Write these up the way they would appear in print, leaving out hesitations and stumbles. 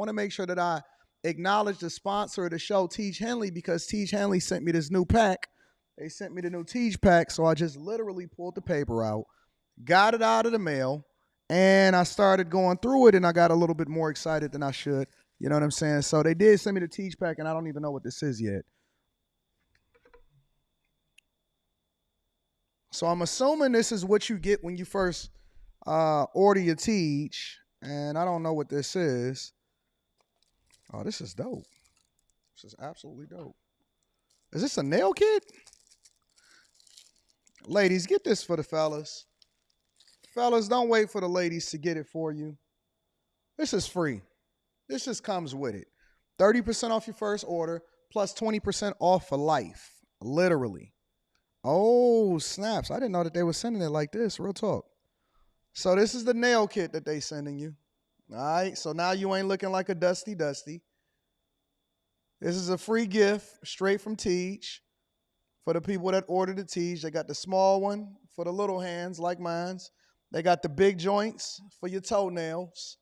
want to make sure that I acknowledge the sponsor of the show, Tiege Hanley, because Tiege Hanley sent me this new pack. They sent me the new Tiege pack, so I just literally pulled the paper out, got it out of the mail, and I started going through it, and I got a little bit more excited than I should. You know what I'm saying? So they did send me the Tiege pack, and I don't even know what this is yet. So I'm assuming this is what you get when you first order your Tiege, and I don't know what this is. Oh, this is dope. This is absolutely dope. Is this a nail kit? Ladies, get this for the fellas. Fellas, don't wait for the ladies to get it for you. This is free. This just comes with it. 30% off your first order, plus 20% off for life. Literally. Oh, snaps. I didn't know that they were sending it like this. Real talk. So this is the nail kit that they sending you. All right. So now you ain't looking like a dusty. This is a free gift straight from Tiege for the people that ordered the Tiege. They got the small one for the little hands like mine's. They got the big joints for your toenails.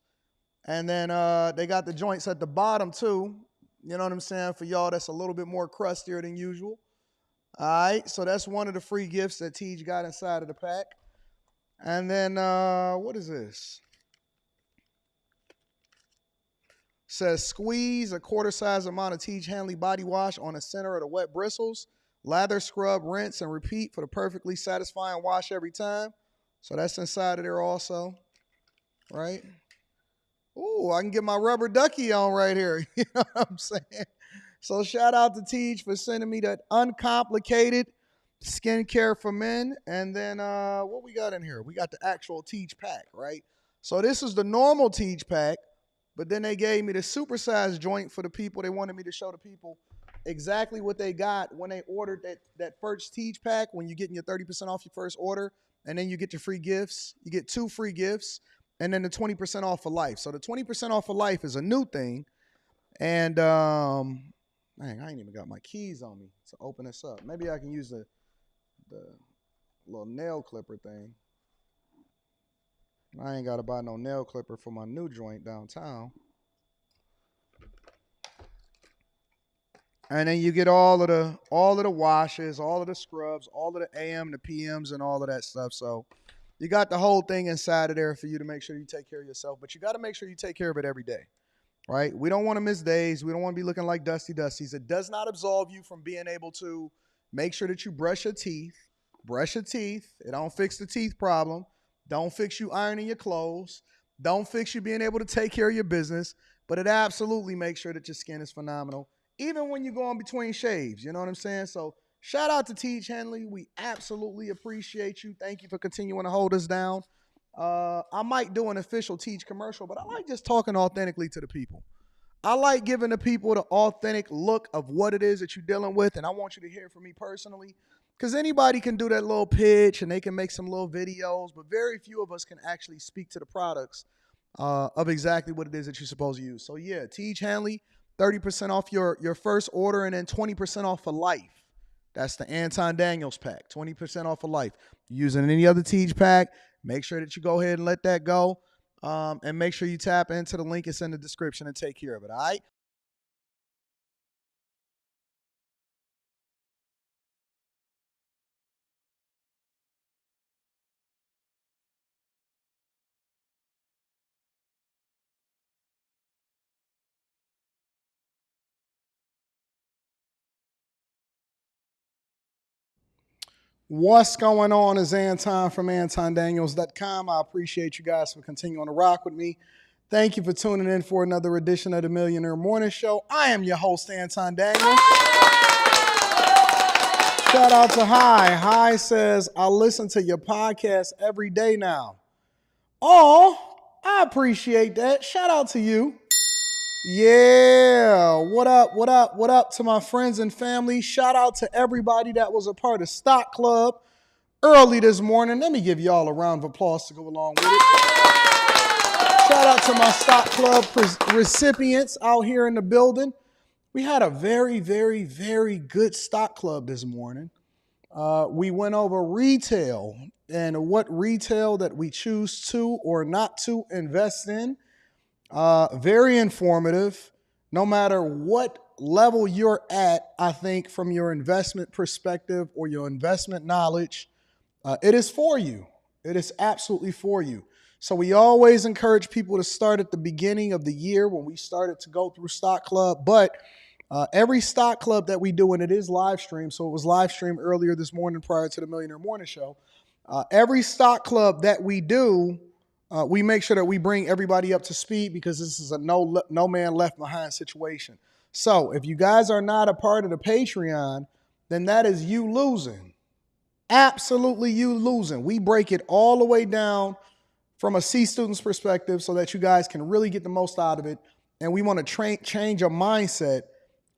And then they got the joints at the bottom too. You know what I'm saying? For y'all that's a little bit more crustier than usual. All right, so that's one of the free gifts that Tiege got inside of the pack. And then, what is this? Says squeeze a quarter size amount of Tiege Hanley body wash on the center of the wet bristles. Lather, scrub, rinse, and repeat for the perfectly satisfying wash every time. So that's inside of there also, right? Ooh, I can get my rubber ducky on right here. You know what I'm saying? So shout out to Tiege for sending me that uncomplicated skincare for men. And then what we got in here? We got the actual Tiege pack, right? So this is the normal Tiege pack, but then they gave me the supersized joint for the people. They wanted me to show the people exactly what they got when they ordered that first Tiege pack, when you're getting your 30% off your first order, and then you get your free gifts. You get 2 free gifts, and then the 20% off for life. So the 20% off for life is a new thing. And man, I ain't even got my keys on me to open this up. Maybe I can use the little nail clipper thing. I ain't got to buy no nail clipper for my new joint downtown. And then you get all of the washes, all of the scrubs, all of the AM, the PMs, and all of that stuff. So you got the whole thing inside of there for you to make sure you take care of yourself. But you got to make sure you take care of it every day. Right? We don't want to miss days. We don't want to be looking like dusties. It does not absolve you from being able to make sure that you brush your teeth. Brush your teeth. It don't fix the teeth problem. Don't fix you ironing your clothes. Don't fix you being able to take care of your business. But it absolutely makes sure that your skin is phenomenal, even when you're going between shaves. You know what I'm saying? So shout out to Tiege Hanley. We absolutely appreciate you. Thank you for continuing to hold us down. I might do an official Tiege commercial, but I like just talking authentically to the people. I like giving the people the authentic look of what it is that you're dealing with, and I want you to hear from me personally, because anybody can do that little pitch and they can make some little videos, but very few of us can actually speak to the products of exactly what it is that you're supposed to use. So yeah, Tiege Hanley, 30% off your first order, and then 20% off for life. That's the Anton Daniels pack, 20% off for life. Using any other Tiege pack, make sure that you go ahead and let that go. And make sure you tap into the link that's in the description and take care of it, all right? What's going on is Anton from AntonDaniels.com. I appreciate you guys for continuing to rock with me. Thank you for tuning in for another edition of the Millionaire Morning Show. I am your host, Anton Daniels. Shout out to Hi. Hi says, I listen to your podcast every day now. Oh, I appreciate that. Shout out to you. Yeah, what up to my friends and family. Shout out to everybody that was a part of Stock Club early this morning. Let me give y'all a round of applause to go along with it. Shout out to my Stock Club recipients out here in the building. We had a very, very, very good Stock Club this morning. We went over retail and what retail that we choose to or not to invest in. Very informative. No matter what level you're at, I think from your investment perspective or your investment knowledge, it is for you. It is absolutely for you. So we always encourage people to start at the beginning of the year when we started to go through Stock Club. But every Stock Club that we do, and it is live streamed, so it was live streamed earlier this morning prior to the Millionaire Morning Show. Every Stock Club that we do, we make sure that we bring everybody up to speed because this is a no man left behind situation. So if you guys are not a part of the Patreon, then that is you losing. Absolutely you losing. We break it all the way down from a C student's perspective so that you guys can really get the most out of it. And we want to change your mindset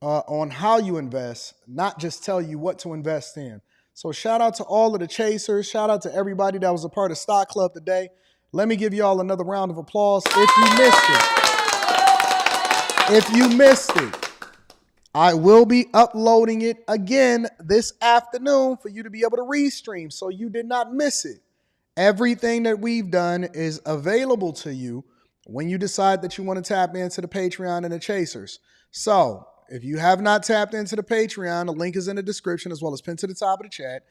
on how you invest, not just tell you what to invest in. So shout out to all of the chasers. Shout out to everybody that was a part of Stock Club today. Let me give you all another round of applause if you missed it. I will be uploading it again this afternoon for you to be able to restream so you did not miss it. Everything that we've done is available to you when you decide that you want to tap into the Patreon and the Chasers. So if you have not tapped into the Patreon, the link is in the description as well as pinned to the top of the chat.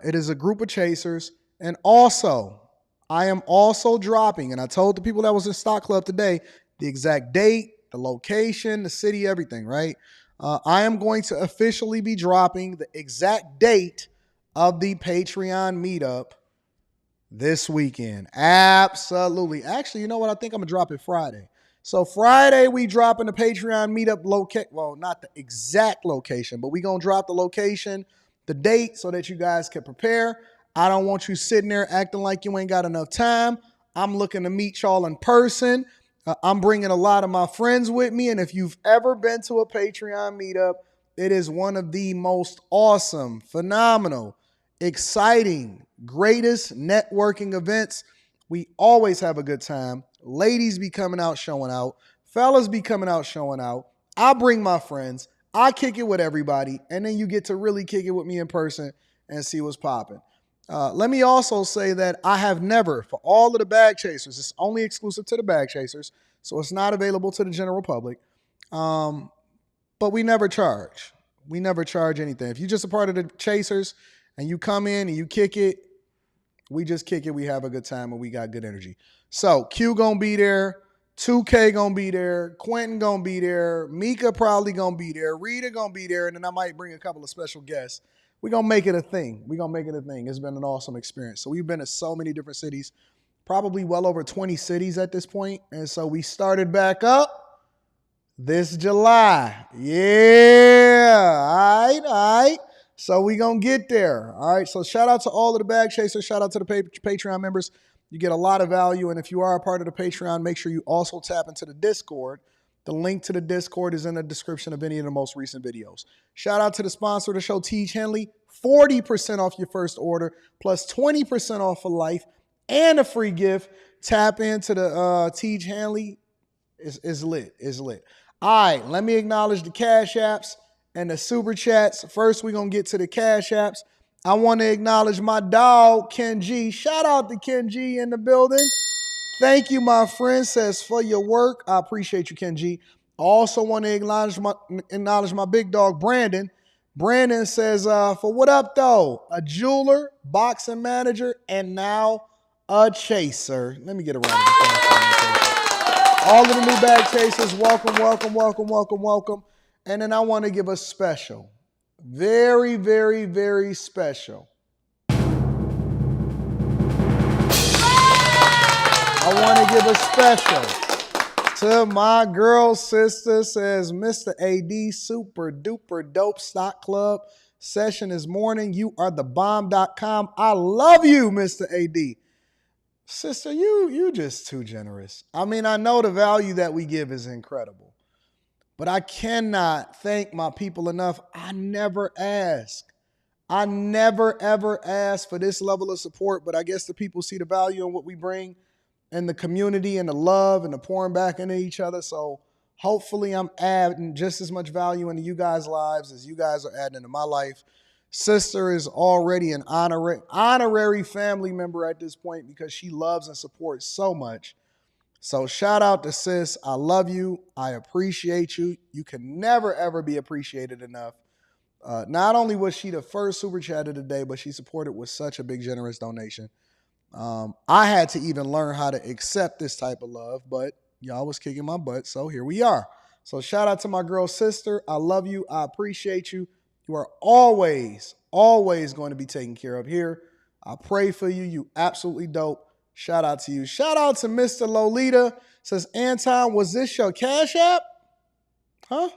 It is a group of chasers. And also, I am also dropping, and I told the people that was in Stock Club today, the exact date, the location, the city, everything, right? I am going to officially be dropping the exact date of the Patreon meetup this weekend. Absolutely. Actually, you know what? I think I'm going to drop it Friday. So Friday, we dropping the Patreon meetup location. Well, not the exact location, but we going to drop the location, the date, so that you guys can prepare. I don't want you sitting there acting like you ain't got enough time. I'm looking to meet y'all in person. I'm bringing a lot of my friends with me. And if you've ever been to a Patreon meetup, it is one of the most awesome, phenomenal, exciting, greatest networking events. We always have a good time. Ladies be coming out, showing out. Fellas be coming out, showing out. I bring my friends. I kick it with everybody. And then you get to really kick it with me in person and see what's popping. Let me also say that I have never, for all of the bag chasers, it's only exclusive to the bag chasers, so it's not available to the general public. But we never charge. We never charge anything. If you're just a part of the chasers and you come in and you kick it, we just kick it. We have a good time and we got good energy. So Q gonna be there. 2K gonna be there. Quentin gonna be there. Mika probably gonna be there. Rita gonna be there. And then I might bring a couple of special guests. We're going to make it a thing. We're going to make it a thing. It's been an awesome experience. So we've been to so many different cities, probably well over 20 cities at this point. And so we started back up this July. Yeah. All right. So we're going to get there. All right. So shout out to all of the bag chasers. Shout out to the Patreon members. You get a lot of value. And if you are a part of the Patreon, make sure you also tap into the Discord. The link to the Discord is in the description of any of the most recent videos. Shout out to the sponsor of the show, Tiege Hanley. 40% off your first order, plus 20% off for life, and a free gift. Tap into the Tiege Hanley. Is lit. Is lit. All right, let me acknowledge the Cash Apps and the Super Chats. First, we're going to get to the Cash Apps. I want to acknowledge my dog, Ken G. Shout out to Ken G in the building. Thank you, my friend, says, for your work. I appreciate you, Ken G. I also want to acknowledge my big dog, Brandon. Brandon says, for what up, though? A jeweler, boxing manager, and now a chaser. Let me get a round of applause. All of the new bag chasers, welcome, welcome, welcome, welcome, welcome. And then I want to give a special, very, very, very special. I want to give a special to my girl sister, says Mr. AD, super duper dope Stock Club session this morning. You are the bomb.com. I love you, Mr. AD. Sister, you just too generous. I mean, I know the value that we give is incredible, but I cannot thank my people enough. I never ask. I never, ever ask for this level of support, but I guess the people see the value in what we bring and the community and the love and the pouring back into each other. So hopefully I'm adding just as much value into you guys' lives as you guys are adding into my life. Sister is already an honorary family member at this point because she loves and supports so much. So shout out to sis. I love you. I appreciate you. You can never, ever be appreciated enough. Not only was she the first super chat of the day, but she supported with such a big, generous donation. I had to even learn how to accept this type of love, but y'all was kicking my butt, so here we are. So shout out to my girl sister. I love you. I appreciate you. You are always, always going to be taken care of here. I pray for you. You absolutely dope. Shout out to you. Shout out to Mr. Lolita. Says, Anton, was this your Cash App? Huh?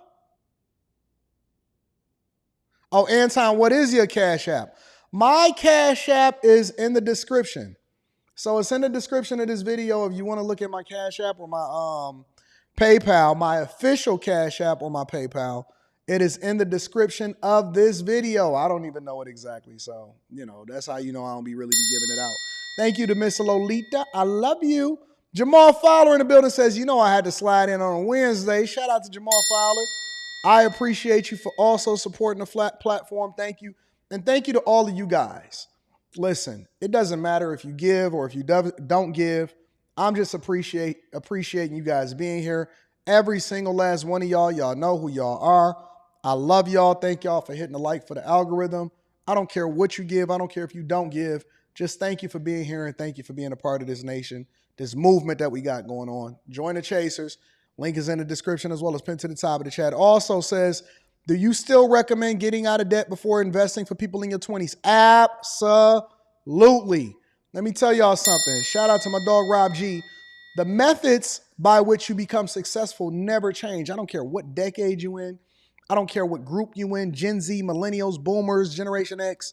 Oh, Anton, what is your Cash App? My Cash App is in the description. So it's in the description of this video if you want to look at my Cash App or my PayPal, my official Cash App or my PayPal. It is in the description of this video. I don't even know it exactly. So, that's how you know I don't really be giving it out. Thank you to Miss Lolita. I love you. Jamal Fowler in the building says, I had to slide in on a Wednesday. Shout out to Jamal Fowler. I appreciate you for also supporting the flat platform. Thank you. And thank you to all of you guys. Listen, it doesn't matter if you give or if you don't give. I'm just appreciating you guys being here. Every single last one of y'all. Y'all know who y'all are. I love y'all. Thank y'all for hitting the like for the algorithm. I don't care what you give. I don't care if you don't give. Just thank you for being here and thank you for being a part of this nation, this movement that we got going on. Join the Chasers. Link is in the description as well as pinned to the top of the chat. Also says, do you still recommend getting out of debt before investing for people in your 20s? Absolutely. Let me tell y'all something. Shout out to my dog, Rob G. The methods by which you become successful never change. I don't care what decade you in. I don't care what group you in, Gen Z, millennials, boomers, Generation X.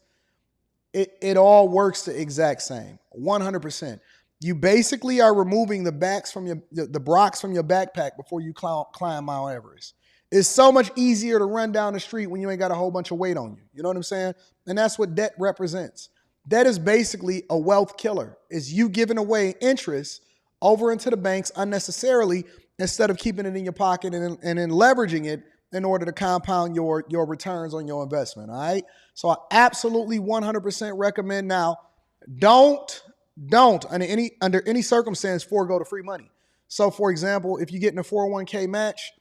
It all works the exact same, 100%. You basically are removing the brocks from your backpack before you climb Mount Everest. It's so much easier to run down the street when you ain't got a whole bunch of weight on you. You know what I'm saying? And that's what debt represents. Debt is basically a wealth killer. It's you giving away interest over into the banks unnecessarily instead of keeping it in your pocket and then leveraging it in order to compound your returns on your investment, all right? So I absolutely 100% recommend now, don't under any circumstance forego the free money. So for example, if you get in a 401k match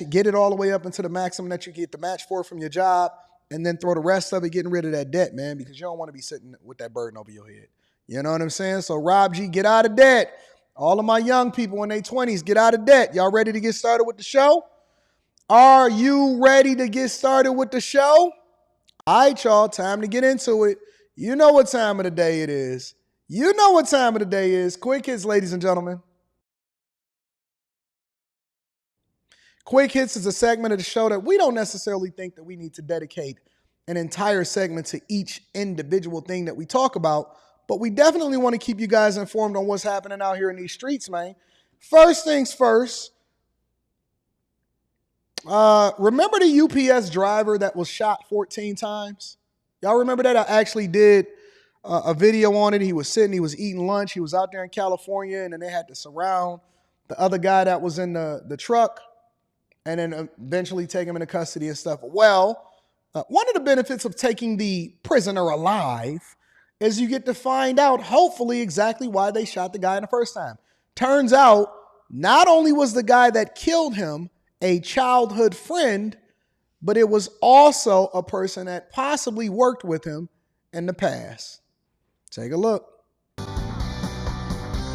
it, get it all the way up into the maximum that you get the match for from your job, and then throw the rest of it getting rid of that debt, man, because you don't want to be sitting with that burden over your head. You know what I'm saying? So Rob G, get out of debt. All of my young people in their 20s, get out of debt. Y'all ready to get started with the show? Are you ready to get started with the show? All right, y'all, time to get into it. You know what time of the day it is. You know what time of the day is. Quick hits, ladies and gentlemen. Quick hits is a segment of the show that we don't necessarily think that we need to dedicate an entire segment to each individual thing that we talk about, but we definitely want to keep you guys informed on what's happening out here in these streets, man. First things first, remember the UPS driver that was shot 14 times? Y'all remember that? I actually did a video on it. He was eating lunch. He was out there in California, and then they had to surround the other guy that was in the truck and then eventually take him into custody and stuff. Well, one of the benefits of taking the prisoner alive is you get to find out, hopefully, exactly why they shot the guy in the first time. Turns out, not only was the guy that killed him a childhood friend, but it was also a person that possibly worked with him in the past. Take a look.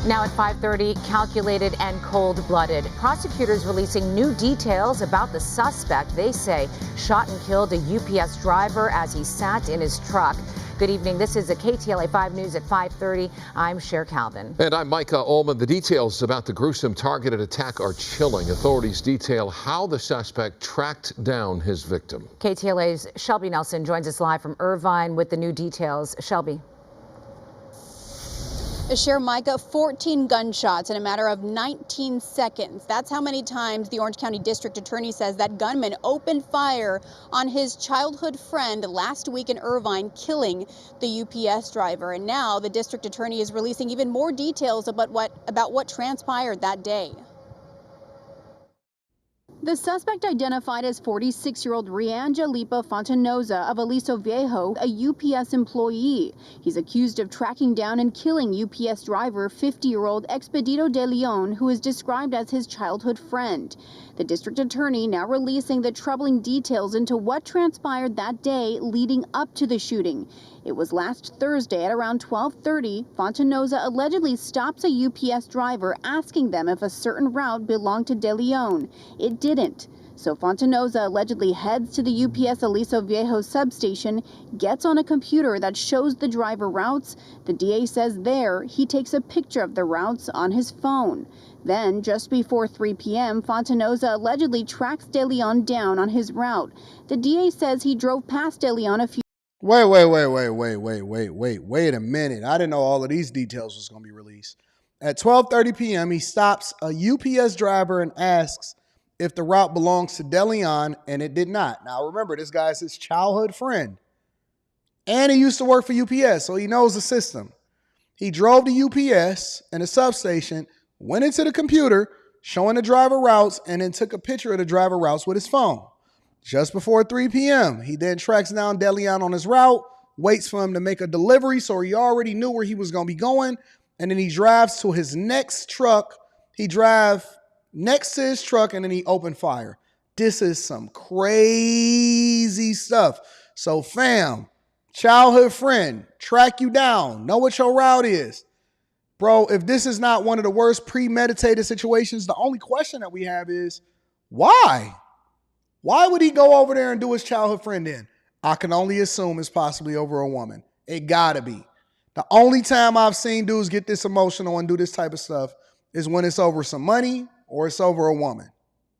Now at 5:30, calculated and cold-blooded. Prosecutors releasing new details about the suspect they say shot and killed a UPS driver as he sat in his truck. Good evening. This is a KTLA 5 News at 5:30. I'm Cher Calvin. And I'm Micah Ullman. The details about the gruesome targeted attack are chilling. Authorities detail how the suspect tracked down his victim. KTLA's Shelby Nelson joins us live from Irvine with the new details. Shelby. Cher, Micah, 14 gunshots in a matter of 19 seconds. That's how many times the Orange County District Attorney says that gunman opened fire on his childhood friend last week in Irvine, killing the UPS driver. And now the District Attorney is releasing even more details about what transpired that day. The suspect, identified as 46-year-old Riangelipa Fontanoza of Aliso Viejo, a UPS employee. He's accused of tracking down and killing UPS driver 50-year-old Expedito de Leon, who is described as his childhood friend. The district attorney now releasing the troubling details into what transpired that day leading up to the shooting. It was last Thursday at around 12:30. Fontanoza allegedly stops a UPS driver asking them if a certain route belonged to De Leon. It didn't. So Fontanoza allegedly heads to the UPS Aliso Viejo substation, gets on a computer that shows the driver routes. The DA says there he takes a picture of the routes on his phone. Then, just before 3 p.m., Fontanoza allegedly tracks De Leon down on his route. The DA says he drove past De Leon a few. Wait a minute. I didn't know all of these details was going to be released. At 12:30 p.m., he stops a UPS driver and asks if the route belongs to De Leon, and it did not. Now, remember, this guy's his childhood friend. And he used to work for UPS, so he knows the system. He drove to UPS and the substation, went into the computer, showing the driver routes, and then took a picture of the driver routes with his phone. Just before 3 p.m., he then tracks down De Leon on his route, waits for him to make a delivery, so he already knew where he was going to be going, and then he drives to his next truck. He drives next to his truck, and then he opened fire. This is some crazy stuff. So, fam, childhood friend, track you down, know what your route is. Bro, if this is not one of the worst premeditated situations, the only question that we have is, why? Why would he go over there and do his childhood friend in? I can only assume it's possibly over a woman. It gotta be. The only time I've seen dudes get this emotional and do this type of stuff is when it's over some money or it's over a woman.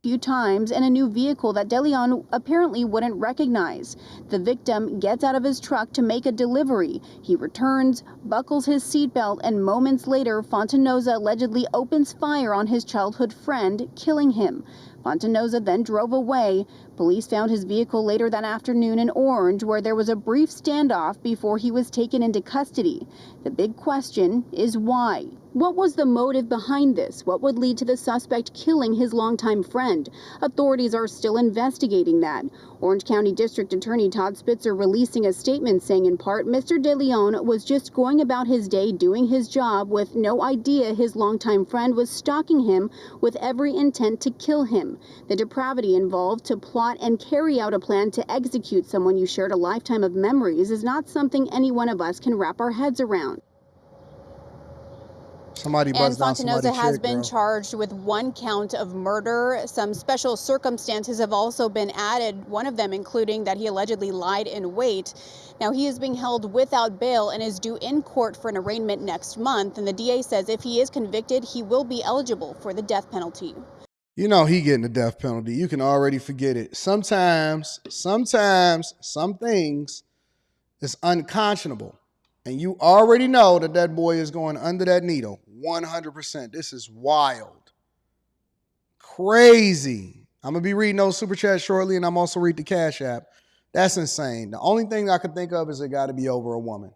Few times in a new vehicle that De Leon apparently wouldn't recognize. The victim gets out of his truck to make a delivery. He returns, buckles his seatbelt, and moments later, Fontanoza allegedly opens fire on his childhood friend, killing him. Fontanoza then drove away. Police found his vehicle later that afternoon in Orange, where there was a brief standoff before he was taken into custody. The big question is why? What was the motive behind this? What would lead to the suspect killing his longtime friend? Authorities are still investigating that. Orange County District Attorney Todd Spitzer releasing a statement saying in part, Mr. De Leon was just going about his day doing his job with no idea his longtime friend was stalking him with every intent to kill him. The depravity involved to plot and carry out a plan to execute someone you shared a lifetime of memories is not something any one of us can wrap our heads around. Somebody And buzzed down Fontanoza somebody's has chick, been bro. charged with 1 count of murder. Some special circumstances have also been added, one of them including that he allegedly lied in wait. Now, he is being held without bail and is due in court for an arraignment next month. And the DA says if he is convicted, he will be eligible for the death penalty. You know he getting the death penalty. You can already forget it. Sometimes, some things is unconscionable. And you already know that that boy is going under that needle. 100%. This is wild. Crazy. I'm going to be reading those super chats shortly, and I'm also reading the Cash App. That's insane. The only thing I can think of is it got to be over a woman.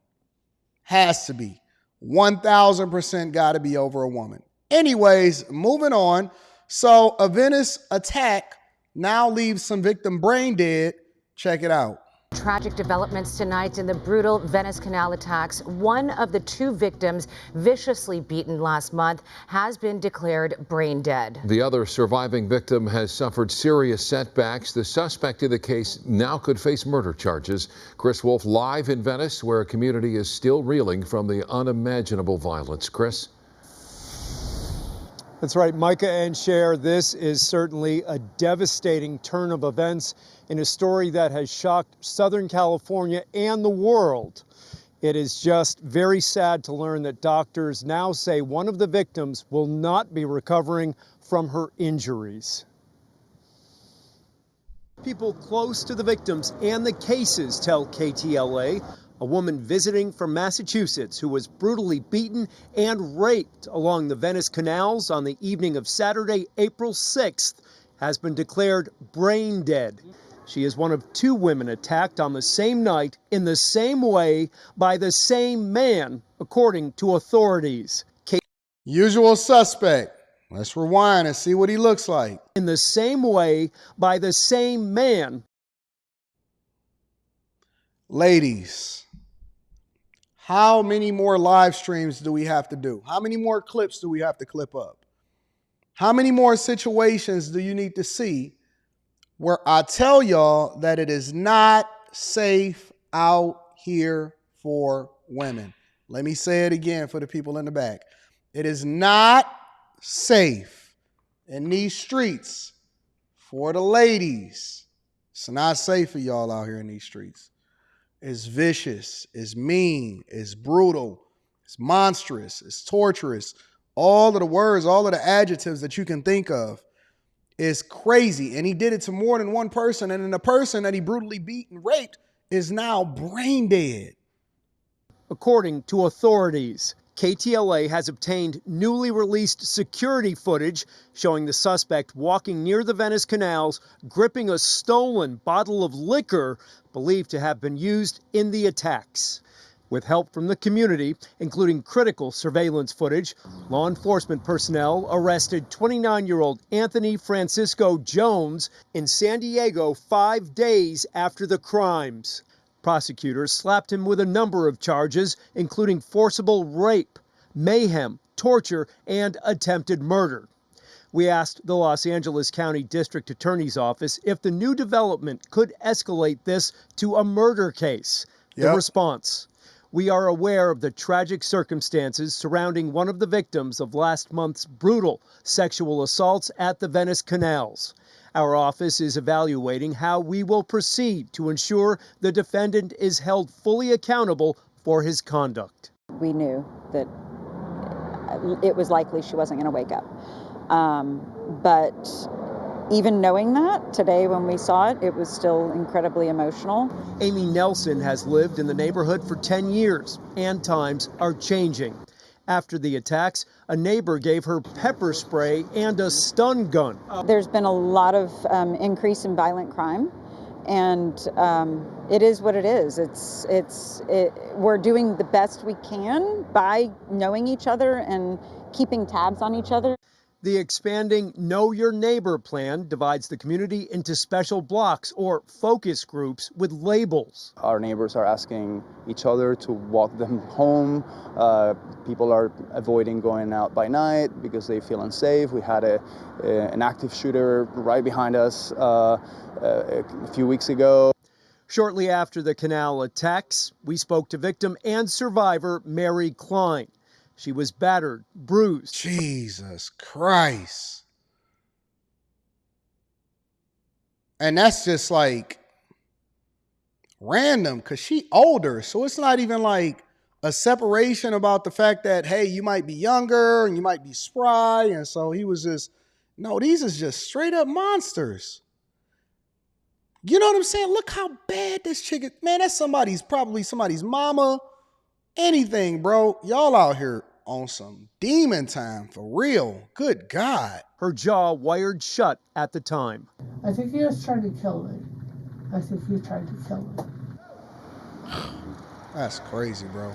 Has to be. 1,000% got to be over a woman. Anyways, moving on. So a Venice attack now leaves some victim brain dead. Check it out. Tragic developments tonight in the brutal Venice Canal attacks. One of the 2 victims viciously beaten last month has been declared brain dead. The other surviving victim has suffered serious setbacks. The suspect in the case now could face murder charges. Chris Wolf live in Venice, where a community is still reeling from the unimaginable violence. Chris? That's right, Micah and Cher. This is certainly a devastating turn of events in a story that has shocked Southern California and the world. It is just very sad to learn that doctors now say one of the victims will not be recovering from her injuries. People close to the victims and the cases tell KTLA. A woman visiting from Massachusetts who was brutally beaten and raped along the Venice canals on the evening of Saturday, April 6th, has been declared brain dead. She is one of 2 women attacked on the same night in the same way by the same man, according to authorities. Usual suspect. Let's rewind and see what he looks like. In the same way, by the same man. Ladies, how many more live streams do we have to do? How many more clips do we have to clip up? How many more situations do you need to see where I tell y'all that it is not safe out here for women? Let me say it again for the people in the back. It is not safe in these streets for the ladies. It's not safe for y'all out here in these streets. It's vicious, it's mean, it's brutal, it's monstrous, it's torturous. All of the words, all of the adjectives that you can think of is crazy. And he did it to more than one person. And then the person that he brutally beat and raped is now brain dead. According to authorities, KTLA has obtained newly released security footage showing the suspect walking near the Venice canals, gripping a stolen bottle of liquor believed to have been used in the attacks. With help from the community, including critical surveillance footage, law enforcement personnel arrested 29-year-old Anthony Francisco Jones in San Diego 5 days after the crimes. Prosecutors slapped him with a number of charges, including forcible rape, mayhem, torture, and attempted murder. We asked the Los Angeles County District Attorney's Office if the new development could escalate this to a murder case. The response: we are aware of the tragic circumstances surrounding one of the victims of last month's brutal sexual assaults at the Venice canals. Our office is evaluating how we will proceed to ensure the defendant is held fully accountable for his conduct. We knew that it was likely she wasn't going to wake up. But even knowing that, today when we saw it, it was still incredibly emotional. Amy Nelson has lived in the neighborhood for 10 years, and times are changing. After the attacks, a neighbor gave her pepper spray and a stun gun. There's been a lot of increase in violent crime, and it is what it is. We're doing the best we can by knowing each other and keeping tabs on each other. The expanding Know Your Neighbor plan divides the community into special blocks or focus groups with labels. Our neighbors are asking each other to walk them home. People are avoiding going out by night because they feel unsafe. We had an active shooter right behind us a few weeks ago. Shortly after the canal attacks, we spoke to victim and survivor Mary Klein. She was battered, bruised. Jesus Christ. And that's just like random because she older. So it's not even like a separation about the fact that, hey, you might be younger and you might be spry. And so he was just, no, these is just straight up monsters. You know what I'm saying? Look how bad this chick is. Man, that's probably somebody's mama. Anything, bro. Y'all out here on some demon time for real. Good God. Her jaw wired shut at the time. I think he was trying to kill me. That's crazy, bro.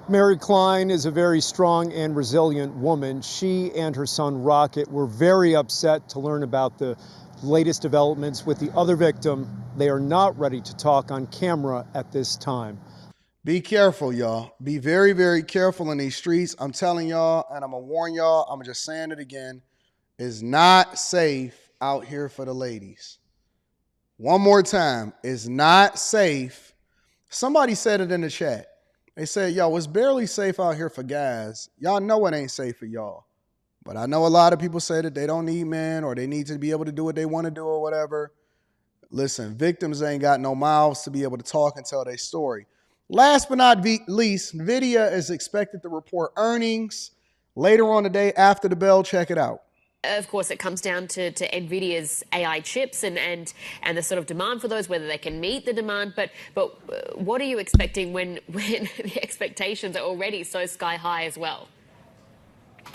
Mary Klein is a very strong and resilient woman. She and her son Rocket were very upset to learn about the latest developments with the other victim. They are not ready to talk on camera at this time. Be careful, y'all. Be very, very careful in these streets. I'm telling y'all, and I'm going to warn y'all, I'm just saying it again, it's not safe out here for the ladies. One more time, it's not safe. Somebody said it in the chat. They said, yo, it's barely safe out here for guys. Y'all know it ain't safe for y'all. But I know a lot of people say that they don't need men or they need to be able to do what they want to do or whatever. Listen, victims ain't got no mouths to be able to talk and tell their story. Last but not least, Nvidia is expected to report earnings later on today after the bell. Check it out. Of course, it comes down to Nvidia's AI chips and the sort of demand for those, whether they can meet the demand. But what are you expecting when the expectations are already so sky high as well?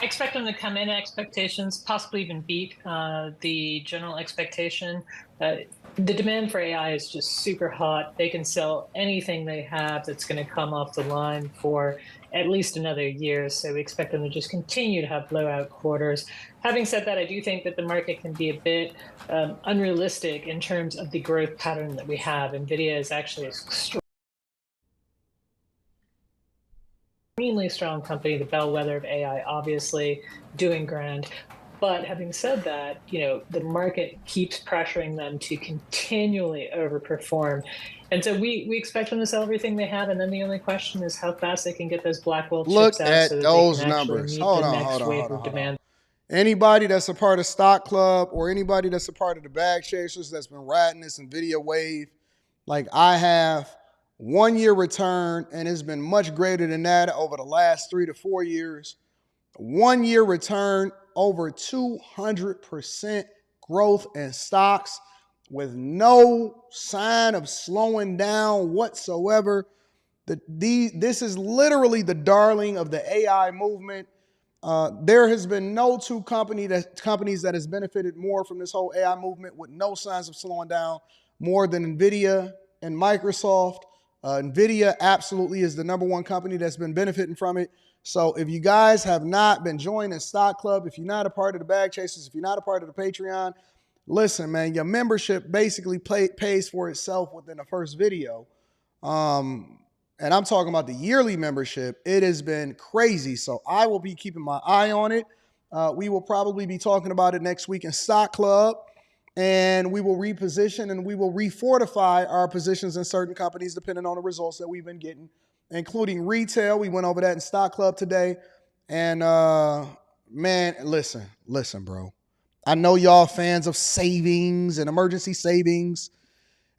I expect them to come in at expectations, possibly even beat the general expectation. The demand for AI is just super hot. They can sell anything they have that's going to come off the line for at least another year. So we expect them to just continue to have blowout quarters. Having said that, I do think that the market can be a bit unrealistic in terms of the growth pattern that we have. Nvidia is actually extremely strong company, the bellwether of AI, obviously doing grand. But having said that, the market keeps pressuring them to continually overperform. And so we expect them to sell everything they have. And then the only question is how fast they can get those Blackwell chips out so that those they can actually numbers. meet the next wave of demand. Anybody that's a part of Stock Club or anybody that's a part of the Bag Chasers that's been riding this Nvidia wave, like I have, 1 year return, and it's been much greater than that over the last 3 to 4 years. 1 year return, over 200% growth in stocks with no sign of slowing down whatsoever. This is literally the darling of the AI movement. There has been no two companies that has benefited more from this whole AI movement with no signs of slowing down more than Nvidia and Microsoft. Nvidia absolutely is the number one company that's been benefiting from it. So if you guys have not been joining Stock Club, if you're not a part of the Bag Chasers, if you're not a part of the Patreon, listen, man, your membership basically pays for itself within the first video. And I'm talking about the yearly membership. It has been crazy. So I will be keeping my eye on it. We will probably be talking about it next week in Stock Club. And we will reposition and we will refortify our positions in certain companies depending on the results that we've been getting, including retail. We went over that in Stock Club today. And man, listen, bro. I know y'all fans of savings and emergency savings.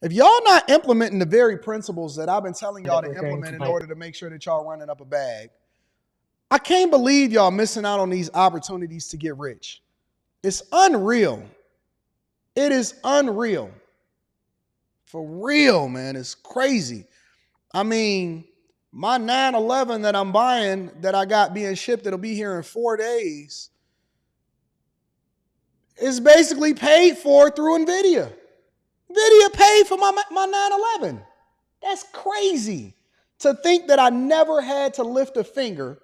If y'all not implementing the very principles that I've been telling y'all to implement in order to make sure that y'all running up a bag, I can't believe y'all missing out on these opportunities to get rich. It's unreal. It is unreal. For real, man. It's crazy. I mean, my 911 that I'm buying that I got being shipped, it'll be here in 4 days, is basically paid for through Nvidia. Nvidia paid for my 911. That's crazy. To think that I never had to lift a finger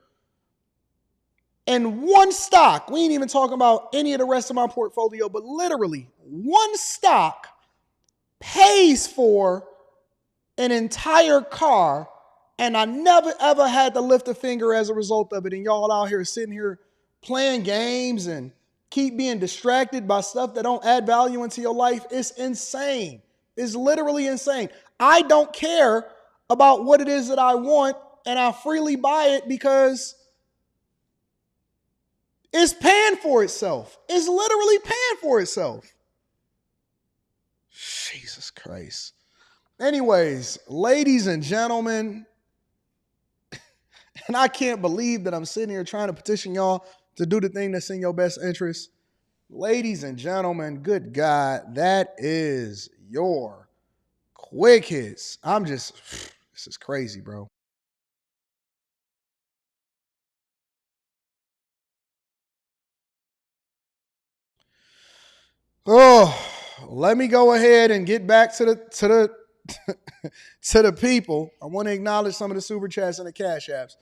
and one stock, we ain't even talking about any of the rest of my portfolio, but literally one stock pays for an entire car, and I never ever had to lift a finger as a result of it. And y'all out here sitting here playing games and keep being distracted by stuff that don't add value into your life. It's insane. It's literally insane. I don't care about what it is that I want, and I freely buy it because it's paying for itself. It's literally paying for itself. Jesus Christ. Anyways, ladies and gentlemen, and I can't believe that I'm sitting here trying to petition y'all to do the thing that's in your best interest. Ladies and gentlemen, good God, that is your quick hits. This is crazy, bro. Oh, let me go ahead and get back to the to the people. I want to acknowledge some of the super chats and the cash apps.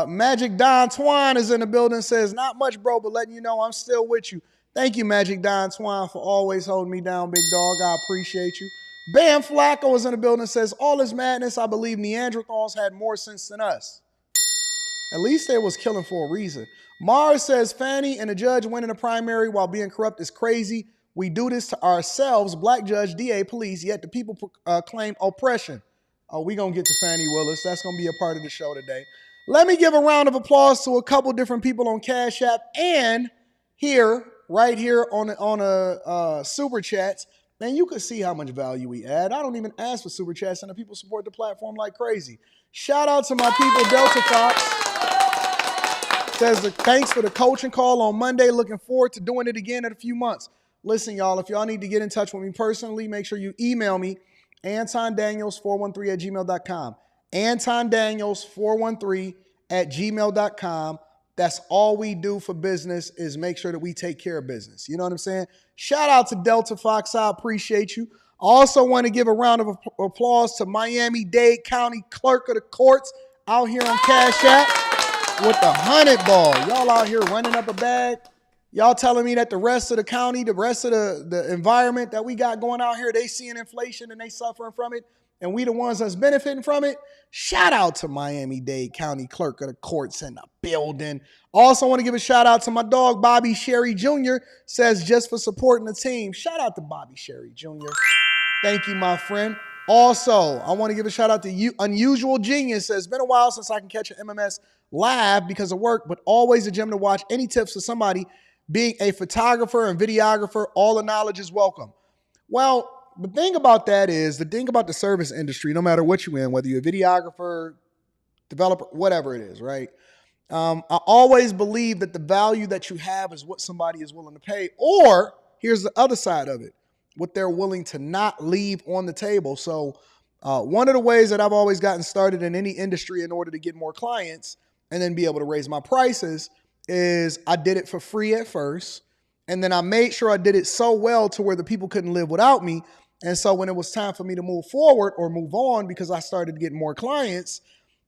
Magic Don Twine is in the building, says, not much, bro, but letting you know I'm still with you. Thank you, Magic Don Twine, for always holding me down, big dog. I appreciate you. Bam Flacco is in the building, says, all this madness, I believe Neanderthals had more sense than us. At least they was killing for a reason. Mars says, Fani and a judge winning a primary while being corrupt is crazy. We do this to ourselves, black judge, DA, police, yet the people claim oppression. Oh, we're going to get to Fani Willis. That's going to be a part of the show today. Let me give a round of applause to a couple different people on Cash App and right here on a Super Chats. Man, you can see how much value we add. I don't even ask for Super Chats, and the people support the platform like crazy. Shout out to my people, Delta Fox. Says, thanks for the coaching call on Monday. Looking forward to doing it again in a few months. Listen, y'all, if y'all need to get in touch with me personally, make sure you email me, AntonDaniels413@gmail.com. AntonDaniels413@gmail.com. That's all we do for business is make sure that we take care of business. You know what I'm saying? Shout out to Delta Fox. I appreciate you. I also want to give a round of applause to Miami-Dade County Clerk of the Courts. out here on Cash App with the 100 ball. Y'all out here running up a bag. Y'all telling me that the rest of the county, the rest of the environment that we got going out here, they seeing inflation and they suffering from it, and we the ones that's benefiting from it. Shout out to Miami-Dade County Clerk of the Courts in the building. Also want to give a shout out to my dog, Bobby Sherry Jr. Says just for supporting the team. Shout out to Bobby Sherry Jr. Thank you, my friend. Also, I want to give a shout out to you. Unusual Genius says, been a while since I can catch an MMS live because of work, but always a gem to watch. Any tips for somebody being a photographer and videographer? All the knowledge is welcome. Well, the thing about that is, the thing about the service industry, no matter what you're in, whether you're a videographer, developer, whatever it is, right? I always believe that the value that you have is what somebody is willing to pay. Or here's the other side of it, what they're willing to not leave on the table. So one of the ways that I've always gotten started in any industry in order to get more clients and then be able to raise my prices is I did it for free at first. And then I made sure I did it so well to where the people couldn't live without me. And so when it was time for me to move forward or move on, because I started getting more clients,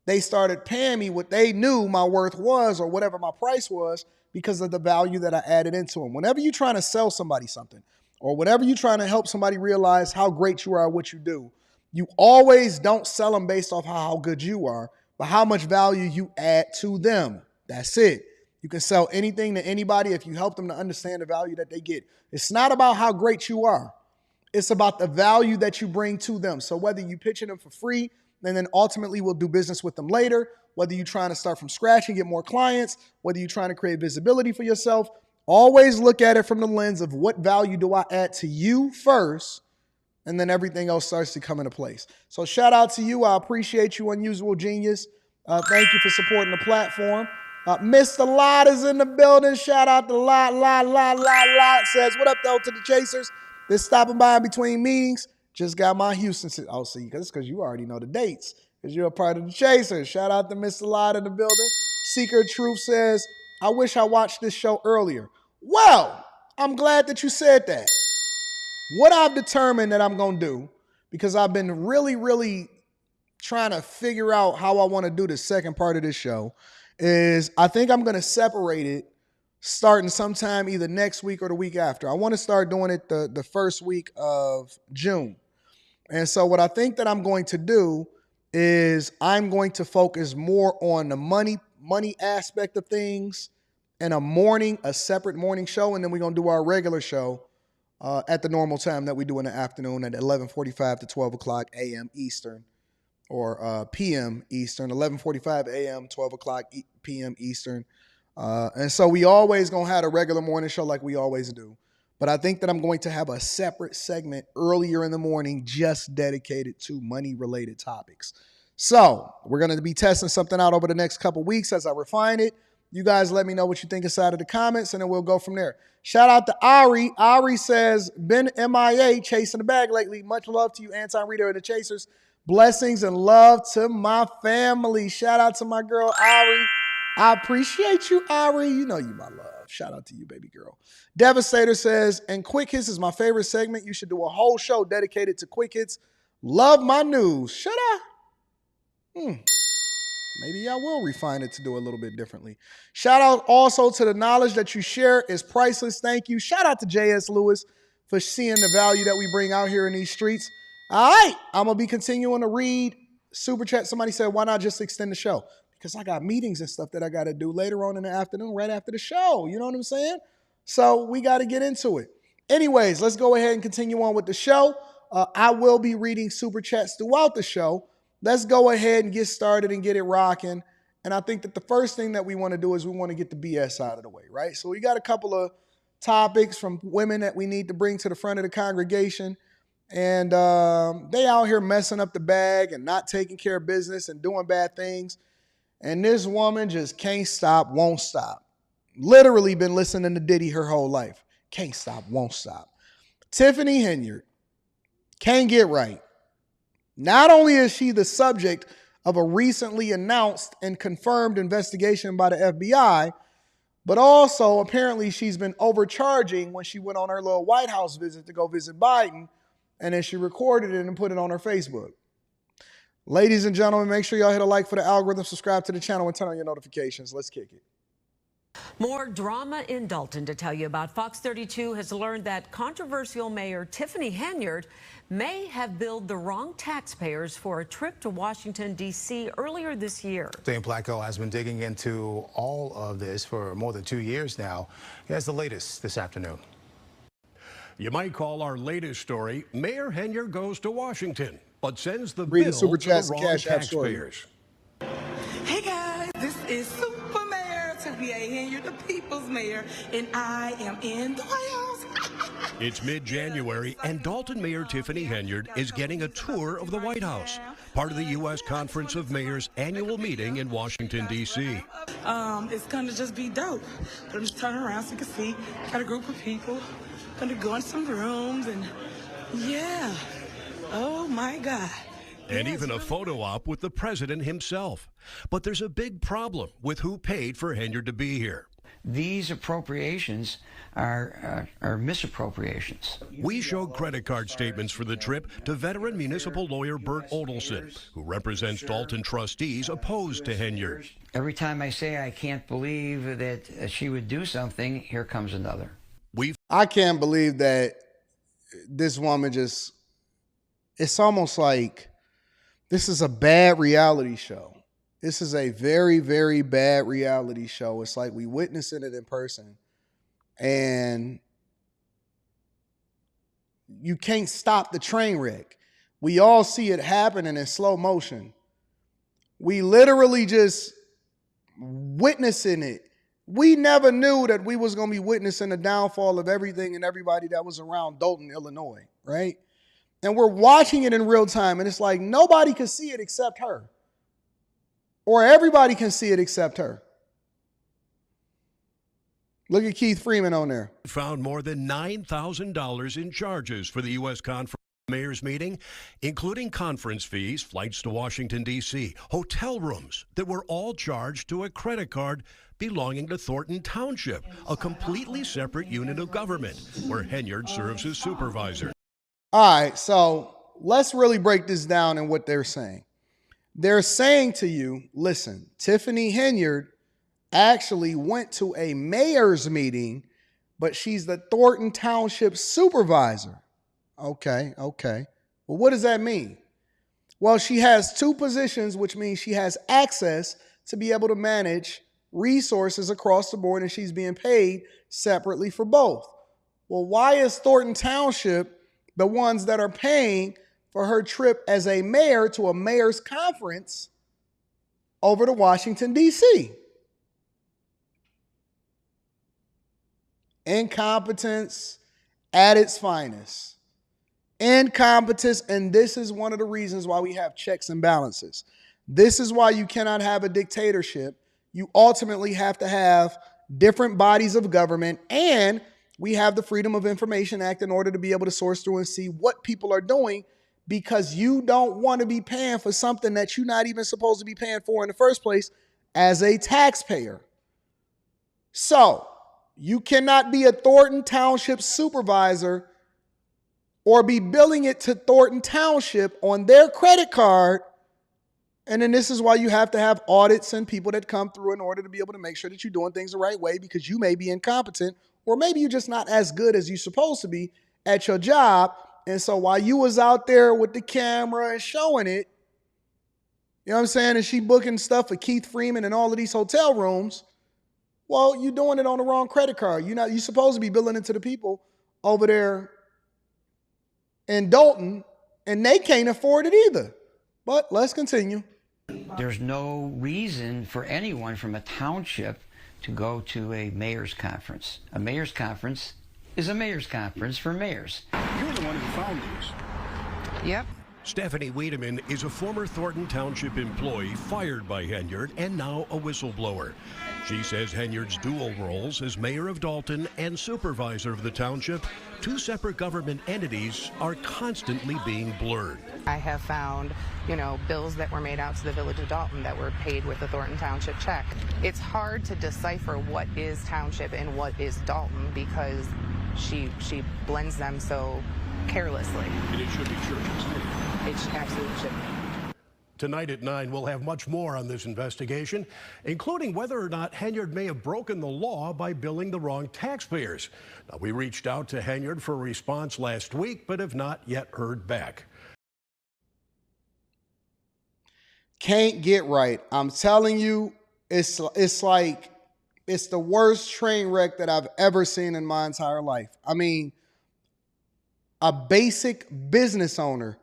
they started paying me what they knew my worth was or whatever my price was because of the value that I added into them. Whenever you're trying to sell somebody something or whenever you're trying to help somebody realize how great you are at what you do, you always don't sell them based off how good you are, but how much value you add to them. That's it. You can sell anything to anybody if you help them to understand the value that they get. It's not about how great you are. It's about the value that you bring to them. So whether you pitching them for free and then ultimately we'll do business with them later, whether you're trying to start from scratch and get more clients, whether you're trying to create visibility for yourself, always look at it from the lens of what value do I add to you first, and then everything else starts to come into place. So shout out to you. I appreciate you, Unusual Genius. Thank you for supporting the platform. Mr. Lot is in the building. Shout out to Lot. Says, what up, though, to the Chasers? They're stopping by in between meetings. Just got my Houston. Oh, see, because you already know the dates because you're a part of the Chasers. Shout out to Mr. Lot in the building. Seeker Truth says, I wish I watched this show earlier. Well, I'm glad that you said that. What I've determined that I'm going to do, because I've been really trying to figure out how I want to do the second part of this show, is I think I'm going to separate it starting sometime either next week or the week after. I want to start doing it the first week of June. And so what I think that I'm going to do is I'm going to focus more on the money aspect of things and a separate morning show. And then we're going to do our regular show at the normal time that we do in the afternoon at 11:45 to 12 o'clock a.m. Eastern or p.m. Eastern, 11:45 a.m., 12 o'clock p.m. Eastern. And so we always going to have a regular morning show like we always do. But I think that I'm going to have a separate segment earlier in the morning just dedicated to money-related topics. So we're going to be testing something out over the next couple weeks as I refine it. You guys let me know what you think inside of the comments, and then we'll go from there. Shout out to Ari. Ari says, been MIA chasing the bag lately. Much love to you, Anton Reader and the Chasers. Blessings and love to my family. Shout out to my girl, Ari. I appreciate you, Ari. You know you my love. Shout out to you, baby girl. Devastator says, and Quick Hits is my favorite segment. You should do a whole show dedicated to Quick Hits. Love my news. Should I? Maybe I will refine it to do a little bit differently. Shout out also to the knowledge that you share is priceless. Thank you. Shout out to J.S. Lewis for seeing the value that we bring out here in these streets. All right. I'm going to be continuing to read Super Chat. Somebody said, why not just extend the show? Because I got meetings and stuff that I got to do later on in the afternoon, right after the show. You know what I'm saying? So we got to get into it. Anyways, let's go ahead and continue on with the show. I will be reading Super Chats throughout the show. Let's go ahead and get started and get it rocking. And I think that the first thing that we want to do is we want to get the BS out of the way, right? So we got a couple of topics from women that we need to bring to the front of the congregation. And they out here messing up the bag and not taking care of business and doing bad things. And this woman just can't stop, won't stop. Literally been listening to Diddy her whole life. Can't stop, won't stop. Tiffany Henyard can't get right. Not only is she the subject of a recently announced and confirmed investigation by the FBI, but also apparently she's been overcharging when she went on her little White House visit to go visit Biden, and then she recorded it and put it on her Facebook. Ladies and gentlemen, make sure y'all hit a like for the algorithm, subscribe to the channel, and turn on your notifications. Let's kick it. More drama in Dalton to tell you about. Fox 32 has learned that controversial Mayor Tiffany Henyard may have billed the wrong taxpayers for a trip to Washington, D.C. earlier this year. Dane Placco has been digging into all of this for more than 2 years now. He has the latest this afternoon. You might call our latest story, Mayor Henyard goes to Washington, but sends the Read bill the super to chats the and wrong cash app story. taxpayers. Hey guys, this is Super Mayor Tiffany Henyard, the People's Mayor, and I am in the White House. It's mid-January, and Dalton Mayor Tiffany Henyard is getting a tour of the White House, part of the U.S. Conference of Mayors annual meeting in Washington, D.C. It's gonna just be dope. But I'm just turning around so you can see. Got a group of people. Gonna go in some rooms and yeah. Oh my God. And even a photo op with the president himself. But there's a big problem with who paid for Henyard to be here. These appropriations are misappropriations. We showed credit card statements for the trip to veteran municipal lawyer Bert Odelson, who represents Dalton trustees opposed to Henyard. Every time I say I can't believe that she would do something, here comes another. I can't believe that this woman just, it's almost like this is a bad reality show. This is a very, very bad reality show. It's like we witnessing it in person and you can't stop the train wreck. We all see it happening in slow motion. We literally just witnessing it. We never knew that we was going to be witnessing the downfall of everything and everybody that was around Dalton, Illinois, right? And we're watching it in real time, and it's like nobody can see it except her. Or everybody can see it except her. Look at Keith Freeman on there. Found more than $9,000 in charges for the U.S. Conference Mayors meeting, including conference fees, flights to Washington, D.C., hotel rooms that were all charged to a credit card belonging to Thornton Township, a completely separate unit of government where Henyard serves as supervisor. All right, so let's really break this down in what they're saying. They're saying to you, listen, Tiffany Henyard actually went to a mayor's meeting, but she's the Thornton Township supervisor. Okay. Well, what does that mean? Well, she has two positions, which means she has access to be able to manage resources across the board, and she's being paid separately for both. Well, why is Thornton Township the ones that are paying for her trip as a mayor to a mayor's conference over to Washington, D.C.? Incompetence at its finest. Incompetence, and this is one of the reasons why we have checks and balances. This is why you cannot have a dictatorship. You ultimately have to have different bodies of government, and we have the Freedom of Information Act in order to be able to source through and see what people are doing, because you don't want to be paying for something that you're not even supposed to be paying for in the first place as a taxpayer. So you cannot be a Thornton Township supervisor or be billing it to Thornton Township on their credit card. And then this is why you have to have audits and people that come through in order to be able to make sure that you're doing things the right way, because you may be incompetent, or maybe you're just not as good as you're supposed to be at your job. And so while you was out there with the camera and showing it, you know what I'm saying, and she booking stuff for Keith Freeman and all of these hotel rooms, well, you're doing it on the wrong credit card. You're supposed to be billing it to the people over there in Dalton, and they can't afford it either. But let's continue. There's no reason for anyone from a township to go to a mayor's conference. A mayor's conference is a mayor's conference for mayors. You're the one who found these. Yep. Stephanie Wiedemann is a former Thornton Township employee fired by Henyard and now a whistleblower. She says Henyard's dual roles as mayor of Dalton and supervisor of the township, two separate government entities, are constantly being blurred. I have found, bills that were made out to the village of Dalton that were paid with a Thornton Township check. It's hard to decipher what is township and what is Dalton because she blends them so carelessly. And it should be church and state. It absolutely should be. Tonight at 9, we'll have much more on this investigation, including whether or not Henyard may have broken the law by billing the wrong taxpayers. Now, we reached out to Henyard for a response last week, but have not yet heard back. Can't get right. I'm telling you, it's the worst train wreck that I've ever seen in my entire life. I mean, a basic business owner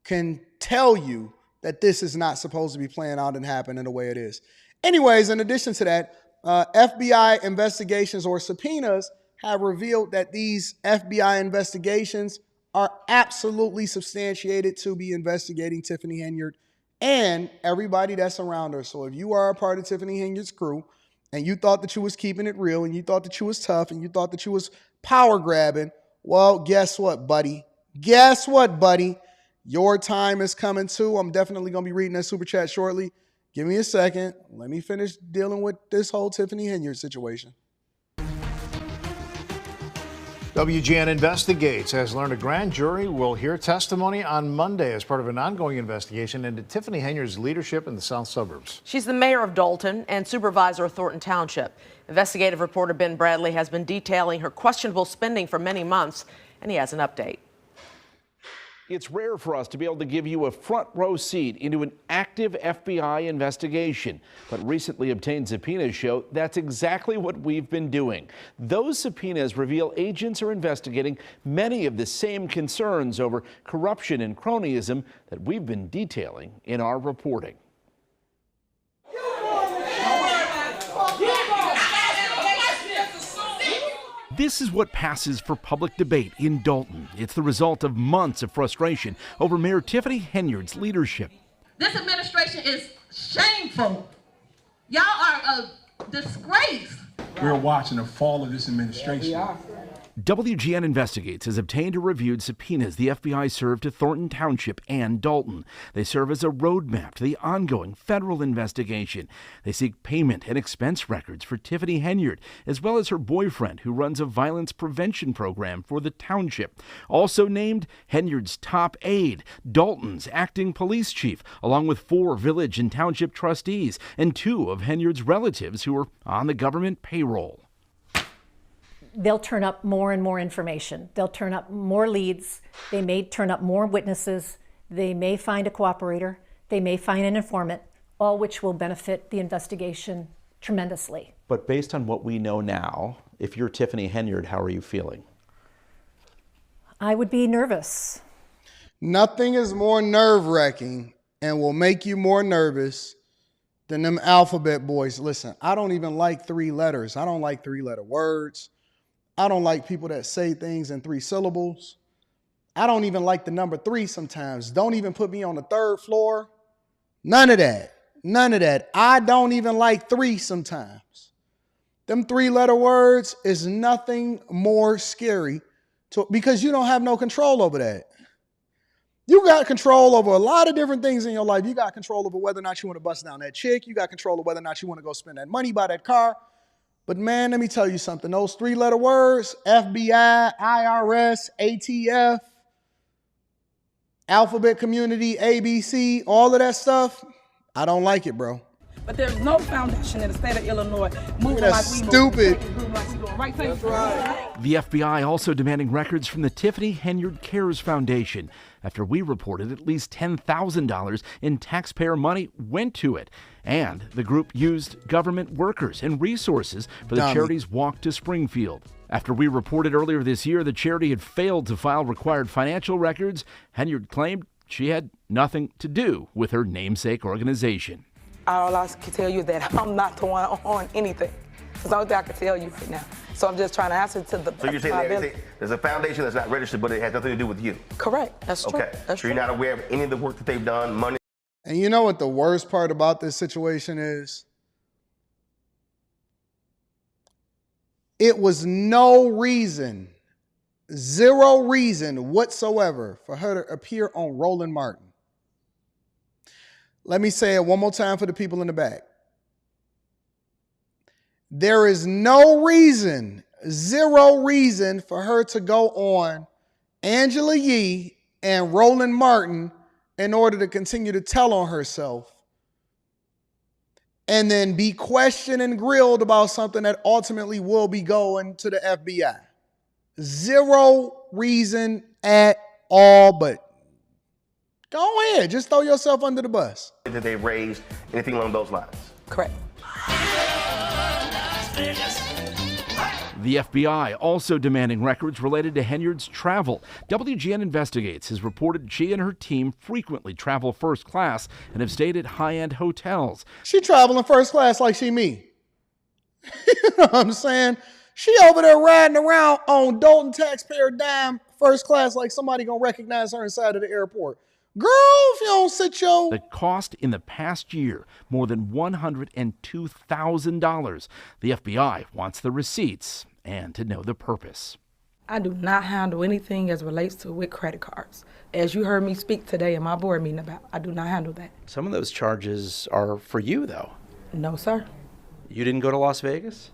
can tell you that this is not supposed to be playing out and happening the way it is. Anyways, in addition to that, FBI investigations or subpoenas have revealed that these FBI investigations are absolutely substantiated to be investigating Tiffany Henyard and everybody that's around her. So if you are a part of Tiffany Henyard's crew and you thought that you was keeping it real and you thought that you was tough and you thought that you was power grabbing, well, guess what, buddy? Guess what, buddy? Your time is coming too. I'm definitely going to be reading that super chat shortly. Give me a second. Let me finish dealing with this whole Tiffany Henyard situation. WGN Investigates has learned a grand jury will hear testimony on Monday as part of an ongoing investigation into Tiffany Henyard's leadership in the south suburbs. She's the mayor of Dalton and supervisor of Thornton Township. Investigative reporter Ben Bradley has been detailing her questionable spending for many months, and he has an update. It's rare for us to be able to give you a front row seat into an active FBI investigation, but recently obtained subpoenas show that's exactly what we've been doing. Those subpoenas reveal agents are investigating many of the same concerns over corruption and cronyism that we've been detailing in our reporting. This is what passes for public debate in Dalton. It's the result of months of frustration over Mayor Tiffany Henyard's leadership. This administration is shameful. Y'all are a disgrace. We're watching the fall of this administration. WGN Investigates has obtained or reviewed subpoenas the FBI served to Thornton Township and Dalton. They serve as a roadmap to the ongoing federal investigation. They seek payment and expense records for Tiffany Henyard, as well as her boyfriend, who runs a violence prevention program for the township. Also named, Henyard's top aide, Dalton's acting police chief, along with 4 village and township trustees and 2 of Henyard's relatives who are on the government payroll. They'll turn up more and more information. They'll turn up more leads. They may turn up more witnesses. They may find a cooperator. They may find an informant, all which will benefit the investigation tremendously. But based on what we know now, if you're Tiffany Henyard, how are you feeling? I would be nervous. Nothing is more nerve-wracking and will make you more nervous than them alphabet boys. Listen, I don't even like 3 letters. I don't like 3-letter words. I don't like people that say things in 3 syllables. I don't even like the number 3 sometimes. Don't even put me on the 3rd floor. None of that. None of that. I don't even like 3 sometimes. Them 3-letter words is nothing more scary because you don't have no control over that. You got control over a lot of different things in your life. You got control over whether or not you want to bust down that chick. You got control of whether or not you want to go spend that money, buy that car. But man, let me tell you something. Those 3-letter words, FBI, IRS, ATF, alphabet community, ABC, all of that stuff, I don't like it, bro. But there's no foundation in the state of Illinois moving like we stupid. Right thing. That's right. The FBI also demanding records from the Tiffany Henyard Cares Foundation after we reported at least $10,000 in taxpayer money went to it. And the group used government workers and resources for the charity's walk to Springfield. After we reported earlier this year the charity had failed to file required financial records, Henyard claimed she had nothing to do with her namesake organization. All I can tell you is that I'm not the one on anything. That's the only thing I can tell you right now. So I'm just trying to answer to the. So you're saying there's a foundation that's not registered, but it has nothing to do with you? Correct. That's true. Okay. That's so you're not aware of any of the work that they've done, money? And you know what the worst part about this situation is? It was no reason, 0 reason whatsoever for her to appear on Roland Martin. Let me say it one more time for the people in the back. There is no reason, 0 reason for her to go on Angela Yee and Roland Martin in order to continue to tell on herself and then be questioned and grilled about something that ultimately will be going to the FBI. Zero reason at all, but go ahead. Just throw yourself under the bus. Did they raise anything along those lines? Correct. The FBI also demanding records related to Henyard's travel. WGN Investigates has reported she and her team frequently travel first class and have stayed at high-end hotels. She traveling first class like she me. You know what I'm saying? She over there riding around on Dalton taxpayer dime first class like somebody gonna recognize her inside of the airport. Girl, if you don't sit your... The cost in the past year, more than $102,000. The FBI wants the receipts and to know the purpose. I do not handle anything as relates to with credit cards. As you heard me speak today in my board meeting about, I do not handle that. Some of those charges are for you, though. No, sir. You didn't go to Las Vegas?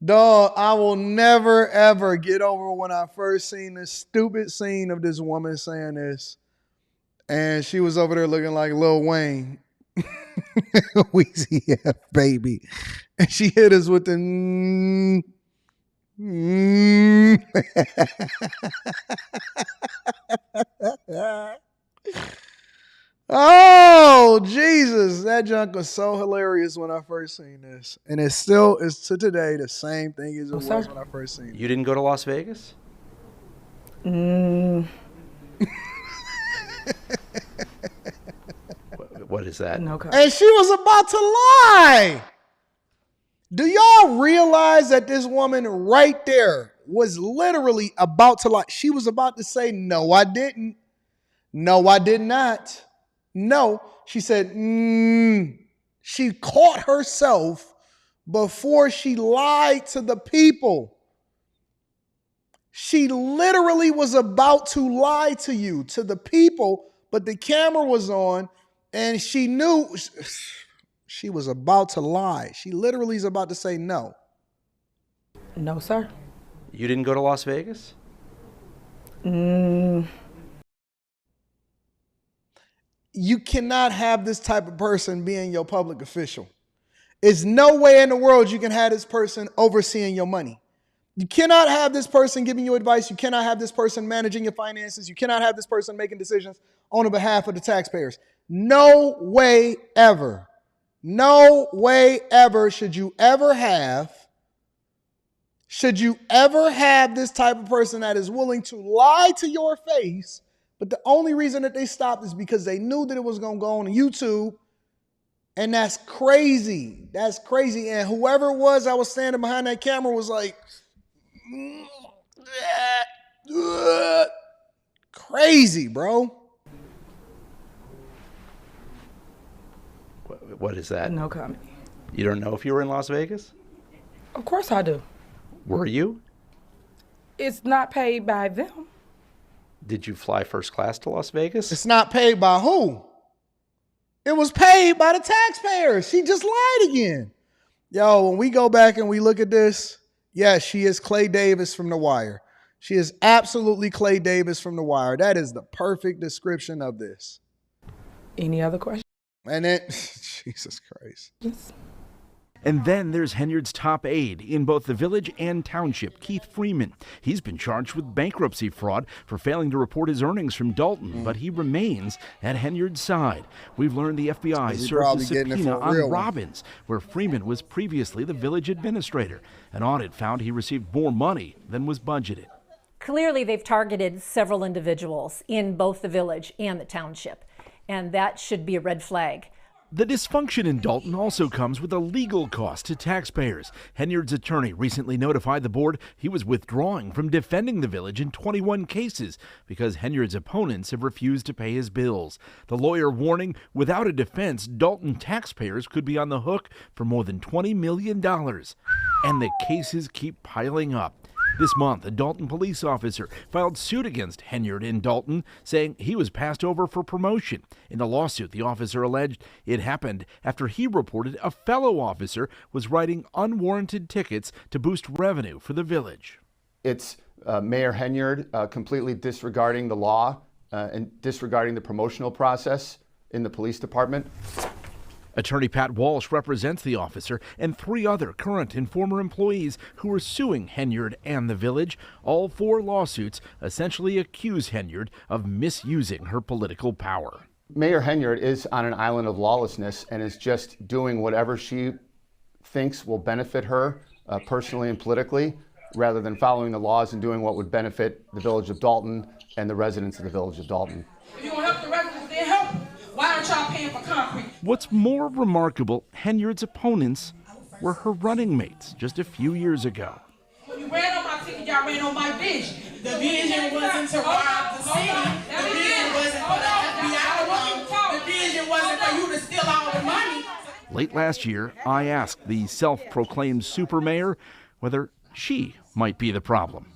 Dog, I will never, ever get over when I first seen this stupid scene of this woman saying this. And she was over there looking like Lil Wayne. Weezy F, baby. And she hit us with the Oh, Jesus. That junk was so hilarious when I first seen this. And it still is to today the same thing as it was when I first seen it. You didn't go to Las Vegas? What is that? No. And she was about to lie. Do y'all realize that this woman right there was literally about to lie? She was about to say, no, I didn't. No, I did not. No, she said, She caught herself before she lied to the people. She literally was about to lie to you, to the people, but the camera was on and she knew she was about to lie. She literally is about to say no. No, sir. You didn't go to Las Vegas? You cannot have this type of person being your public official. There's no way in the world you can have this person overseeing your money. You cannot have this person giving you advice. You cannot have this person managing your finances. You cannot have this person making decisions on behalf of the taxpayers. No way ever. No way ever should you ever have this type of person that is willing to lie to your face. But the only reason that they stopped is because they knew that it was going to go on YouTube. And that's crazy. That's crazy. And whoever it was that was standing behind that camera was like, crazy, bro. What is that? No comment. You don't know if you were in Las Vegas? Of course I do. Were you? It's not paid by them. Did you fly first class to Las Vegas? It's not paid by who? It was paid by the taxpayers. She just lied again. Yo, when we go back and we look at this, yes, she is Clay Davis from The Wire. She is absolutely Clay Davis from The Wire. That is the perfect description of this. Any other questions? And then, Jesus Christ. And then there's Henyard's top aide in both the village and township, Keith Freeman. He's been charged with bankruptcy fraud for failing to report his earnings from Dalton, but he remains at Henyard's side. We've learned the FBI served a subpoena on Robbins, where Freeman was previously the village administrator. An audit found he received more money than was budgeted. Clearly, they've targeted several individuals in both the village and the township, and that should be a red flag. The dysfunction in Dalton also comes with a legal cost to taxpayers. Henyard's attorney recently notified the board he was withdrawing from defending the village in 21 cases because Henyard's opponents have refused to pay his bills. The lawyer warning, without a defense, Dalton taxpayers could be on the hook for more than $20 million. And the cases keep piling up. This month, a Dalton police officer filed suit against Henyard in Dalton, saying he was passed over for promotion. In the lawsuit, the officer alleged it happened after he reported a fellow officer was writing unwarranted tickets to boost revenue for the village. It's Mayor Henyard completely disregarding the law and disregarding the promotional process in the police department. Attorney Pat Walsh represents the officer and 3 other current and former employees who are suing Henyard and the village. All 4 lawsuits essentially accuse Henyard of misusing her political power. Mayor Henyard is on an island of lawlessness and is just doing whatever she thinks will benefit her personally and politically, rather than following the laws and doing what would benefit the village of Dalton and the residents of the village of Dalton. If you don't help the residents, then help them. Why aren't y'all paying for concrete? What's more remarkable, Henyard's opponents were her running mates just a few years ago. When you ran on my ticket, y'all ran on my vision. The vision wasn't to rob the city. The vision wasn't for the FBI. The vision wasn't for you to steal all the money. Late last year, I asked the self-proclaimed super mayor whether she might be the problem.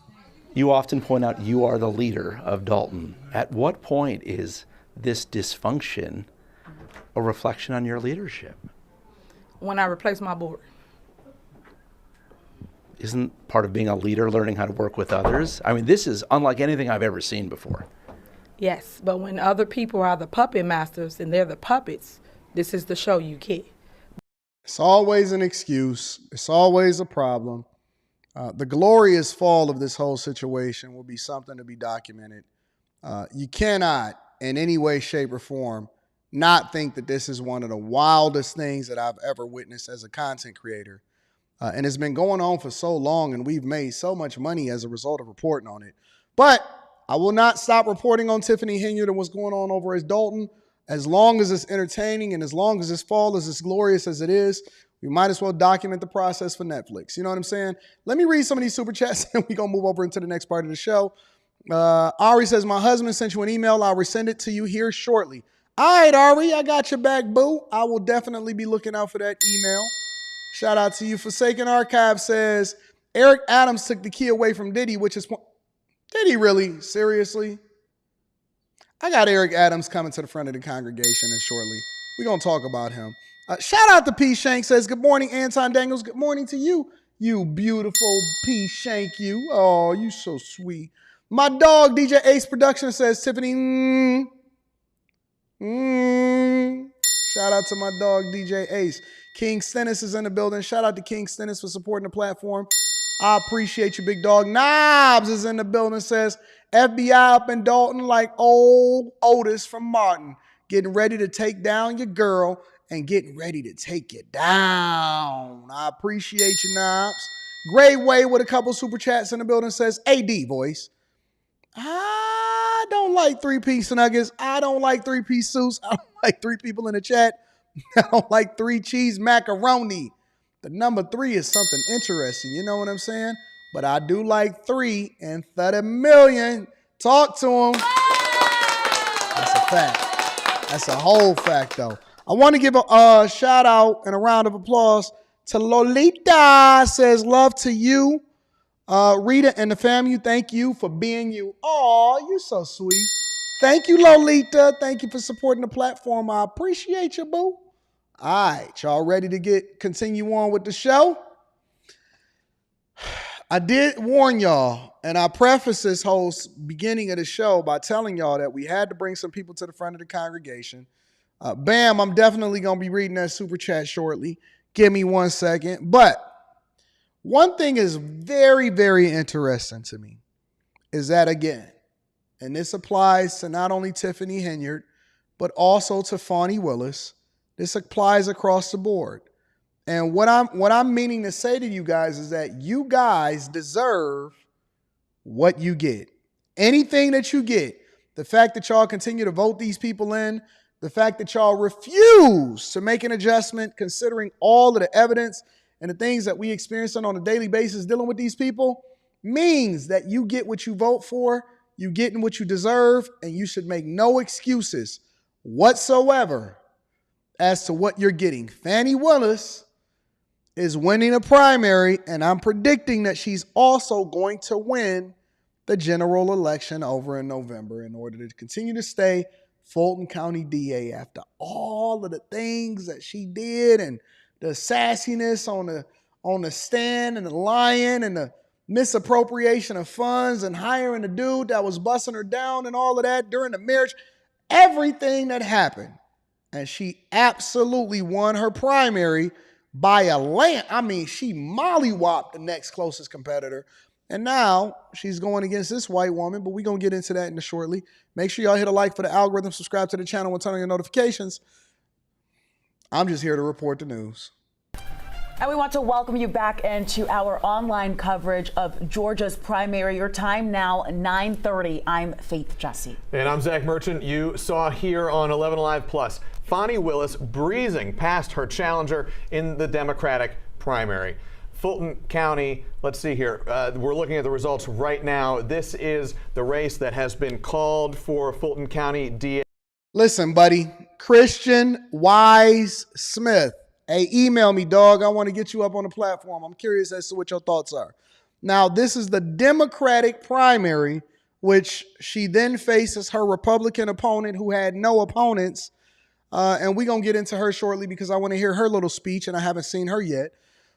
You often point out you are the leader of Dalton. At what point is this dysfunction a reflection on your leadership? When I replace my board. Isn't part of being a leader learning how to work with others? I mean, this is unlike anything I've ever seen before. Yes, but when other people are the puppet masters and they're the puppets, this is the show you get. It's always an excuse. It's always a problem. The glorious fall of this whole situation will be something to be documented. You cannot, in any way, shape, or form, not think that this is one of the wildest things that I've ever witnessed as a content creator. And it's been going on for so long, and we've made so much money as a result of reporting on it. But I will not stop reporting on Tiffany Henyard and what's going on over at Dalton. As long as it's entertaining and as long as this fall is as glorious as it is, we might as well document the process for Netflix. You know what I'm saying? Let me read some of these super chats and we're going to move over into the next part of the show. Ari says, my husband sent you an email. I'll resend it to you here shortly. All right, Ari, I got your back, boo. I will definitely be looking out for that email. Shout out to you. Forsaken Archive says, Eric Adams took the key away from Diddy, which is... Did he really? Seriously? I got Eric Adams coming to the front of the congregation and shortly. We're going to talk about him. Shout out to P. Shank says, good morning, Anton Daniels. Good morning to you, you beautiful P. Shank you. Oh, you so sweet. My dog, DJ Ace Production says, Tiffany, Shout out to my dog, DJ Ace. King Stennis is in the building. Shout out to King Stennis for supporting the platform. I appreciate you, big dog. Knobs is in the building, says, FBI up in Dalton like old Otis from Martin, getting ready to take down your girl and getting ready to take you down. I appreciate you, Knobs. Gray Way with a couple super chats in the building says, AD voice. I don't like 3-piece nuggets. I don't like 3-piece suits. I don't like 3 people in the chat. I don't like 3 cheese macaroni. The number 3 is something interesting. You know what I'm saying? But I do like 3 and 30 million. Talk to him. That's a fact. That's a whole fact, though. I want to give a shout out and a round of applause to Lolita. Says love to you. Rita and the family, thank you for being you. Oh, you're so sweet. Thank you, Lolita. Thank you for supporting the platform. I appreciate you, boo. All right, y'all ready to continue on with the show? I did warn y'all, and I preface this whole beginning of the show by telling y'all that we had to bring some people to the front of the congregation. Bam, I'm definitely going to be reading that super chat shortly. Give me 1 second. But one thing is very, very interesting to me is that, again, and this applies to not only Tiffany Henyard, but also to Fani Willis. This applies across the board. And what I'm meaning to say to you guys is that you guys deserve what you get. Anything that you get, the fact that y'all continue to vote these people in, the fact that y'all refuse to make an adjustment considering all of the evidence and the things that we experience on a daily basis dealing with these people means that you get what you vote for, you getting what you deserve, and you should make no excuses whatsoever as to what you're getting. Fani Willis is winning a primary, and I'm predicting that she's also going to win the general election over in November in order to continue to stay Fulton County DA after all of the things that she did and the sassiness on the stand and the lying and the misappropriation of funds and hiring a dude that was busting her down and all of that during the marriage, everything that happened. And she absolutely won her primary by a land. I mean, she mollywopped the next closest competitor. And now she's going against this white woman, but we're going to get into that shortly. Make sure y'all hit a like for the algorithm, subscribe to the channel, and turn on your notifications. I'm just here to report the news. And we want to welcome you back into our online coverage of Georgia's primary. Your time now, 9:30. I'm Faith Jesse. And I'm Zach Merchant. You saw here on 11 Alive Plus, Fani Willis breezing past her challenger in the Democratic primary. Fulton County, let's see here. We're looking at the results right now. This is the race that has been called for Fulton County DA. Listen, buddy, Christian Wise Smith. Hey, email me, dog. I want to get you up on the platform. I'm curious as to what your thoughts are. Now, this is the Democratic primary, which she then faces her Republican opponent who had no opponents. And we're going to get into her shortly because I want to hear her little speech, and I haven't seen her yet.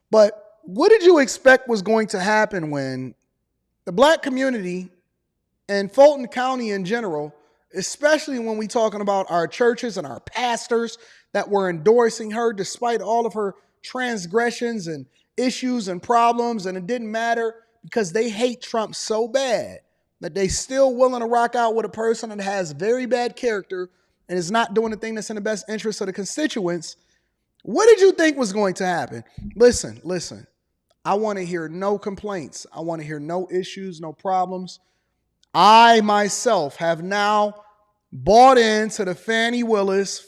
But what did you expect was going to happen when the black community and Fulton County in general, especially when we're talking about our churches and our pastors that were endorsing her despite all of her transgressions and issues and problems, and it didn't matter because they hate Trump so bad that they still willing to rock out with a person that has very bad character and is not doing the thing that's in the best interest of the constituents. What did you think was going to happen? Listen. I want to hear no complaints. I want to hear no issues, no problems. I myself have now bought into the Fani Willis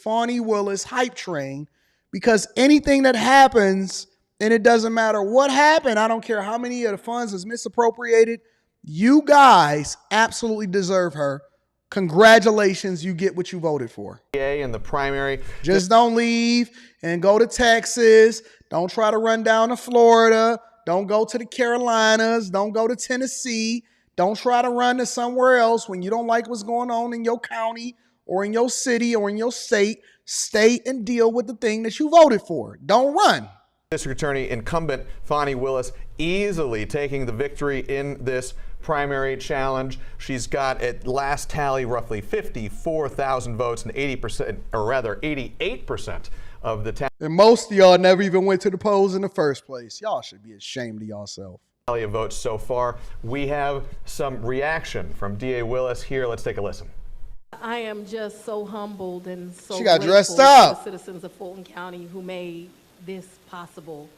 hype train because anything that happens, and it doesn't matter what happened, I don't care how many of the funds is misappropriated, you guys absolutely deserve her. Congratulations, you get what you voted for. In the primary. Just don't leave and go to Texas. Don't try to run down to Florida. Don't go to the Carolinas. Don't go to Tennessee. Don't try to run to somewhere else when you don't like what's going on in your county or in your city or in your state. Stay and deal with the thing that you voted for. Don't run. District Attorney incumbent Fani Willis easily taking the victory in this primary challenge. She's got at last tally roughly 54,000 votes and 80%, or rather 88% of the town. And most of y'all never even went to the polls in the first place. Y'all should be ashamed of yourself. Tally of votes so far. We have some reaction from DA Willis here. Let's take a listen. I am just so humbled and so she got grateful dressed up. to the citizens of Fulton County who made this possible.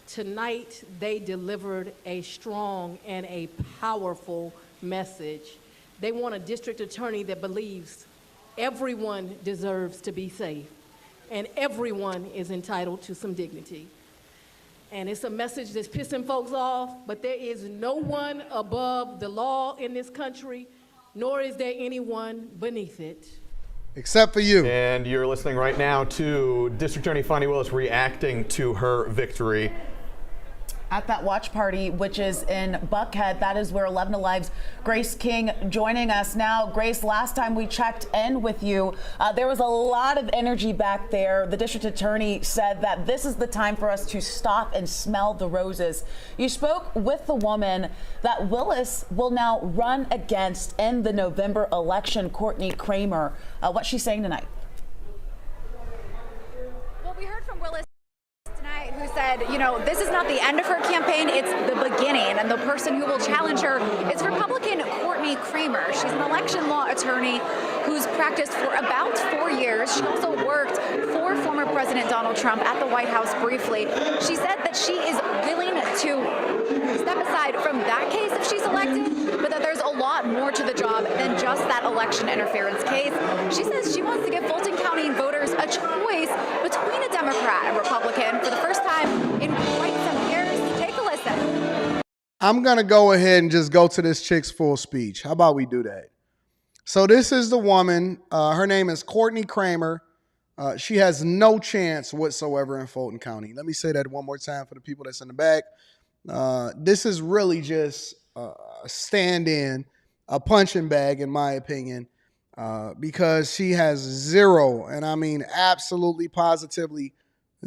Tonight, they delivered a strong and a powerful message. They want a district attorney that believes everyone deserves to be safe and everyone is entitled to some dignity. And it's a message that's pissing folks off, but there is no one above the law in this country, nor is there anyone beneath it. Except for you. And you're listening right now to District Attorney Fani Willis reacting to her victory. At that watch party, which is in Buckhead, that is where 11 Alive's Grace King joining us now. Grace, last time we checked in with you, there was a lot of energy back there. The district attorney said that this is the time for us to stop and smell the roses. You spoke with the woman that Willis will now run against in the November election, Courtney Kramer. What's she saying tonight? Well, we heard from Willis tonight, who said, you know, this is not the end of her campaign, it's the beginning. And the person who will challenge her is Republican Courtney Kramer. She's an election law attorney who's practiced for about 4 years. She also worked for former President Donald Trump at the White House briefly. She said that she is willing to step aside from that case if she's elected, but that there's a lot more to the job than just that election interference case. She says she wants to give Fulton County voters a choice between a Democrat and Republican for the first time in quite some years. Take a listen. I'm going to go ahead and just go to this chick's full speech. How about we do that? So this is the woman. Her name is Courtney Kramer. She has no chance whatsoever in Fulton County. Let me say that one more time for the people that's in the back. This is really just a stand-in, a punching bag, in my opinion, because she has zero, and I mean absolutely, positively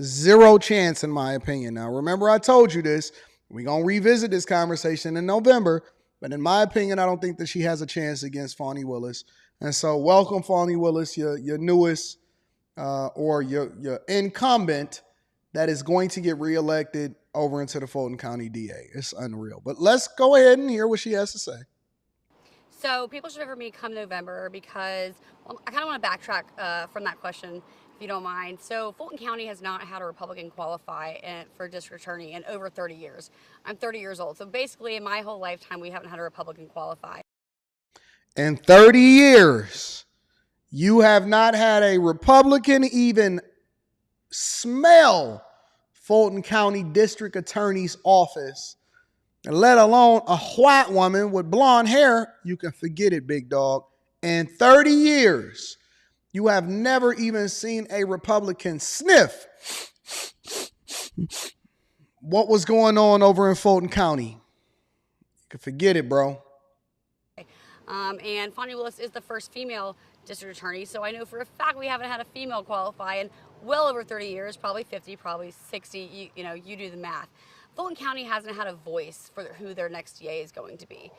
zero chance, in my opinion. Now, remember I told you this. We're going to revisit this conversation in November, but in my opinion, I don't think that she has a chance against Fani Willis. And so welcome, Fani Willis, your newest or your incumbent that is going to get reelected over into the Fulton County DA. It's unreal. But let's go ahead and hear what she has to say. So people should vote for me come November because, well, I kind of want to backtrack from that question, if you don't mind. So Fulton County has not had a Republican qualify for district attorney in over 30 years. I'm 30 years old. So basically in my whole lifetime, we haven't had a Republican qualify. In 30 years, you have not had a Republican even smell Fulton County District Attorney's office, let alone a white woman with blonde hair. You can forget it, big dog. In 30 years, you have never even seen a Republican sniff what was going on over in Fulton County. You can forget it, bro. And Fani Willis is the first female district attorney, so I know for a fact we haven't had a female qualify in well over 30 years, probably 50, probably 60, you do the math. Fulton County hasn't had a voice for who their next DA is going to be.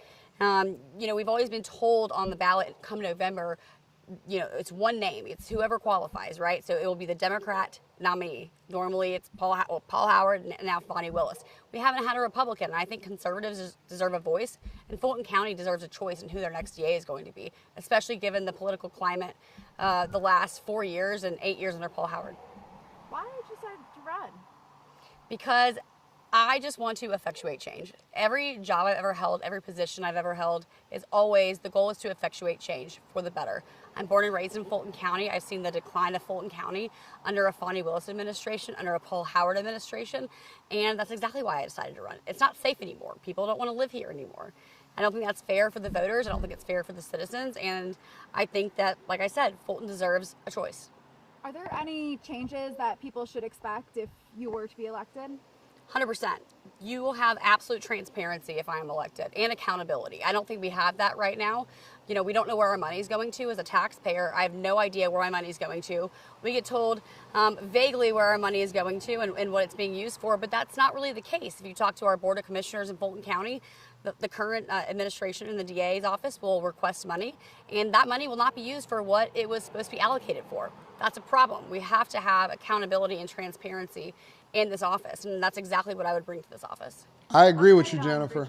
We've always been told on the ballot come November, it's one name, it's whoever qualifies, right? So it will be the Democrat nominee. Normally it's Paul Howard and now Fani Willis. We haven't had a Republican, and I think conservatives deserve a voice, and Fulton County deserves a choice in who their next DA is going to be, especially given the political climate the last 4 years and 8 years under Paul Howard. Why did you decide to run? Because I just want to effectuate change. Every job I've ever held, every position I've ever held is always, the goal is to effectuate change for the better. I'm born and raised in Fulton County. I've seen the decline of Fulton County under a Fani Willis administration, under a Paul Howard administration, and that's exactly why I decided to run. It's not safe anymore. People don't want to live here anymore. I don't think that's fair for the voters. I don't think it's fair for the citizens, and I think that, like I said, Fulton deserves a choice. Are there any changes that people should expect if you were to be elected? 100%. You will have absolute transparency if I am elected, and accountability. I don't think we have that right now. We don't know where our money is going to. As a taxpayer, I have no idea where my money is going to. We get told vaguely where our money is going to and what it's being used for, but that's not really the case. If you talk to our Board of Commissioners in Fulton County, the current administration in the DA's office will request money, and that money will not be used for what it was supposed to be allocated for. That's a problem. We have to have accountability and transparency in this office, and that's exactly what I would bring to this office. I agree with you, Jennifer.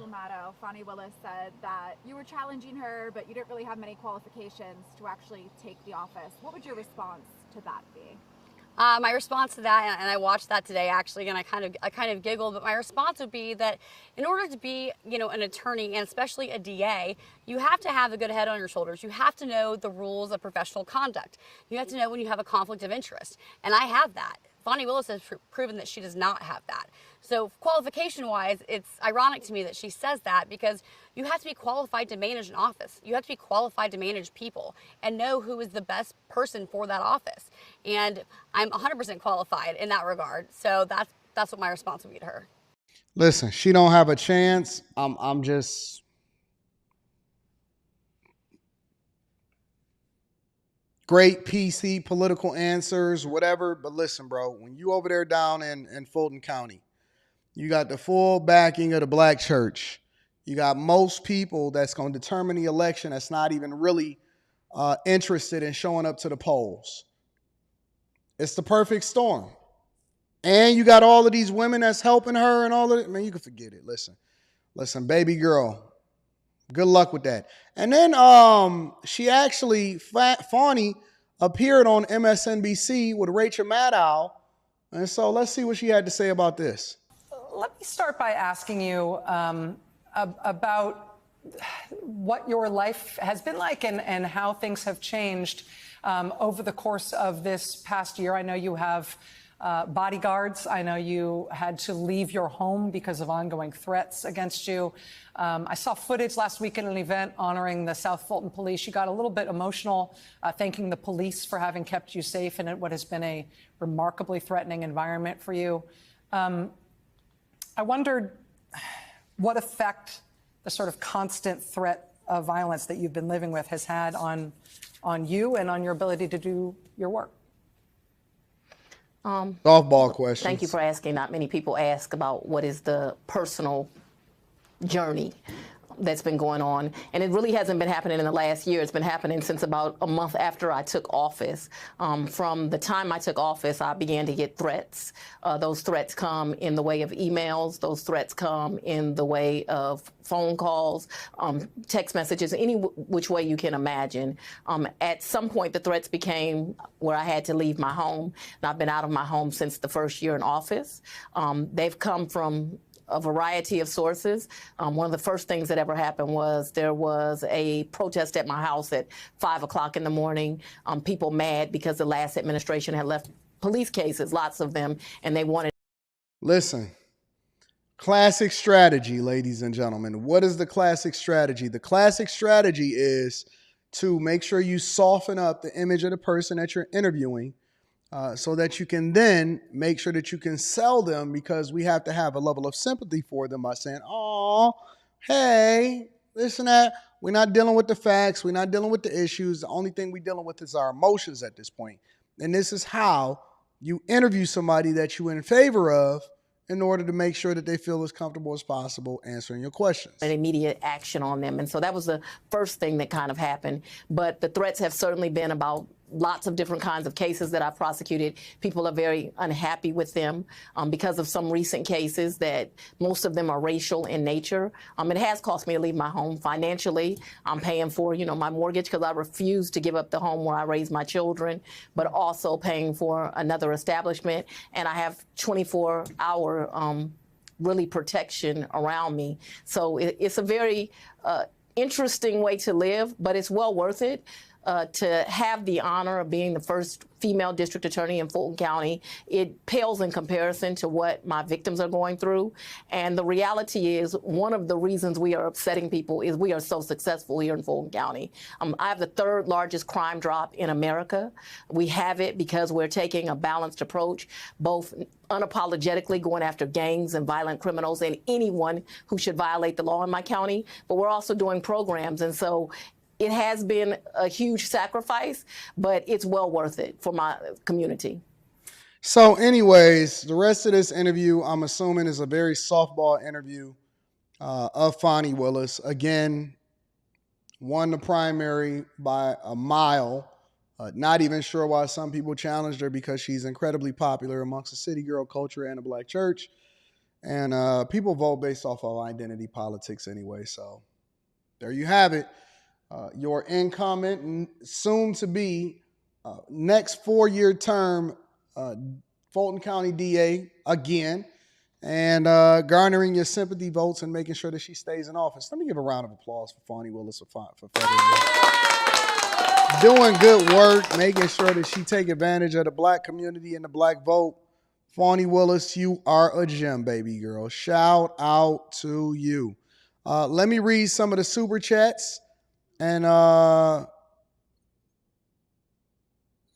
Fani Willis said that you were challenging her, but you didn't really have many qualifications to actually take the office. What would your response to that be? My response to that, and I watched that today actually, and I kind of giggled, but my response would be that in order to be, an attorney and especially a DA, you have to have a good head on your shoulders. You have to know the rules of professional conduct. You have to know when you have a conflict of interest, and I have that. Fani Willis has proven that she does not have that. So qualification-wise, it's ironic to me that she says that because you have to be qualified to manage an office. You have to be qualified to manage people and know who is the best person for that office. And I'm 100% qualified in that regard. So that's what my response would be to her. Listen, she don't have a chance. I'm just... Great PC political answers, whatever. But listen, bro, when you over there down in Fulton County, you got the full backing of the black church. You got most people that's going to determine the election that's not even really interested in showing up to the polls. It's the perfect storm. And you got all of these women that's helping her and all of it. Man, you can forget it. Listen, baby girl. Good luck with that. And then she actually, Fani, appeared on MSNBC with Rachel Maddow. And so let's see what she had to say about this. Let me start by asking you about what your life has been like and how things have changed over the course of this past year. I know you have bodyguards. I know you had to leave your home because of ongoing threats against you. I saw footage last week at an event honoring the South Fulton police. You got a little bit emotional, thanking the police for having kept you safe in what has been a remarkably threatening environment for you. I wondered what effect the sort of constant threat of violence that you've been living with has had on you and on your ability to do your work. Softball question. Thank you for asking. Not many people ask about what is the personal journey that's been going on. And it really hasn't been happening in the last year. It's been happening since about a month after I took office. From the time I took office, I began to get threats. Those threats come in the way of emails. Those threats come in the way of phone calls, text messages, any which way you can imagine. At some point, the threats became where I had to leave my home. And I've been out of my home since the first year in office. They've come from a variety of sources. One of the first things that ever happened was there was a protest at my house at 5 o'clock in the morning. People mad because the last administration had left police cases, lots of them, and they wanted. Listen, classic strategy, ladies and gentlemen. What is the classic strategy? The classic strategy is to make sure you soften up the image of the person that you're interviewing, so that you can then make sure that you can sell them, because we have to have a level of sympathy for them by saying, oh, hey, listen, that we're not dealing with the facts. We're not dealing with the issues. The only thing we're dealing with is our emotions at this point. And this is how you interview somebody that you're in favor of in order to make sure that they feel as comfortable as possible answering your questions. An immediate action on them. And so that was the first thing that kind of happened. But the threats have certainly been about lots of different kinds of cases that I've prosecuted. People are very unhappy with them because of some recent cases that most of them are racial in nature. It has cost me to leave my home financially. I'm paying for, my mortgage because I refuse to give up the home where I raise my children, but also paying for another establishment. And I have 24-hour really protection around me. So it's a very interesting way to live, but it's well worth it. To have the honor of being the first female district attorney in Fulton County, it pales in comparison to what my victims are going through. And the reality is, one of the reasons we are upsetting people is we are so successful here in Fulton County. I have the third largest crime drop in America. We have it because we're taking a balanced approach, both unapologetically going after gangs and violent criminals and anyone who should violate the law in my county, but we're also doing programs. And so it has been a huge sacrifice, but it's well worth it for my community. So anyways, the rest of this interview, I'm assuming, is a very softball interview of Fani Willis. Again, won the primary by a mile. Not even sure why some people challenged her, because she's incredibly popular amongst the city girl culture and the black church. And people vote based off of identity politics anyway. So there you have it. Your incumbent, soon to be next 4-year term Fulton County DA again, and garnering your sympathy votes and making sure that she stays in office. Let me give a round of applause for Fani Willis for doing good work, making sure that she take advantage of the black community and the black vote. Fani Willis, you are a gem, baby girl. Shout out to you. Let me read some of the super chats. And, oh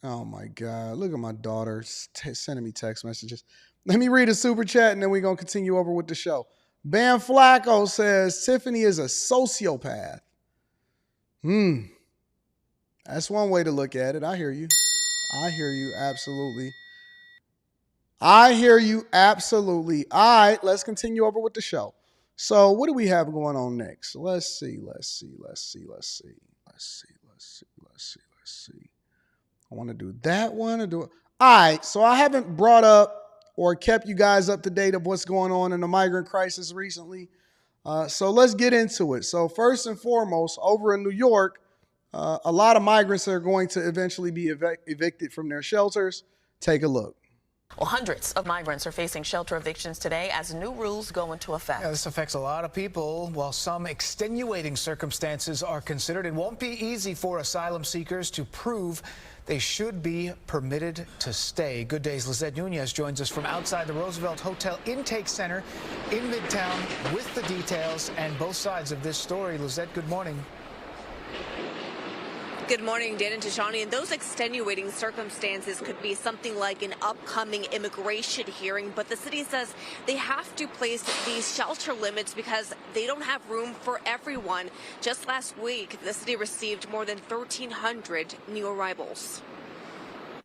my God, look at my daughter sending me text messages. Let me read a super chat and then we're going to continue over with the show. Bam Flacco says, Tiffany is a sociopath. That's one way to look at it. I hear you. I hear you, absolutely. I hear you, absolutely. All right, let's continue over with the show. So what do we have going on next? Let's see. I want to do that one. All right, so I haven't brought up or kept you guys up to date of what's going on in the migrant crisis recently. So let's get into it. So first and foremost, over in New York, a lot of migrants are going to eventually be evicted from their shelters. Take a look. Well, hundreds of migrants are facing shelter evictions today as new rules go into effect. Yeah, this affects a lot of people. While some extenuating circumstances are considered, it won't be easy for asylum seekers to prove They should be permitted to stay. Good Day's Lizette Nunez joins us from outside the Roosevelt Hotel Intake Center in Midtown with the details and both sides of this story. Lizette, good morning. Good morning, Dan and Tashani. And those extenuating circumstances could be something like an upcoming immigration hearing, but the city says they have to place these shelter limits because they don't have room for everyone. Just last week, the city received more than 1,300 new arrivals.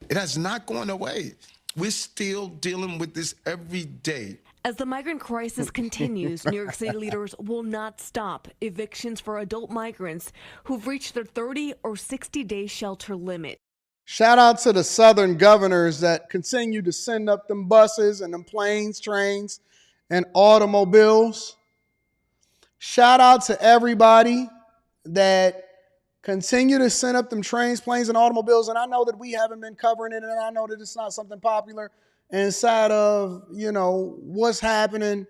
It has not gone away. We're still dealing with this every day. As the migrant crisis continues, New York City leaders will not stop evictions for adult migrants who've reached their 30 or 60-day shelter limit. Shout out to the Southern governors that continue to send up them buses and them planes, trains, and automobiles. Shout out to everybody that continue to send up them trains, planes, and automobiles. And I know that we haven't been covering it, and I know that it's not something popular inside of, what's happening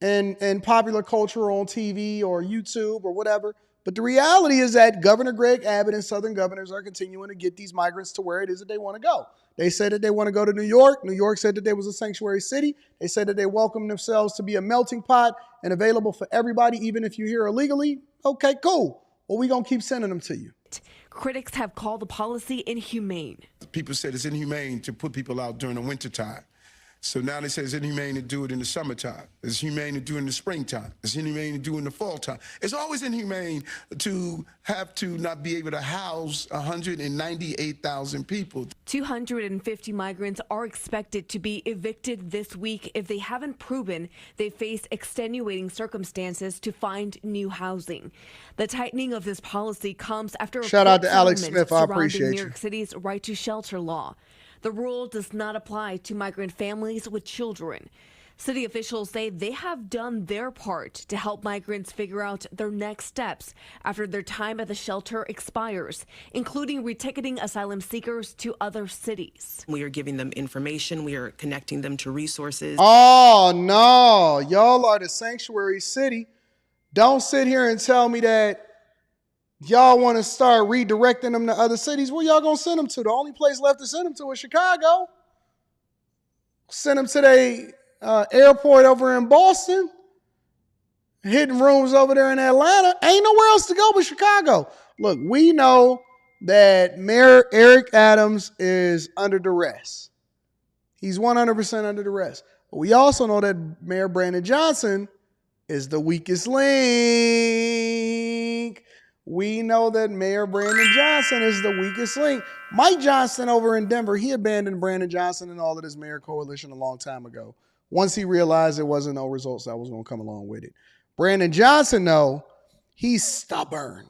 in popular culture on TV or YouTube or whatever. But the reality is that Governor Greg Abbott and Southern governors are continuing to get these migrants to where it is that they want to go. They said that they want to go to New York. New York said that they was a sanctuary city. They said that they welcome themselves to be a melting pot and available for everybody, even if you're here illegally. Okay, cool. Well, we're going to keep sending them to you. Critics have called the policy inhumane. People said it's inhumane to put people out during the wintertime. So now they say it's inhumane to do it in the summertime. It's humane to do it in the springtime. It's inhumane to do it in the fall time. It's always inhumane to have to not be able to house 198,000 people. 250 migrants are expected to be evicted this week if they haven't proven they face extenuating circumstances to find new housing. The tightening of this policy comes after a shout out to Alex settlement Smith. I appreciate surrounding you. New York City's right to shelter law. The rule does not apply to migrant families with children. City officials say they have done their part to help migrants figure out their next steps after their time at the shelter expires, including reticketing asylum seekers to other cities. We are giving them information. We are connecting them to resources. Oh, no. Y'all are the sanctuary city. Don't sit here and tell me that y'all want to start redirecting them to other cities. Where y'all going to send them to? The only place left to send them to is Chicago. Send them to the airport over in Boston. Hitting rooms over there in Atlanta. Ain't nowhere else to go but Chicago. Look, we know that Mayor Eric Adams is under duress. He's 100% under duress. But we also know that Mayor Brandon Johnson is the weakest link. We know that Mayor Brandon Johnson is the weakest link. Mike Johnson over in Denver, he abandoned Brandon Johnson and all of his mayor coalition a long time ago. Once he realized there wasn't no results that was going to come along with it. Brandon Johnson, though, he's stubborn.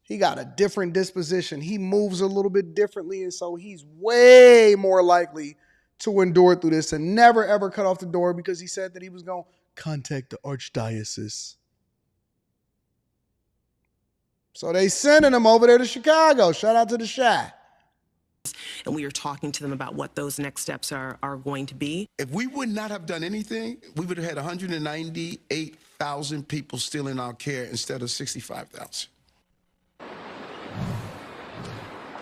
He got a different disposition. He moves a little bit differently, and so he's way more likely to endure through this and never, ever cut off the door because he said that he was going to contact the archdiocese. So they sending them over there to Chicago. Shout out to the Chi. And we are talking to them about what those next steps are going to be. If we would not have done anything, we would have had 198,000 people still in our care instead of 65,000.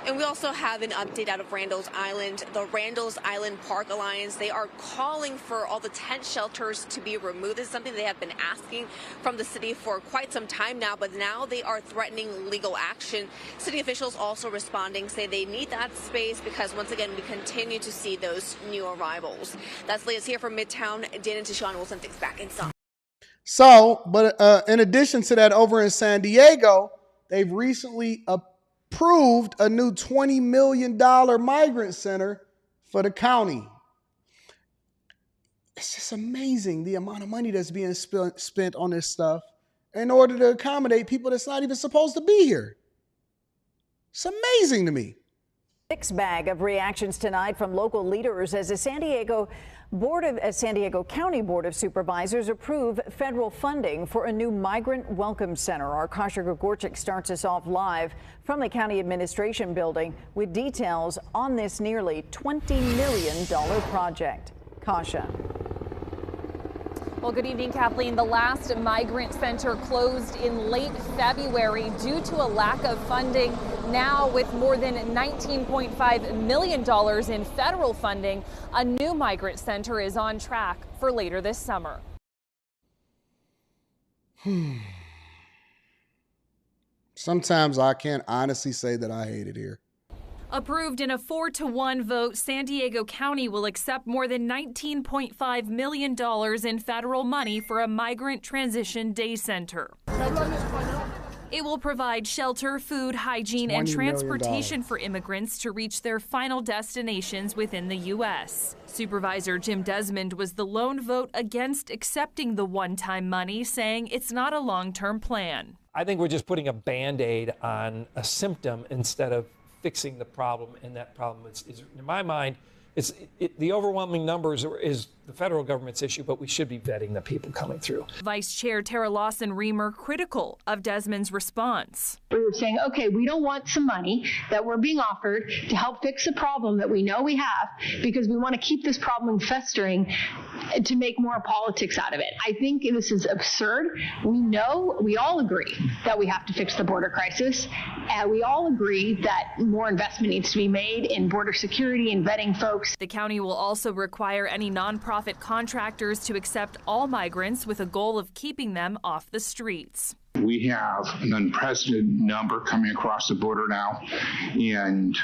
And we also have an update out of Randall's Island. The Randall's Island Park Alliance, they are calling for all the tent shelters to be removed. This is something they have been asking from the city for quite some time now, but now they are threatening legal action. City officials also responding, say they need that space because, once again, we continue to see those new arrivals. That's Leah's here from Midtown. Dan and Tashawn will send things back inside. So, but in addition to that, over in San Diego, they've recently approved a new $20 million migrant center for the county. It's just amazing the amount of money that's being spent on this stuff in order to accommodate people that's not even supposed to be here. It's amazing to me. Mixed bag of reactions tonight from local leaders as a San Diego County Board of Supervisors approve federal funding for a new migrant welcome center. Our Kasha Gregorczyk starts us off live from the county administration building with details on this nearly $20 million project. Kasha. Well, good evening, Kathleen. The last migrant center closed in late February due to a lack of funding. Now, with more than $19.5 million in federal funding, a new migrant center is on track for later this summer. Sometimes I can't honestly say that I hate it here. Approved in a 4-1 vote, San Diego County will accept more than $19.5 million in federal money for a migrant transition day center. It will provide shelter, food, hygiene, and transportation for immigrants to reach their final destinations within the U.S. Supervisor Jim Desmond was the lone vote against accepting the one-time money, saying it's not a long-term plan. I think we're just putting a Band-Aid on a symptom instead of fixing the problem, and that problem is in my mind, the overwhelming numbers is the federal government's issue, but we should be vetting the people coming through. Vice Chair Tara Lawson-Remer critical of Desmond's response. We were saying, okay, we don't want some money that we're being offered to help fix a problem that we know we have because we want to keep this problem festering to make more politics out of it. I think this is absurd. We all agree that we have to fix the border crisis. We all agree that more investment needs to be made in border security and vetting folks. The county will also require any nonprofit contractors to accept all migrants with a goal of keeping them off the streets. We have an unprecedented number coming across the border now, and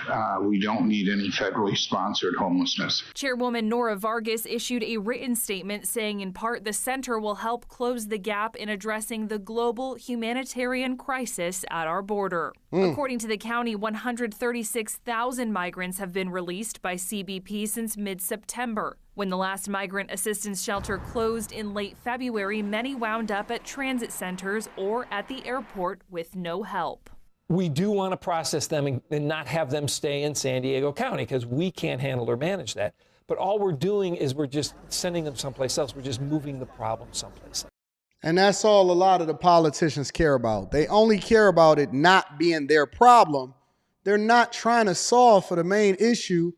we don't need any federally sponsored homelessness. Chairwoman Nora Vargas issued a written statement saying in part the center will help close the gap in addressing the global humanitarian crisis at our border. According to the county, 136,000 migrants have been released by CBP since mid-September. When the last migrant assistance shelter closed in late February, many wound up at transit centers or at the airport with no help. We do want to process them and not have them stay in San Diego County because we can't handle or manage that. But all we're doing is we're just sending them someplace else. We're just moving the problem someplace else. And that's all a lot of the politicians care about. They only care about it not being their problem. They're not trying to solve for the main issue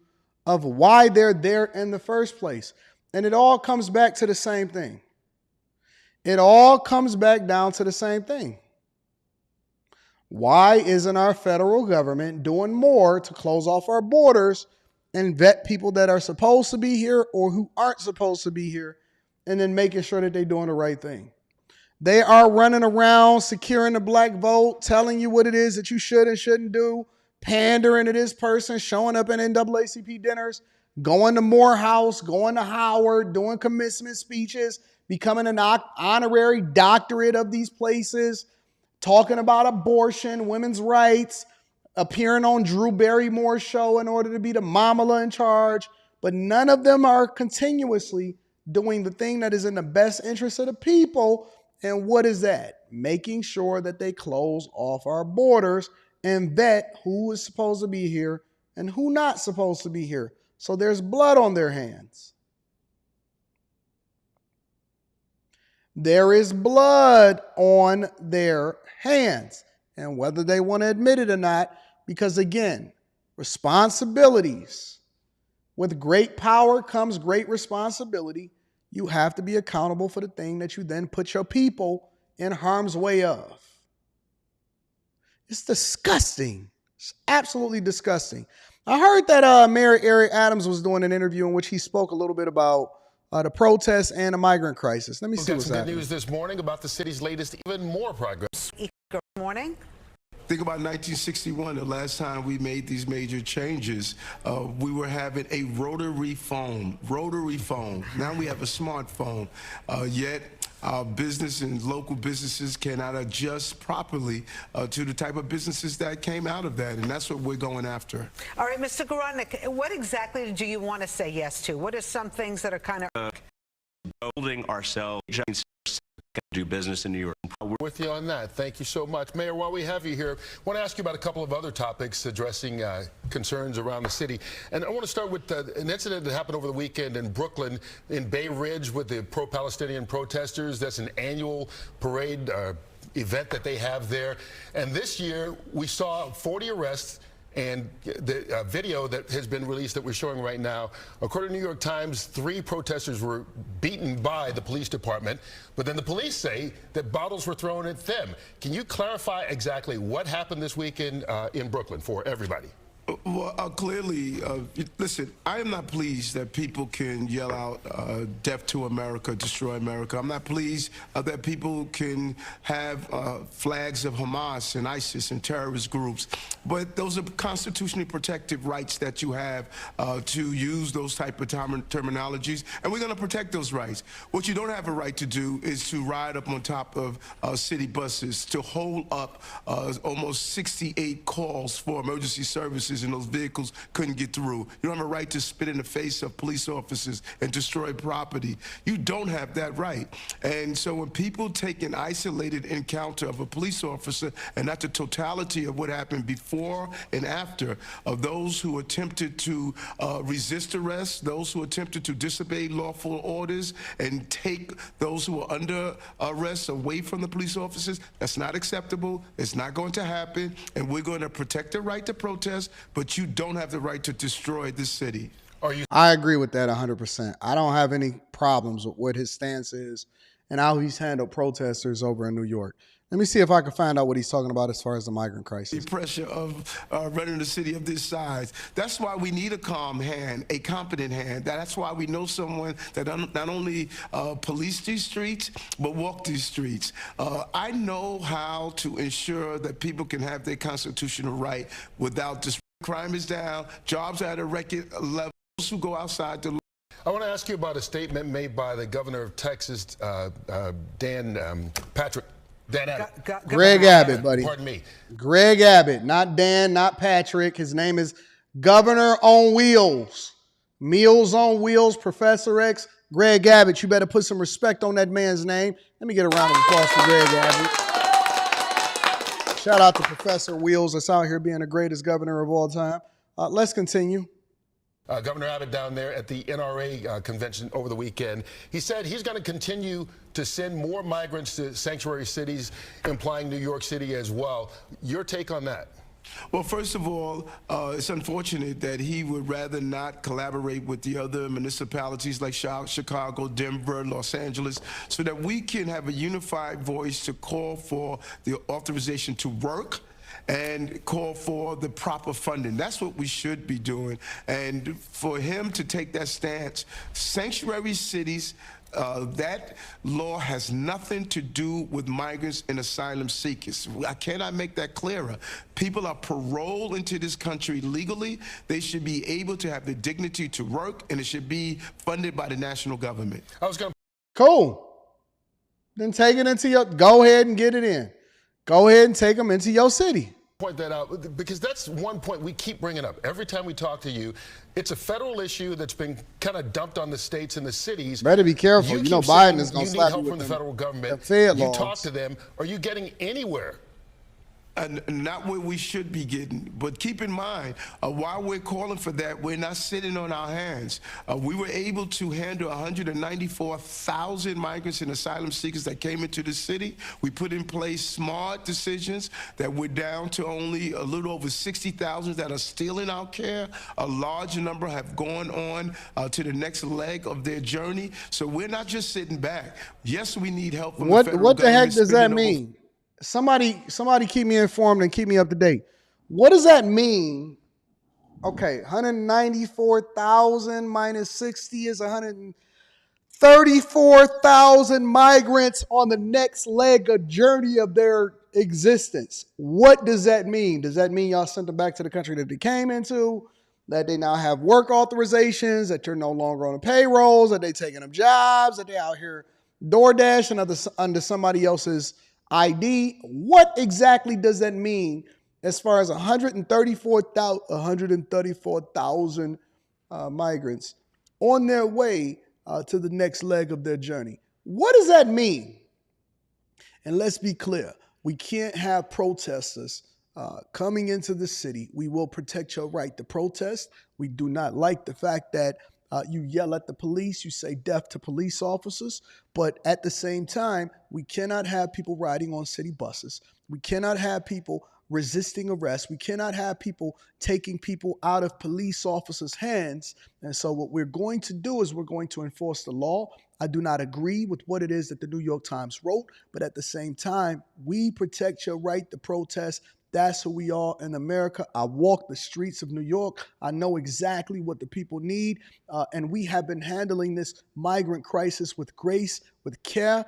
of why they're there in the first place. And it all comes back to the same thing. It all comes back down to the same thing. Why isn't our federal government doing more to close off our borders and vet people that are supposed to be here or who aren't supposed to be here, and then making sure that they're doing the right thing? They are running around securing the black vote, telling you what it is that you should and shouldn't do, pandering to this person, showing up in NAACP dinners, going to Morehouse, going to Howard, doing commencement speeches, becoming an honorary doctorate of these places, talking about abortion, women's rights, appearing on Drew Barrymore's show in order to be the mamala in charge. But none of them are continuously doing the thing that is in the best interest of the people. And what is that? Making sure that they close off our borders and vet who is supposed to be here and who not supposed to be here. So there's blood on their hands. There is blood on their hands. And whether they want to admit it or not, because again, responsibilities. With great power comes great responsibility. You have to be accountable for the thing that you then put your people in harm's way of. It's disgusting. It's absolutely disgusting. I heard that Mayor Eric Adams was doing an interview in which he spoke a little bit about the protests and the migrant crisis. Let me see what's happening. Good news this morning about the city's latest, even more progress. Good morning. Think about 1961, the last time we made these major changes. We were having a rotary phone. Now we have a smartphone. Yet our business and local businesses cannot adjust properly to the type of businesses that came out of that, and that's what we're going after. All right, Mr. Gorodnik, what exactly do you want to say yes to? What are some things that are kind of building ourselves to do business in New York? We're with you on that. Thank you so much. Mayor, while we have you here, I want to ask you about a couple of other topics addressing concerns around the city. And I want to start with an incident that happened over the weekend in Brooklyn, in Bay Ridge, with the pro-Palestinian protesters. That's an annual parade event that they have there. And this year, we saw 40 arrests And the video that has been released that we're showing right now, according to New York Times, 3 protesters were beaten by the police department, but then the police say that bottles were thrown at them. Can you clarify exactly what happened this weekend in Brooklyn for everybody? Well, clearly, listen, I am not pleased that people can yell out death to America, destroy America. I'm not pleased that people can have flags of Hamas and ISIS and terrorist groups. But those are constitutionally protected rights that you have to use those type of terminologies, and we're going to protect those rights. What you don't have a right to do is to ride up on top of city buses, to hold up almost 68 calls for emergency services, and those vehicles couldn't get through. You don't have a right to spit in the face of police officers and destroy property. You don't have that right. And so when people take an isolated encounter of a police officer and not the totality of what happened before and after, of those who attempted to resist arrest, those who attempted to disobey lawful orders and take those who are under arrest away from the police officers, that's not acceptable. It's not going to happen. And we're going to protect the right to protest, but you don't have the right to destroy this city. I agree with that 100%. I don't have any problems with what his stance is and how he's handled protesters over in New York. Let me see if I can find out what he's talking about as far as the migrant crisis. The pressure of running a city of this size. That's why we need a calm hand, a competent hand. That's why we know someone that not only police these streets, but walk these streets. I know how to ensure that people can have their constitutional right without disrespect. Crime is down, jobs are at a record level. Those who go outside the I want to ask you about a statement made by the governor of Texas, Dan Abbott. Greg Abbott, buddy. Pardon me. Greg Abbott, not Dan, not Patrick. His name is Governor on Wheels. Meals on Wheels, Professor X. Greg Abbott, you better put some respect on that man's name. Let me get a round of applause for Greg Abbott. Shout out to Professor Wheels that's out here being the greatest governor of all time. Let's continue. Governor Abbott down there at the NRA convention over the weekend, he said he's going to continue to send more migrants to sanctuary cities, implying New York City as well. Your take on that? Well, first of all, it's unfortunate that he would rather not collaborate with the other municipalities like Chicago, Denver, Los Angeles, so that we can have a unified voice to call for the authorization to work and call for the proper funding. That's what we should be doing. And for him to take that stance, sanctuary cities, that law has nothing to do with migrants and asylum seekers. I cannot make that clearer. People are paroled into this country legally. They should be able to have the dignity to work, and it should be funded by the national government. Cool. Then take it into your, go ahead and get it in. Go ahead and take them into your city. Point that out, because that's one point we keep bringing up every time we talk to you. It's a federal issue that's been kind of dumped on the states and the cities. Better be careful. You know Biden is going to slap you help with from the federal government. You talk to them. Are you getting anywhere? And not what we should be getting. But keep in mind, while we're calling for that, we're not sitting on our hands. We were able to handle 194,000 migrants and asylum seekers that came into the city. We put in place smart decisions that we're down to only a little over 60,000 that are still in our care. A large number have gone on to the next leg of their journey. So we're not just sitting back. Yes, we need help from the federal government. What the heck does that mean? Somebody keep me informed and keep me up to date. What does that mean? Okay, 194,000 minus 60 is 134,000 migrants on the next leg of journey of their existence. What does that mean? Does that mean y'all sent them back to the country that they came into? That they now have work authorizations, that you're no longer on the payrolls, that they taking up jobs, that they out here DoorDashing under somebody else's ID? What exactly does that mean as far as 134,000 migrants on their way to the next leg of their journey? What does that mean? And let's be clear, we can't have protesters coming into the city. We will protect your right to protest. We do not like the fact that you yell at the police, you say death to police officers, but at the same time, we cannot have people riding on city buses. We cannot have people resisting arrest. We cannot have people taking people out of police officers' hands. And so what we're going to do is we're going to enforce the law. I do not agree with what it is that the New York Times wrote, but at the same time, we protect your right to protest. That's who we are in America. I walk the streets of New York. I know exactly what the people need. And we have been handling this migrant crisis with grace, with care.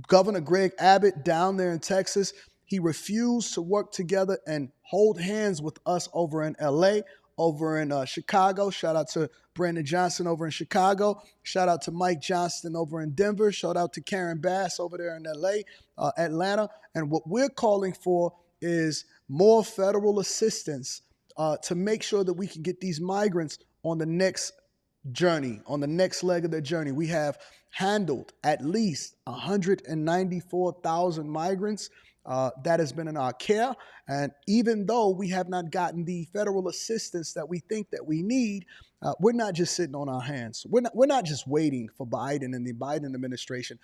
Governor Greg Abbott down there in Texas, he refused to work together and hold hands with us over in LA, over in Chicago. Shout out to Brandon Johnson over in Chicago. Shout out to Mike Johnston over in Denver. Shout out to Karen Bass over there in LA, Atlanta. And what we're calling for is more federal assistance to make sure that we can get these migrants on the next journey, on the next leg of their journey. We have handled at least 194,000 migrants that has been in our care. And even though we have not gotten the federal assistance that we think that we need, we're not just sitting on our hands. We're not just waiting for Biden and the Biden administration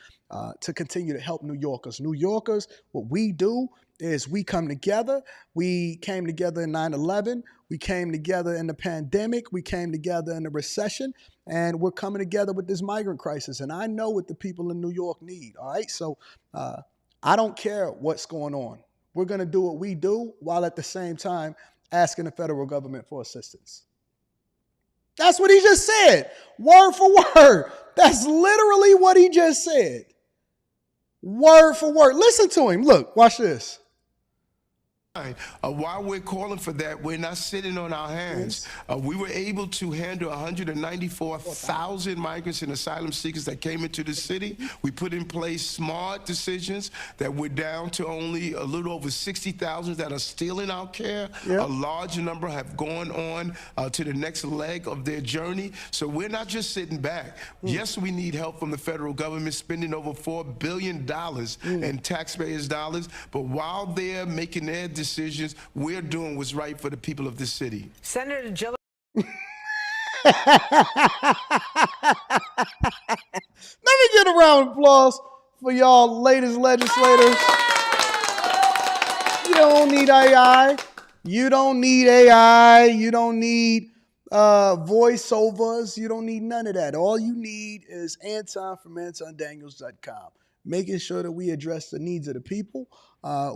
to continue to help New Yorkers. New Yorkers, what we do is we come together. We came together in 9/11. We came together in the pandemic. We came together in the recession. And we're coming together with this migrant crisis. And I know what the people in New York need. All right. So I don't care what's going on. We're going to do what we do while at the same time asking the federal government for assistance. That's what he just said. Word for word. That's literally what he just said. Word for word. Listen to him. Look, watch this. While we're calling for that, we're not sitting on our hands. We were able to handle 194,000 migrants and asylum seekers that came into the city. We put in place smart decisions that we're down to only a little over 60,000 that are still in our care. Yep. A large number have gone on to the next leg of their journey. So we're not just sitting back. Yes, we need help from the federal government, spending over $4 billion in taxpayers' dollars. But while they're making their decisions, we're doing what's right for the people of this city. Senator Jill. Let me get a round of applause for y'all latest legislators. You don't need AI. You don't need AI. You don't need voiceovers. You don't need none of that. All you need is Anton from AntonDaniels.com. Making sure that we address the needs of the people.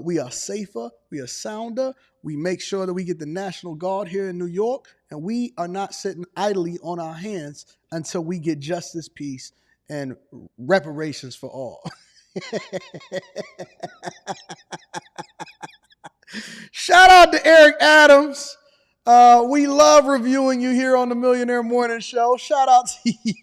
We are safer. We are sounder. We make sure that we get the National Guard here in New York. And we are not sitting idly on our hands until we get justice, peace, and reparations for all. Shout out to Eric Adams. We love reviewing you here on the Millionaire Morning Show. Shout out to you.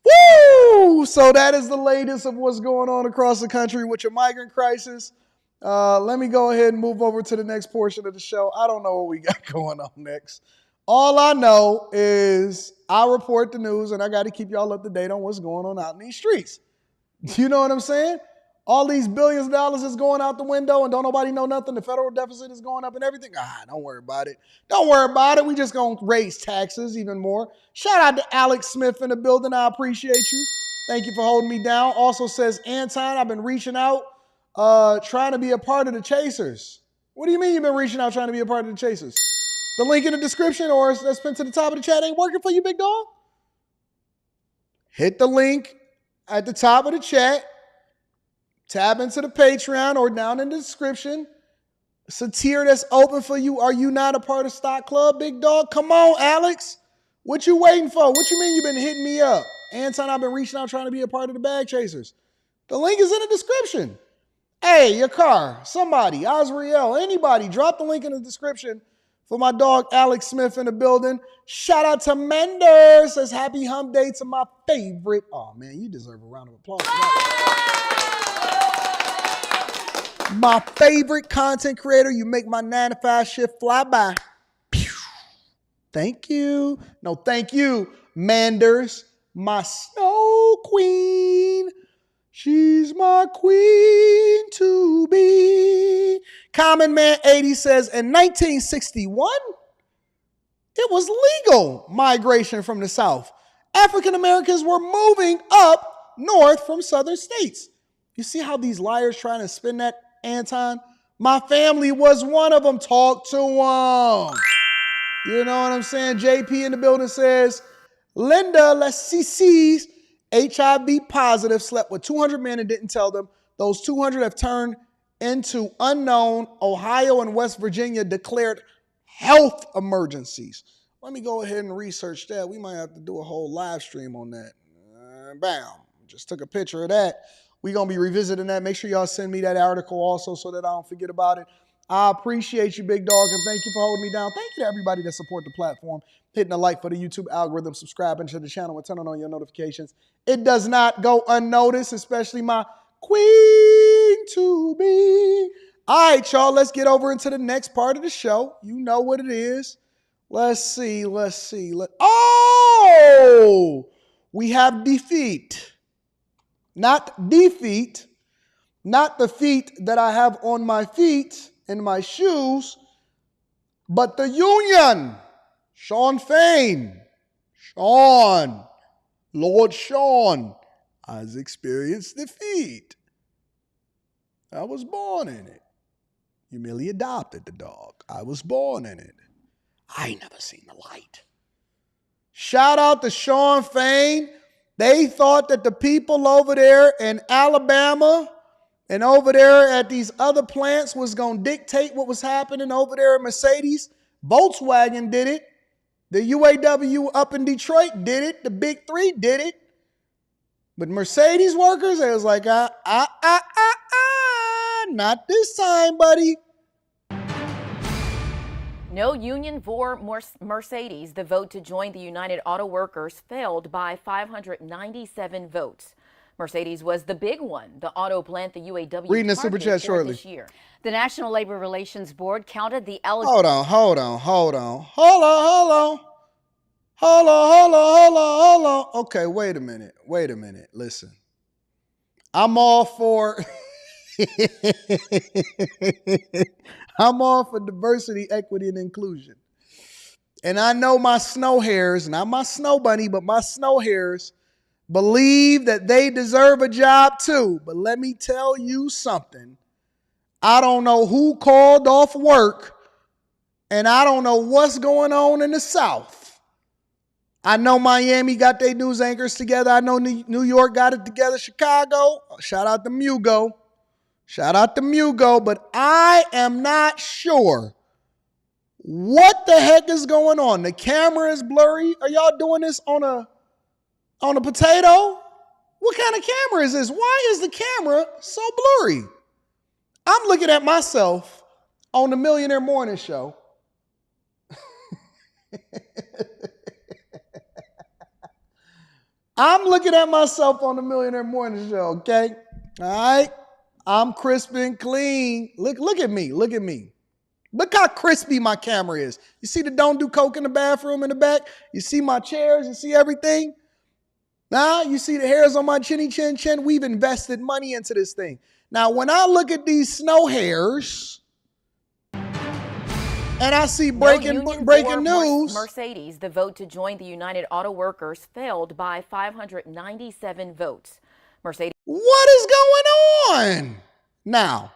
Woo! So that is the latest of what's going on across the country with your migrant crisis. Let me go ahead and move over to the next portion of the show. I don't know what we got going on next. All I know is I report the news, and I got to keep y'all up to date on what's going on out in these streets. You know what I'm saying? All these billions of dollars is going out the window and don't nobody know nothing. The federal deficit is going up and everything. Don't worry about it. Don't worry about it. We just going to raise taxes even more. Shout out to Alex Smith in the building. I appreciate you. Thank you for holding me down. Also says, Anton, I've been reaching out, trying to be a part of the Chasers. What do you mean you've been reaching out trying to be a part of the Chasers? The link in the description or that's pinned to the top of the chat ain't working for you, big dog? Hit the link at the top of the chat. Tab into the Patreon or down in the description. It's a tier that's open for you. Are you not a part of Stock Club, big dog? Come on, Alex. What you waiting for? What you mean you've been hitting me up? Anton, I've been reaching out trying to be a part of the Bag Chasers. The link is in the description. Hey, your car, somebody, Osriel, anybody, drop the link in the description for my dog Alex Smith in the building. Shout out to Mender. Says happy hump day to my favorite. Oh, man, you deserve a round of applause. My favorite content creator. You make my 9 to 5 shift fly by. Pew. Thank you. No, thank you, Manders. My snow queen. She's my queen to be. Common Man 80 says, in 1961, it was legal migration from the South. African Americans were moving up north from southern states. You see how these liars trying to spin that, Anton? My family was one of them. Talk to them. You know what I'm saying? JP in the building says, Linda, let's see, HIV positive, slept with 200 men and didn't tell them. Those 200 have turned into unknown. Ohio and West Virginia declared health emergencies. Let me go ahead and research that. We might have to do a whole live stream on that. Bam. Just took a picture of that. We're going to be revisiting that. Make sure y'all send me that article also so that I don't forget about it. I appreciate you, big dog, and thank you for holding me down. Thank you to everybody that support the platform, hitting a like for the YouTube algorithm, subscribing to the channel, and turning on your notifications. It does not go unnoticed, especially my queen to be. All right, y'all, let's get over into the next part of the show. You know what it is. Let's see. Oh, we have defeat. Not defeat, not the feet that I have on my feet in my shoes, but the union. Sean Fain. Lord Sean has experienced defeat. I was born in it. You merely adopted the dog. I was born in it. I ain't never seen the light. Shout out to Sean Fain. They thought that the people over there in Alabama and over there at these other plants was going to dictate what was happening over there at Mercedes. Volkswagen did it. The UAW up in Detroit did it. The big three did it. But Mercedes workers, it was like, not this time, buddy. No union for Mercedes. The vote to join the United Auto Workers failed by 597 votes. Mercedes was the big one. The auto plant the UAW reading the super chat shortly. This year. The National Labor Relations Board counted the Hold on. Okay, wait a minute. Listen. I'm all for diversity, equity, and inclusion. And I know my snow hairs, not my snow bunny, but my snow hairs believe that they deserve a job too. But let me tell you something. I don't know who called off work, and I don't know what's going on in the South. I know Miami got their news anchors together. I know New York got it together. Chicago, shout out to Mugo. But I am not sure what the heck is going on. The camera is blurry. Are y'all doing this on a potato? What kind of camera is this? Why is the camera so blurry? I'm looking at myself on the Millionaire Morning Show. Okay? All right? I'm crisp and clean. Look at me. Look how crispy my camera is. You see the don't do coke in the bathroom in the back? You see my chairs? You see everything? Now, you see the hairs on my chinny chin. We've invested money into this thing. Now, when I look at these snow hairs and I see breaking news. Mercedes, the vote to join the United Auto Workers failed by 597 votes. Mercedes. What is going on? Now,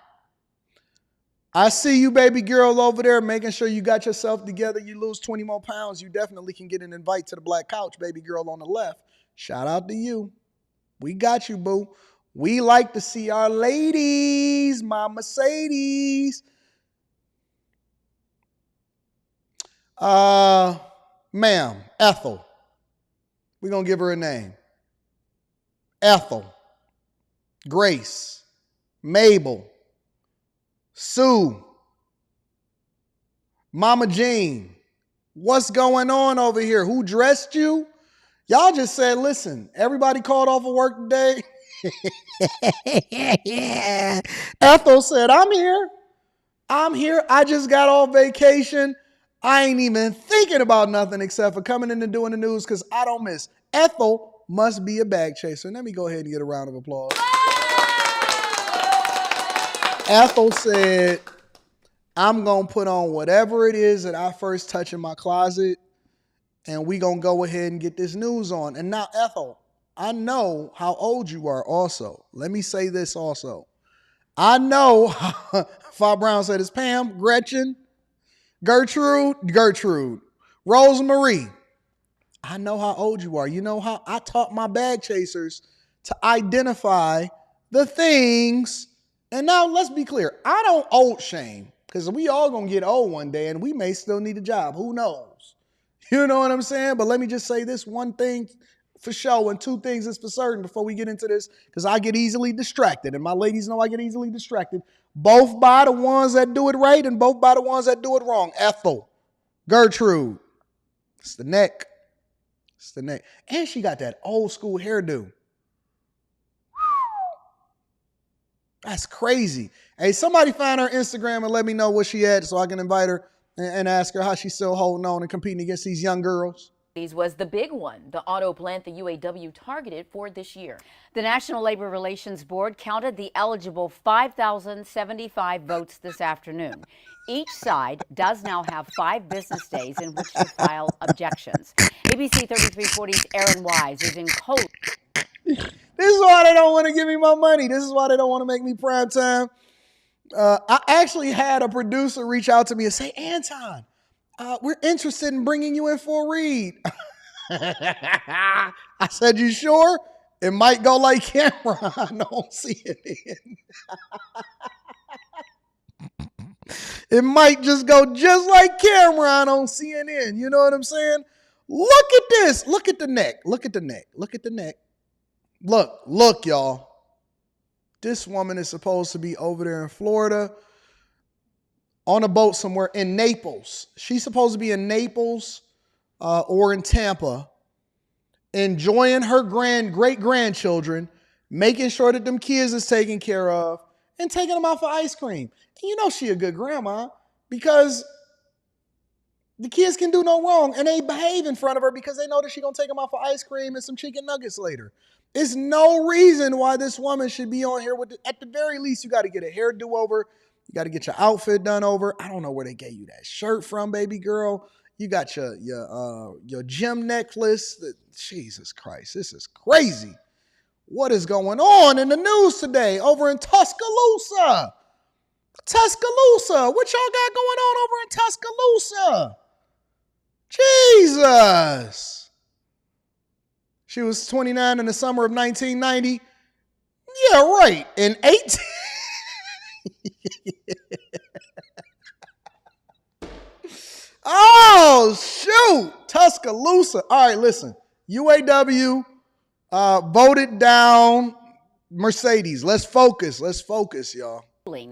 I see you, baby girl, over there making sure you got yourself together. You lose 20 more pounds. You definitely can get an invite to the Black Couch, baby girl on the left. Shout out to you. We got you, boo. We like to see our ladies, my Mercedes. Ma'am, Ethel. We're going to give her a name. Ethel, Grace, Mabel, Sue, Mama Jean. What's going on over here? Who dressed you? Y'all just said, listen, everybody called off of work today. Ethel said, I'm here. I just got off vacation. I ain't even thinking about nothing except for coming in and doing the news because I don't miss. Ethel must be a bag chaser. Let me go ahead and get a round of applause. Ethel said, I'm going to put on whatever it is that I first touch in my closet, and we going to go ahead and get this news on. And now, Ethel, I know how old you are also. Let me say this also. I know, Fa Brown said it's Pam, Gretchen, Gertrude, Rosemarie. I know how old you are. You know how I taught my bag chasers to identify the things. And now let's be clear. I don't old shame because we all going to get old one day and we may still need a job. Who knows? You know what I'm saying? But let me just say this one thing for sure and two things is for certain before we get into this, because I get easily distracted, and my ladies know I get easily distracted, both by the ones that do it right and both by the ones that do it wrong. Ethel, Gertrude, it's the neck. It's the neck. And she got that old school hairdo. That's crazy. Hey, somebody find her Instagram and let me know what she had so I can invite her and ask her how she's still holding on and competing against these young girls. Was the big one, the auto plant the UAW targeted for this year. The National Labor Relations Board counted the eligible 5,075 votes this afternoon. Each side does now have 5 business days in which to file objections. ABC 3340's Aaron Wise is in cold. This is why they don't want to give me my money. This is why they don't want to make me prime time. I actually had a producer reach out to me and say, Anton, we're interested in bringing you in for a read. I said, you sure? It might go like Cameron on CNN. It might just go just like Cameron on CNN. You know what I'm saying? Look at this. Look at the neck. Look at the neck. Look at the neck. Look, y'all. This woman is supposed to be over there in Florida on a boat somewhere in Naples. She's supposed to be in Naples or in Tampa, enjoying her great-grandchildren, making sure that them kids is taken care of, and taking them out for ice cream. And you know she a good grandma because the kids can do no wrong, and they behave in front of her because they know that she's going to take them out for ice cream and some chicken nuggets later. There's no reason why this woman should be on here with at the very least, you got to get a hair do-over. You got to get your outfit done over. I don't know where they gave you that shirt from, baby girl. You got your gym necklace. Jesus Christ, this is crazy. What is going on in the news today over in Tuscaloosa? Tuscaloosa. What y'all got going on over in Tuscaloosa? Jesus. She was 29 in the summer of 1990. Yeah, right. In 18. Oh, shoot. Tuscaloosa. All right, listen. UAW voted down Mercedes. Let's focus, y'all.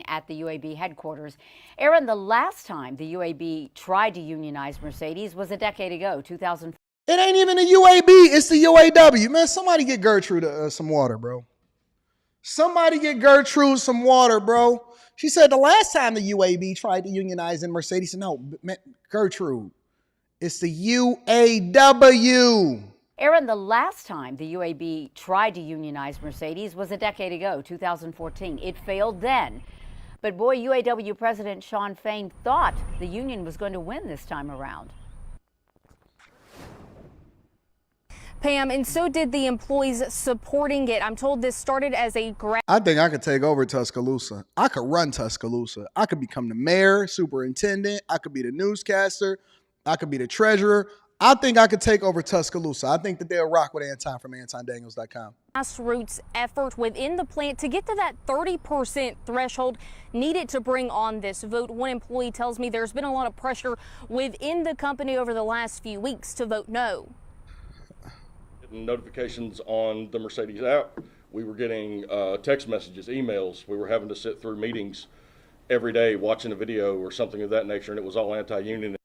At the UAB headquarters. Aaron, the last time the UAB tried to unionize Mercedes was a decade ago, 2004. It ain't even the UAB, it's the UAW. Man, somebody get Gertrude some water, bro. Somebody get Gertrude some water, bro. She said the last time the UAB tried to unionize in Mercedes, no, Gertrude, it's the UAW. Aaron, the last time the UAB tried to unionize Mercedes was a decade ago, 2014. It failed then. But boy, UAW President Shawn Fain thought the union was going to win this time around. Pam, and so did the employees supporting it. I'm told this started as a I think I could take over Tuscaloosa. I could run Tuscaloosa. I could become the mayor, superintendent. I could be the newscaster. I could be the treasurer. I think I could take over Tuscaloosa. I think that they'll rock with Anton from AntonDaniels.com. Grassroots effort within the plant to get to that 30% threshold needed to bring on this vote. One employee tells me there's been a lot of pressure within the company over the last few weeks to vote no. Notifications on the Mercedes app. We were getting text messages, emails. We were having to sit through meetings every day watching a video or something of that nature, and it was all anti-union.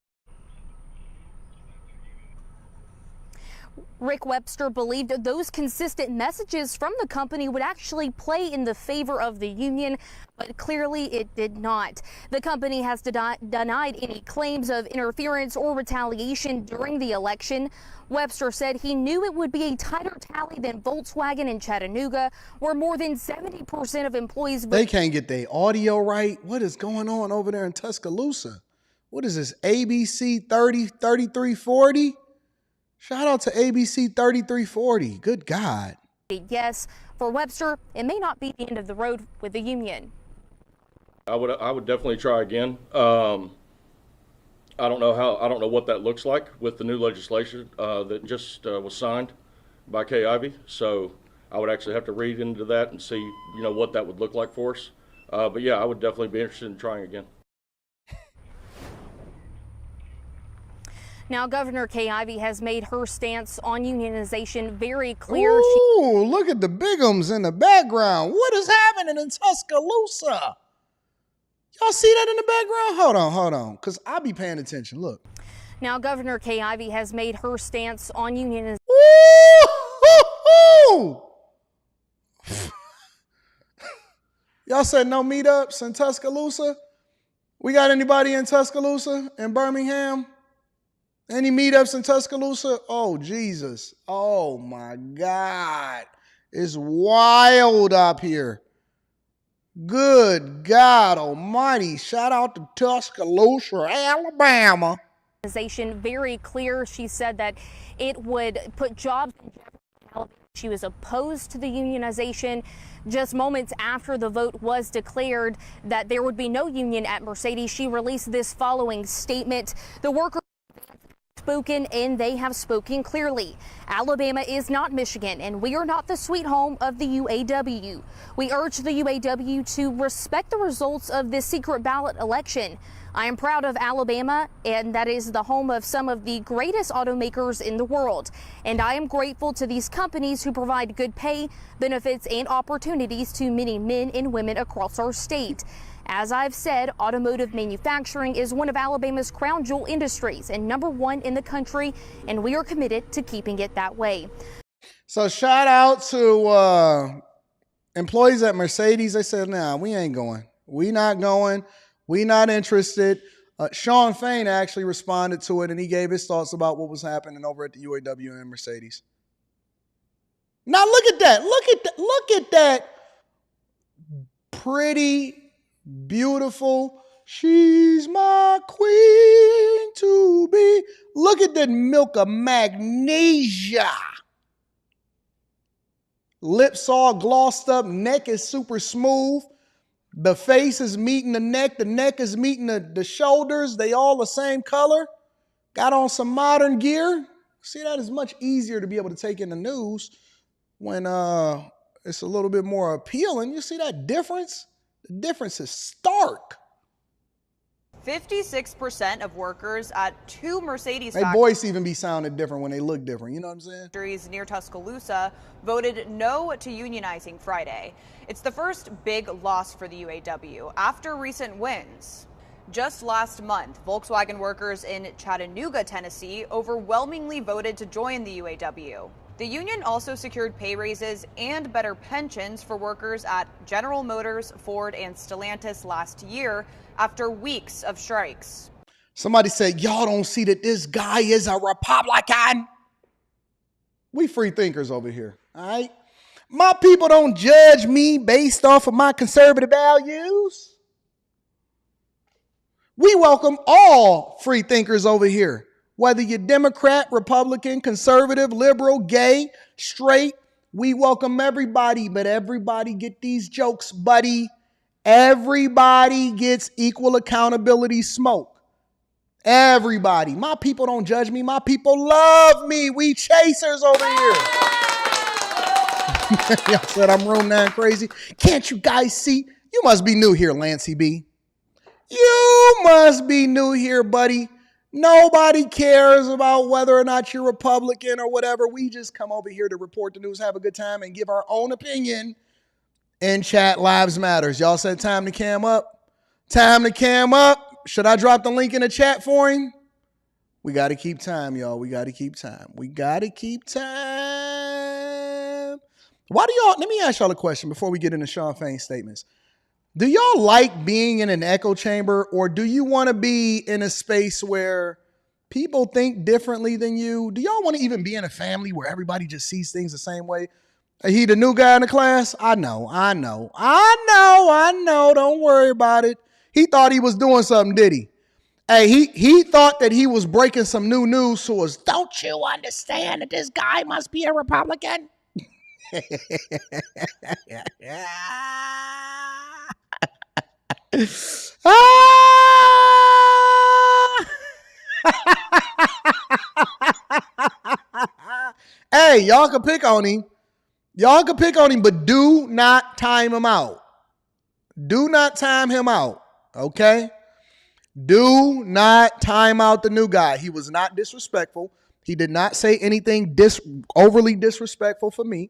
Rick Webster believed that those consistent messages from the company would actually play in the favor of the union, but clearly it did not. The company has denied any claims of interference or retaliation during the election. Webster said he knew it would be a tighter tally than Volkswagen in Chattanooga, where more than 70% of employees. They can't get their audio right. What is going on over there in Tuscaloosa? What is this, ABC 3340? Shout out to ABC 3340. Good God. Yes, for Webster, it may not be the end of the road with the union. I would definitely try again. I don't know what that looks like with the new legislation that just was signed by Kay Ivey. So I would actually have to read into that and see, what that would look like for us. But yeah, I would definitely be interested in trying again. Now, Governor Kay Ivey has made her stance on unionization very clear. Ooh, look at the Bigums in the background. What is happening in Tuscaloosa? Y'all see that in the background? Hold on, because I be paying attention. Look. Now, Governor Kay Ivey has made her stance on unionization. Y'all said no meetups in Tuscaloosa? We got anybody in Tuscaloosa, in Birmingham? Any meetups in Tuscaloosa? Oh, Jesus. Oh, my God. It's wild up here. Good God almighty. Shout out to Tuscaloosa, Alabama. Very clear. She said that it would put jobs in jeopardy. She was opposed to the unionization. Just moments after the vote was declared that there would be no union at Mercedes, she released this following statement. The workers spoken, and they have spoken clearly. Alabama is not Michigan, and we are not the sweet home of the UAW. We urge the UAW to respect the results of this secret ballot election. I am proud of Alabama, and that is the home of some of the greatest automakers in the world. And I am grateful to these companies who provide good pay, benefits, and opportunities to many men and women across our state. As I've said, automotive manufacturing is one of Alabama's crown jewel industries and #1 in the country, and we are committed to keeping it that way. So shout out to employees at Mercedes. They said, nah, we ain't going. We not going. We not interested. Sean Fain actually responded to it, and he gave his thoughts about what was happening over at the UAW and Mercedes. Now look at that. Look at that pretty, beautiful, she's my queen to be. Look at that milk of magnesia. Lips all glossed up, neck is super smooth. The face is meeting the neck is meeting the shoulders. They all the same color. Got on some modern gear. See, that is much easier to be able to take in the news when it's a little bit more appealing. You see that difference? The difference is stark. 56% of workers at 2 Mercedes Their voice even be sounding different when they look different. You know what I'm saying? factories near Tuscaloosa voted no to unionizing Friday. It's the first big loss for the UAW after recent wins. Just last month, Volkswagen workers in Chattanooga, Tennessee, overwhelmingly voted to join the UAW. The union also secured pay raises and better pensions for workers at General Motors, Ford, and Stellantis last year after weeks of strikes. Somebody said, y'all don't see that this guy is a Republican? We free thinkers over here, all right? My people don't judge me based off of my conservative values. We welcome all free thinkers over here. Whether you're Democrat, Republican, conservative, liberal, gay, straight, we welcome everybody, but everybody get these jokes, buddy. Everybody gets equal accountability smoke. Everybody. My people don't judge me. My people love me. We chasers over here. Y'all said I'm room 9 crazy. Can't you guys see? You must be new here, Lancey B. You must be new here, buddy. Nobody cares about whether or not you're Republican or whatever. We just come over here to report the news, have a good time, and give our own opinion in chat. Lives Matters. Y'all said time to cam up. Time to cam up. Should I drop the link in the chat for him? We got to keep time, y'all. We got to keep time. We got to keep time. Why do y'all, let me ask y'all a question before we get into Sean Fain's statements. Do y'all like being in an echo chamber, or do you want to be in a space where people think differently than you? Do y'all want to even be in a family where everybody just sees things the same way? He the new guy in the class? I know. Don't worry about it. He thought he was doing something, did he? Hey, he thought that he was breaking some new news to us. Don't you understand that this guy must be a Republican? Hey, y'all can pick on him. Y'all can pick on him, but do not time him out. Do not time him out, okay? Do not time out the new guy. He was not disrespectful. He did not say anything overly disrespectful for me.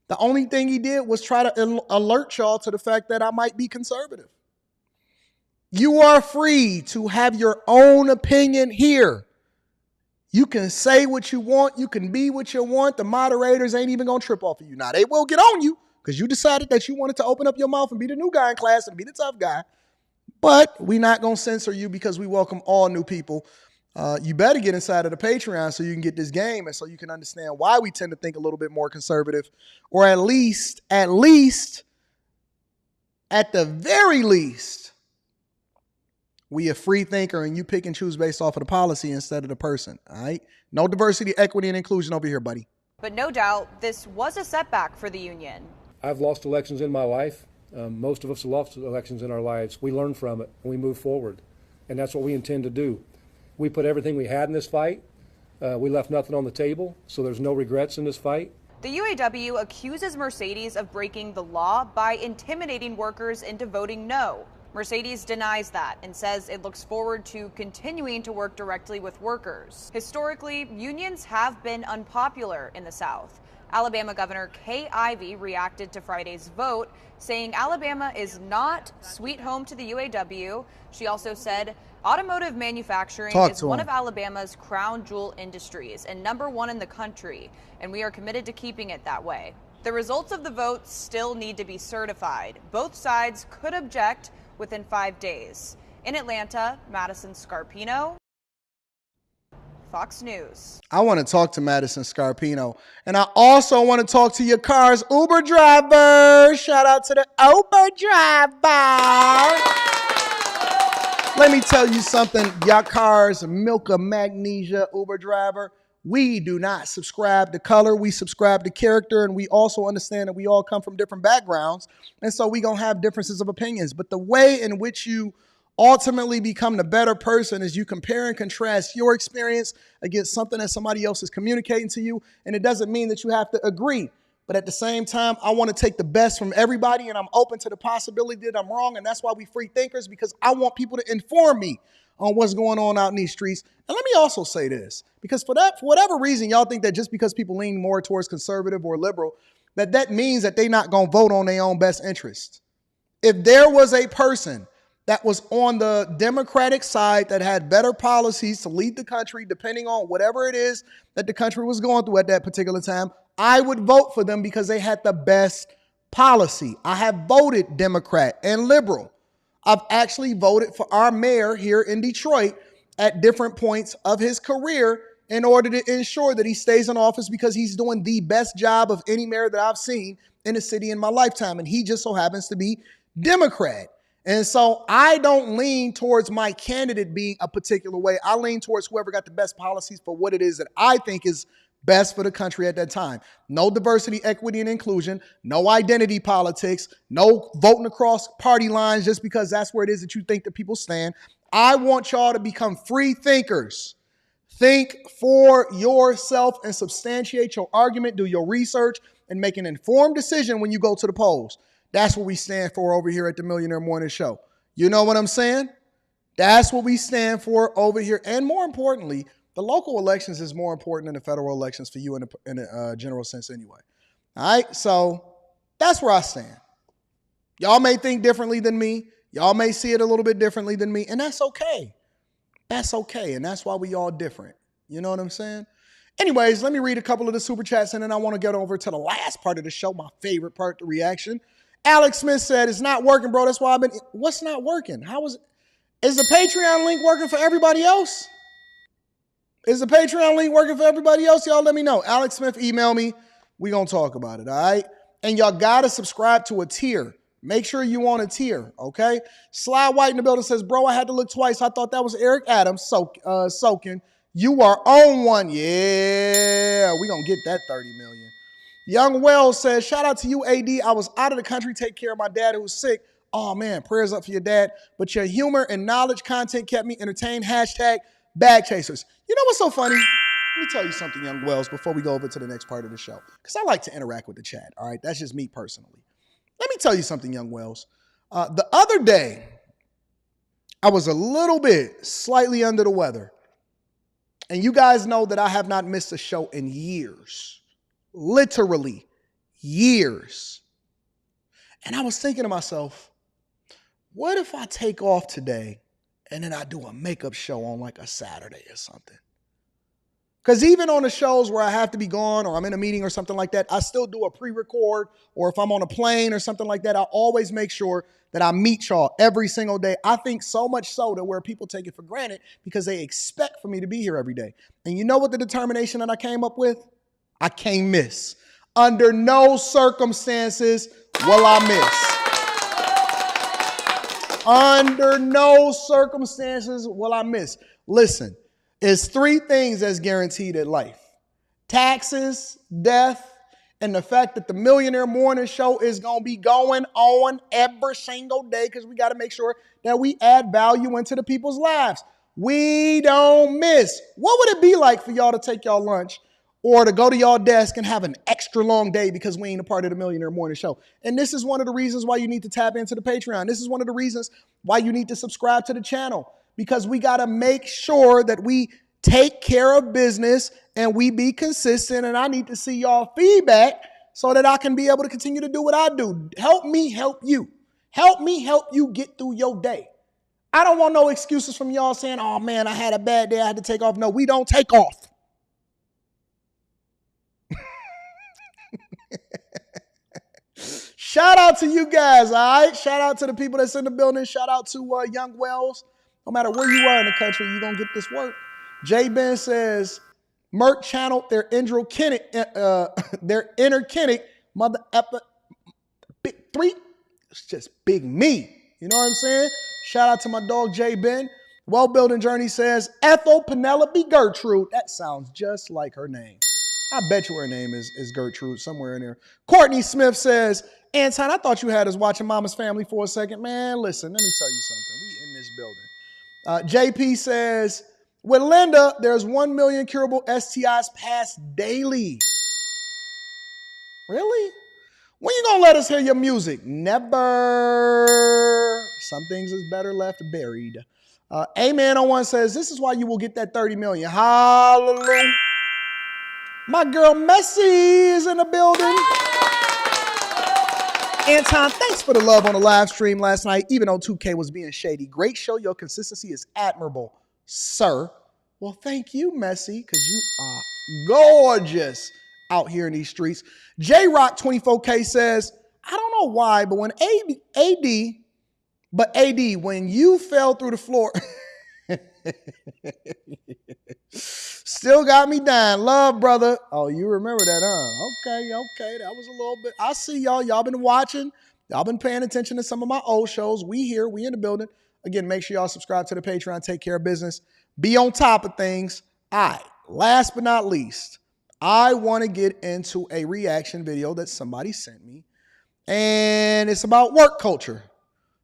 The only thing he did was try to alert y'all to the fact that I might be conservative. You are free to have your own opinion here. You can say what you want. You can be what you want. The moderators ain't even going to trip off of you. Now, they will get on you because you decided that you wanted to open up your mouth and be the new guy in class and be the tough guy. But we're not going to censor you because we welcome all new people. You better get inside of the Patreon so you can get this game and so you can understand why we tend to think a little bit more conservative, or at the very least, we a free thinker and you pick and choose based off of the policy instead of the person, all right? No diversity, equity, and inclusion over here, buddy. But no doubt, this was a setback for the union. I've lost elections in my life. Most of us have lost elections in our lives. We learn from it and we move forward. And that's what we intend to do. We put everything we had in this fight. We left nothing on the table, so there's no regrets in this fight. The UAW accuses Mercedes of breaking the law by intimidating workers into voting no. Mercedes denies that and says it looks forward to continuing to work directly with workers. Historically, unions have been unpopular in the South. Alabama Governor Kay Ivey reacted to Friday's vote, saying Alabama is not sweet home to the UAW. She also said automotive manufacturing is one of Alabama's crown jewel industries and #1 in the country, and we are committed to keeping it that way. The results of the vote still need to be certified. Both sides could object within 5 days. In Atlanta, Madison Scarpino, Fox News. I want to talk to Madison Scarpino. And I also want to talk to your car's Uber driver. Shout out to the Uber driver. Let me tell you something. Your car's milk of magnesia, Uber driver. We do not subscribe to color. We subscribe to character. And we also understand that we all come from different backgrounds. And so we're going to have differences of opinions. But the way in which you ultimately become the better person is you compare and contrast your experience against something that somebody else is communicating to you. And it doesn't mean that you have to agree. But at the same time, I want to take the best from everybody, and I'm open to the possibility that I'm wrong. And that's why we free thinkers, because I want people to inform me on what's going on out in these streets. And let me also say this, because for whatever reason, y'all think that just because people lean more towards conservative or liberal, that means that they're not going to vote on their own best interest. If there was a person that was on the Democratic side that had better policies to lead the country, depending on whatever it is that the country was going through at that particular time, I would vote for them because they had the best policy. I have voted Democrat and liberal. I've actually voted for our mayor here in Detroit at different points of his career in order to ensure that he stays in office because he's doing the best job of any mayor that I've seen in the city in my lifetime. And he just so happens to be Democrat. And so I don't lean towards my candidate being a particular way. I lean towards whoever got the best policies for what it is that I think is best for the country at that time. No diversity, equity, and inclusion. No identity politics. No voting across party lines just because that's where it is that you think that people stand. I want y'all to become free thinkers. Think for yourself and substantiate your argument. Do your research and make an informed decision when you go to the polls. That's what we stand for over here at the Millionaire Morning Show. You know what I'm saying? That's what we stand for over here. And more importantly, the local elections is more important than the federal elections for you in a general sense anyway. All right? So that's where I stand. Y'all may think differently than me. Y'all may see it a little bit differently than me. And that's okay. That's okay. And that's why we all different. You know what I'm saying? Anyways, let me read a couple of the super chats and then I want to get over to the last part of the show, my favorite part, the reaction. Alex Smith said, it's not working, bro. That's why I've been... What's not working? How is it? Is the Patreon link working for everybody else? Is the Patreon link working for everybody else? Y'all let me know. Alex Smith, email me. We going to talk about it, all right? And y'all got to subscribe to a tier. Make sure you on a tier, okay? Sly White in the building says, bro, I had to look twice. I thought that was Eric Adams soaking. You are on one. Yeah, we going to get that 30 million. Young Wells says, shout out to you, AD. I was out of the country, take care of my dad who was sick. Oh, man, prayers up for your dad. But your humor and knowledge content kept me entertained. Hashtag bag chasers. You know what's so funny? Let me tell you something, Young Wells, before we go over to the next part of the show. Because I like to interact with the chat, all right? That's just me personally. Let me tell you something, Young Wells. The other day, I was a little bit slightly under the weather. And you guys know that I have not missed a show in years. Literally years. And I was thinking to myself, what if I take off today and then I do a makeup show on like a Saturday or something? Because even on the shows where I have to be gone or I'm in a meeting or something like that, I still do a pre-record, or if I'm on a plane or something like that, I always make sure that I meet y'all every single day. I think so much so that where people take it for granted because they expect for me to be here every day. And you know what the determination that I came up with? I can't miss. Under no circumstances will I miss. Under no circumstances will I miss. Listen, it's three things that's guaranteed in life: taxes, death, and the fact that the Millionaire Morning Show is going to be going on every single day because we got to make sure that we add value into the people's lives. We don't miss. What would it be like for y'all to take y'all lunch or to go to y'all desk and have an extra long day because we ain't a part of the Millionaire Morning Show? And this is one of the reasons why you need to tap into the Patreon. This is one of the reasons why you need to subscribe to the channel, because we got to make sure that we take care of business and we be consistent. And I need to see y'all feedback so that I can be able to continue to do what I do. Help me help you. Help me help you get through your day. I don't want no excuses from y'all saying, oh man, I had a bad day, I had to take off. No, we don't take off. Shout out to you guys, all right? Shout out to the people that's in the building. Shout out to Young Wells. No matter where you are in the country, you're going to get this work. J. Ben says, Merck channeled their interkinnic mother big three. It's just big me. You know what I'm saying? Shout out to my dog, J. Ben. Well Building Journey says, Ethel Penelope Gertrude. That sounds just like her name. I bet you her name is Gertrude, somewhere in there. Courtney Smith says, Anton, I thought you had us watching Mama's Family for a second. Man, listen, let me tell you something. We in this building. JP says, with Linda, there's 1 million curable STIs passed daily. Really? When you gonna let us hear your music? Never. Some things is better left buried. Amen01 says, this is why you will get that 30 million. Hallelujah. My girl Messi is in the building. Anton, thanks for the love on the live stream last night, even though 2K was being shady. Great show. Your consistency is admirable, sir. Well, thank you, Messi, because you are gorgeous out here in these streets. J-Rock24K says, I don't know why, but when when you fell through the floor, still got me dying. Love, brother. Oh, you remember that, huh? Okay. That was a little bit. I see y'all. Y'all been watching. Y'all been paying attention to some of my old shows. We here. We in the building. Again, make sure y'all subscribe to the Patreon. Take care of business. Be on top of things. All right. Last but not least, I want to get into a reaction video that somebody sent me. And it's about work culture.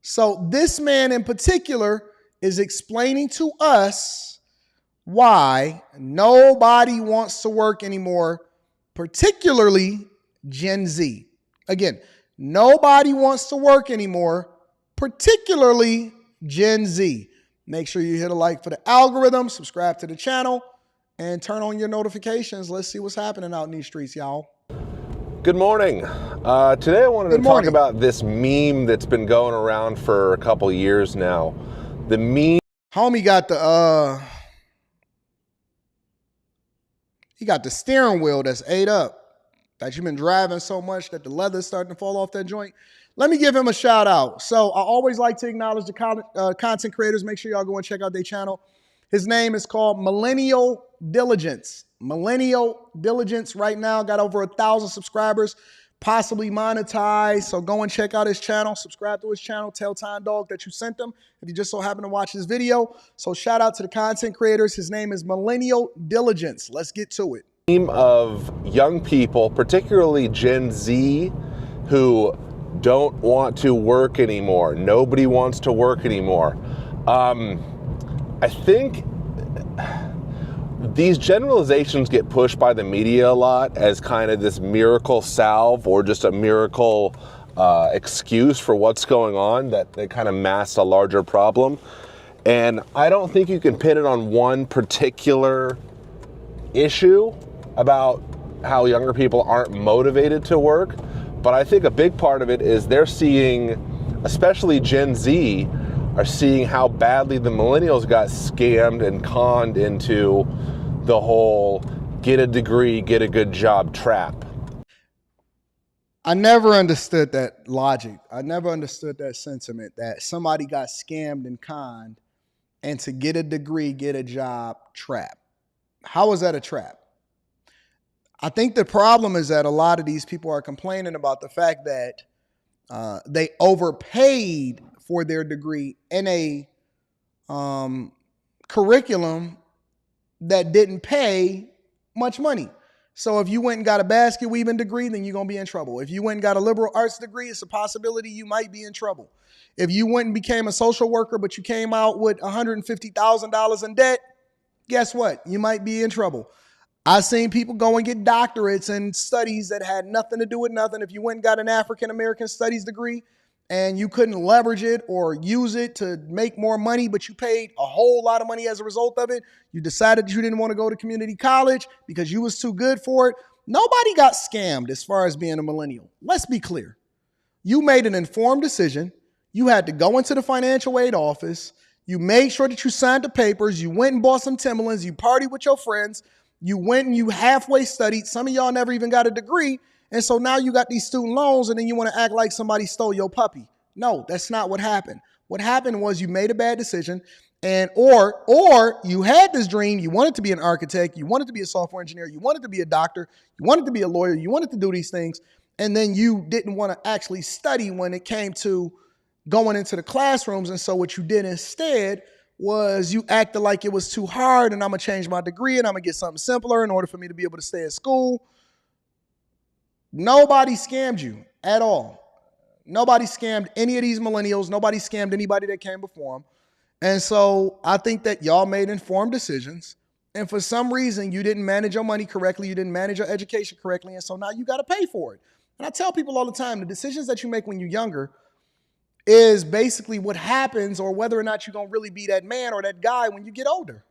So this man in particular is explaining to us why nobody wants to work anymore, particularly Gen Z. Again, nobody wants to work anymore, particularly Gen Z. Make sure you hit a like for the algorithm, subscribe to the channel, and turn on your notifications. Let's see what's happening out in these streets, y'all. Good morning. Today I wanted to talk about this meme that's been going around for a couple years now. The meme. Homie got the he got the steering wheel that's ate up. That you've been driving so much that the leather's starting to fall off that joint. Let me give him a shout out. So I always like to acknowledge the content creators. Make sure y'all go and check out their channel. His name is called Millennial Diligence. Millennial Diligence right now got over 1,000 subscribers. possibly monetize. So go and check out his channel, subscribe to his channel, tell Time Dog that you sent them if you just so happen to watch this video. So shout out to the content creators. His name is Millennial Diligence. Let's get to it. Team of young people, particularly Gen Z, who don't want to work anymore. Nobody wants to work anymore. I think these generalizations get pushed by the media a lot as kind of this miracle salve or just a miracle excuse for what's going on that kind of masks a larger problem. And I don't think you can pin it on one particular issue about how younger people aren't motivated to work. But I think a big part of it is they're seeing, especially Gen Z, are seeing how badly the millennials got scammed and conned into the whole get a degree, get a good job trap. I never understood that logic. I never understood that sentiment that somebody got scammed and conned and to get a degree, get a job trap. How is that a trap? I think the problem is that a lot of these people are complaining about the fact that they overpaid for their degree in a curriculum that didn't pay much money. So if you went and got a basket weaving degree, then you're going to be in trouble. If you went and got a liberal arts degree, it's a possibility you might be in trouble. If you went and became a social worker, but you came out with $150,000 in debt, guess what? You might be in trouble. I've seen people go and get doctorates in studies that had nothing to do with nothing. If you went and got an African-American studies degree and you couldn't leverage it or use it to make more money, but you paid a whole lot of money as a result of it, you decided you didn't want to go to community college because you was too good for it. Nobody got scammed as far as being a millennial. Let's be clear. You made an informed decision. You had to go into the financial aid office. You made sure that you signed the papers. You went and bought some Timberlands. You partied with your friends. You went and you halfway studied. Some of y'all never even got a degree. And so now you got these student loans and then you want to act like somebody stole your puppy. No, that's not what happened. What happened was you made a bad decision and or you had this dream. You wanted to be an architect. You wanted to be a software engineer. You wanted to be a doctor. You wanted to be a lawyer. You wanted to do these things. And then you didn't want to actually study when it came to going into the classrooms. And so what you did instead was you acted like it was too hard and I'm going to change my degree and I'm going to get something simpler in order for me to be able to stay at school. Nobody scammed you at all. Nobody scammed any of these millennials. Nobody scammed anybody that came before them. And so I think that y'all made informed decisions. And for some reason, you didn't manage your money correctly. You didn't manage your education correctly. And so now you got to pay for it. And I tell people all the time, the decisions that you make when you're younger is basically what happens or whether or not you're going to really be that man or that guy when you get older.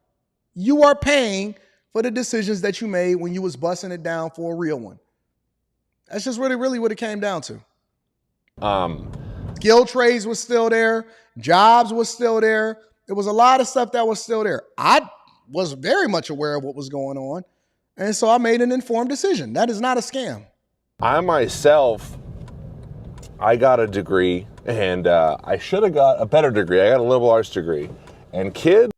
You are paying for the decisions that you made when you was busting it down for a real one. That's just really what it came down to. Skill trades was still there. Jobs was still there. There was a lot of stuff that was still there. I was very much aware of what was going on. And so I made an informed decision. That is not a scam. I myself, I got a degree and I should have got a better degree. I got a liberal arts degree. And kids,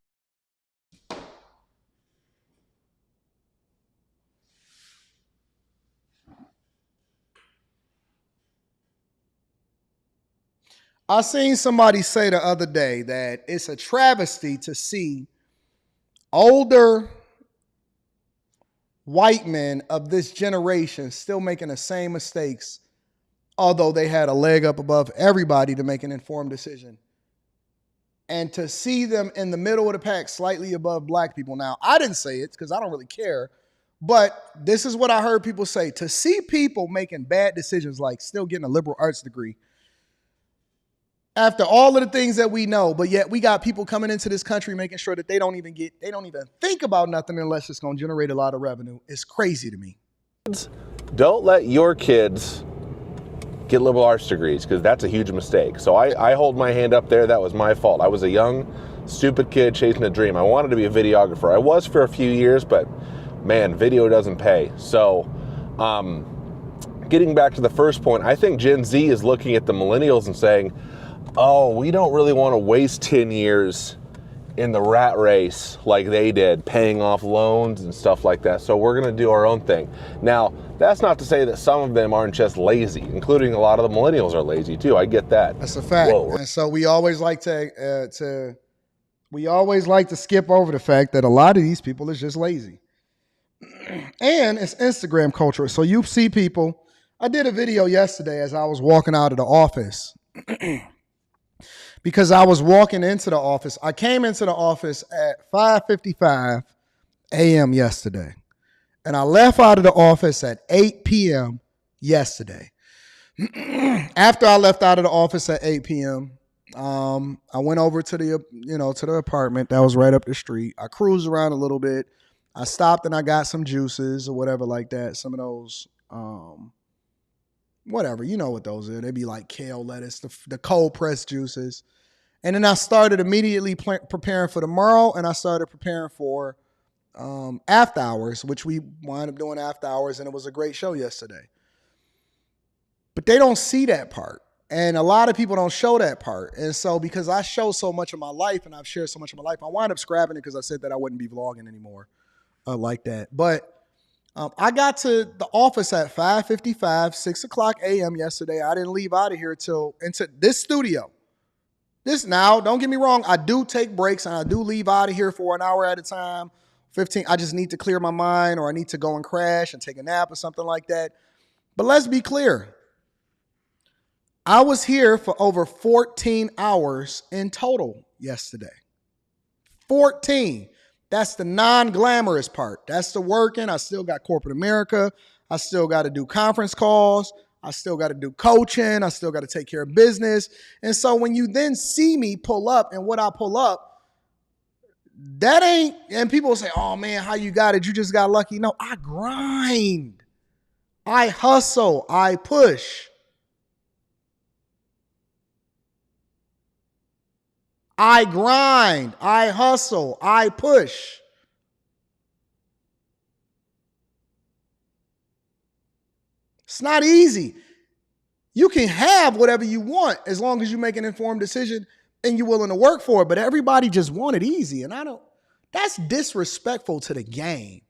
I seen somebody say the other day that it's a travesty to see older white men of this generation still making the same mistakes, although they had a leg up above everybody to make an informed decision. And to see them in the middle of the pack, slightly above black people. Now, I didn't say it because I don't really care, but this is what I heard people say. To see people making bad decisions like still getting a liberal arts degree, after all of the things that we know, but yet we got people coming into this country making sure that they don't even think about nothing unless it's going to generate a lot of revenue. It's crazy to me. Don't let your kids get liberal arts degrees because that's a huge mistake. So I hold my hand up there. That was my fault. I was a young, stupid kid chasing a dream. I wanted to be a videographer. I was for a few years, but man, video doesn't pay. So getting back to the first point, I think Gen Z is looking at the millennials and saying, oh, we don't really want to waste 10 years in the rat race like they did, paying off loans and stuff like that. So we're going to do our own thing. Now, that's not to say that some of them aren't just lazy, including a lot of the millennials are lazy too. I get that. That's a fact. Whoa. And so we always like to skip over the fact that a lot of these people is just lazy. And it's Instagram culture. So you see people. I did a video yesterday as I was walking out of the office. Because I was walking into the office. I came into the office at 5:55 a.m. yesterday. And I left out of the office at 8 p.m. yesterday. After I left out of the office at 8 p.m., I went over to the apartment that was right up the street. I cruised around a little bit. I stopped and I got some juices or whatever like that. Some of those, whatever, you know what those are. They be like kale, lettuce, the cold pressed juices. And then I started immediately preparing for tomorrow, and I started preparing for after hours, which we wound up doing after hours, and it was a great show yesterday. But they don't see that part. And a lot of people don't show that part. And so because I show so much of my life and I've shared so much of my life, I wound up scrapping it because I said that I wouldn't be vlogging anymore like that. But I got to the office at 5:55, 6 o'clock a.m. yesterday. I didn't leave out of here into this studio. Now, don't get me wrong, I do take breaks and I do leave out of here for an hour at a time, 15. I just need to clear my mind, or I need to go and crash and take a nap or something like that. But let's be clear. I was here for over 14 hours in total yesterday. 14. That's the non-glamorous part. That's the working. I still got corporate America. I still got to do conference calls. I still got to do coaching. I still got to take care of business. And so when you then see me pull up and what I pull up, that ain't, and people say, oh man, how you got it? You just got lucky. No, I grind. I hustle. I push. I grind. I hustle. I push. It's not easy. You can have whatever you want as long as you make an informed decision and you're willing to work for it. But everybody just want it easy. And that's disrespectful to the game.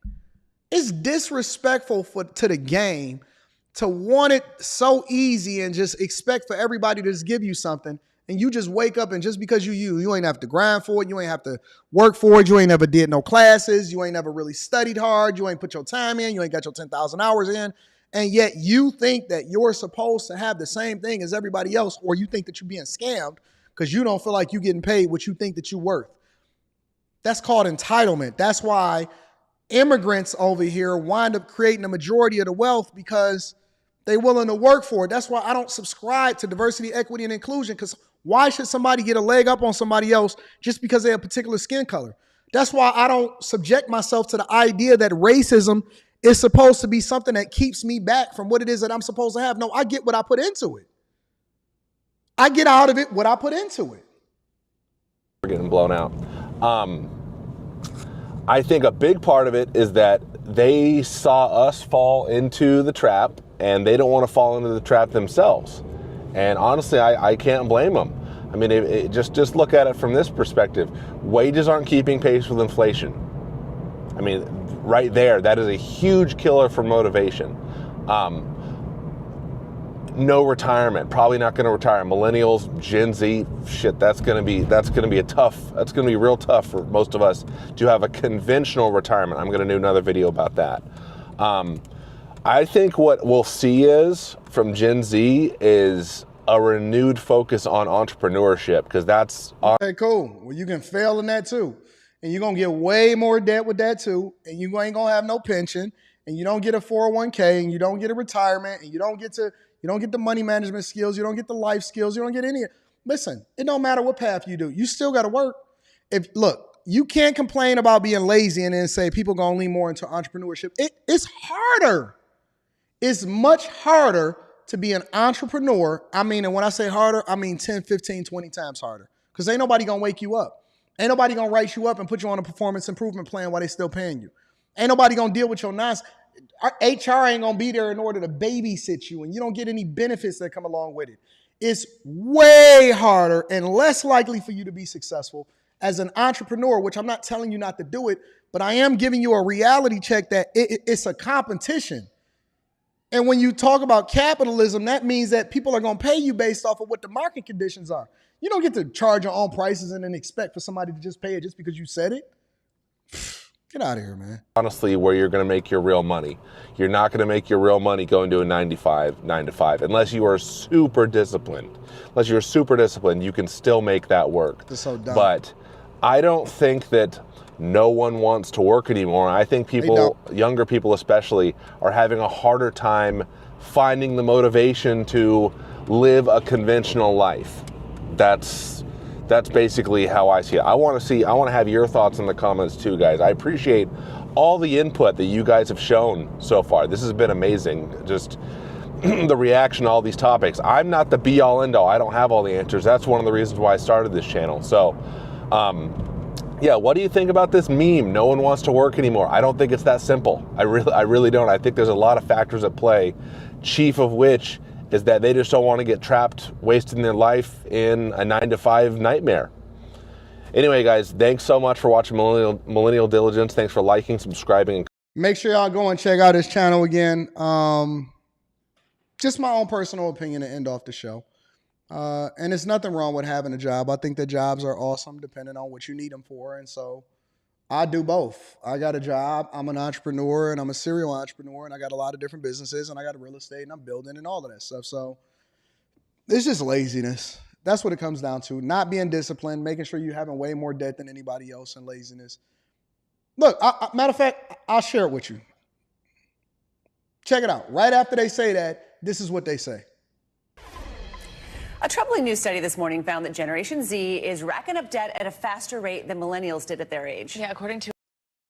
It's disrespectful to the game to want it so easy and just expect for everybody to just give you something. And you just wake up and just because you ain't have to grind for it. You ain't have to work for it. You ain't never did no classes. You ain't never really studied hard. You ain't put your time in. You ain't got your 10,000 hours in. And yet you think that you're supposed to have the same thing as everybody else, or you think that you're being scammed because you don't feel like you're getting paid what you think that you're worth. That's called entitlement. That's why immigrants over here wind up creating the majority of the wealth because they're willing to work for it. That's why I don't subscribe to diversity, equity, and inclusion, because why should somebody get a leg up on somebody else just because they have a particular skin color? That's why I don't subject myself to the idea that racism is supposed to be something that keeps me back from what it is that I'm supposed to have. No, I get what I put into it. I get out of it what I put into it. We're getting blown out. I think a big part of it is that they saw us fall into the trap and they don't want to fall into the trap themselves. And honestly, I can't blame them. I mean, just look at it from this perspective. Wages aren't keeping pace with inflation. I mean, right there, that is a huge killer for motivation. No retirement, probably not going to retire. Millennials, Gen Z, shit, that's going to be real tough for most of us to have a conventional retirement. I'm going to do another video about that. I think what we'll see is from Gen Z is a renewed focus on entrepreneurship, because that's okay, cool. Well, you can fail in that too. And you're going to get way more debt with that too. And you ain't going to have no pension, and you don't get a 401k, and you don't get a retirement, and you don't get the money management skills. You don't get the life skills. You don't get any. Listen, it don't matter what path you do. You still got to work. Look, you can't complain about being lazy and then say people going to lean more into entrepreneurship. It's harder. It's much harder to be an entrepreneur. I mean, and when I say harder, I mean 10, 15, 20 times harder. Because ain't nobody going to wake you up. Ain't nobody going to write you up and put you on a performance improvement plan while they still paying you. Ain't nobody going to deal with your nonsense. HR ain't going to be there in order to babysit you, and you don't get any benefits that come along with it. It's way harder and less likely for you to be successful as an entrepreneur, which I'm not telling you not to do it, but I am giving you a reality check that it's a competition. And when you talk about capitalism, that means that people are going to pay you based off of what the market conditions are. You don't get to charge your own prices and then expect for somebody to just pay it just because you said it. Get out of here, man. Honestly, where you're going to make your real money. You're not going to make your real money going to a 9 to 5, unless you are super disciplined. Unless you're super disciplined, you can still make that work. That's so dumb. But I don't think that no one wants to work anymore. I think people, younger people especially, are having a harder time finding the motivation to live a conventional life. That's basically how I see it. I want to have your thoughts in the comments too, guys. I appreciate all the input that you guys have shown so far. This has been amazing. Just the reaction to all these topics. I'm not the be all end all. I don't have all the answers. That's one of the reasons why I started this channel. So, yeah, what do you think about this meme? No one wants to work anymore. I don't think it's that simple. I really don't. I think there's a lot of factors at play, chief of which is that they just don't want to get trapped wasting their life in a 9 to 5 nightmare. Anyway, guys, thanks so much for watching Millennial Diligence. Thanks for liking, subscribing. Make sure y'all go and check out his channel again. Just my own personal opinion to end off the show. And there's nothing wrong with having a job. I think that jobs are awesome depending on what you need them for. And so I do both. I got a job. I'm an entrepreneur and I'm a serial entrepreneur and I got a lot of different businesses and I got a real estate and I'm building and all of that stuff. So it's just laziness. That's what it comes down to. Not being disciplined, making sure you're having way more debt than anybody else and laziness. Look, matter of fact, I'll share it with you. Check it out. Right after they say that, this is what they say. A troubling new study this morning found that Generation Z is racking up debt at a faster rate than millennials did at their age. Yeah, according to...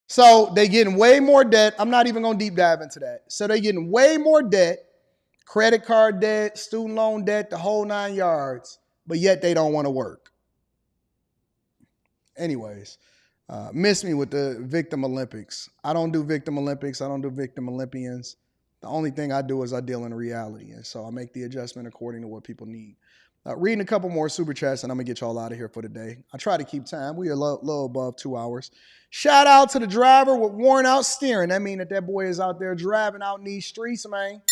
So they getting way more debt. I'm not even going to deep dive into that. So they getting way more debt, credit card debt, student loan debt, the whole 9 yards, but yet they don't want to work. Anyways, miss me with the victim Olympics. I don't do victim Olympics. I don't do victim Olympians. The only thing I do is I deal in reality. And so I make the adjustment according to what people need. Reading a couple more super chats and I'm going to get y'all out of here for the day. I try to keep time. We are a little above 2 hours. Shout out to the driver with worn out steering. That means that boy is out there driving out in these streets, man.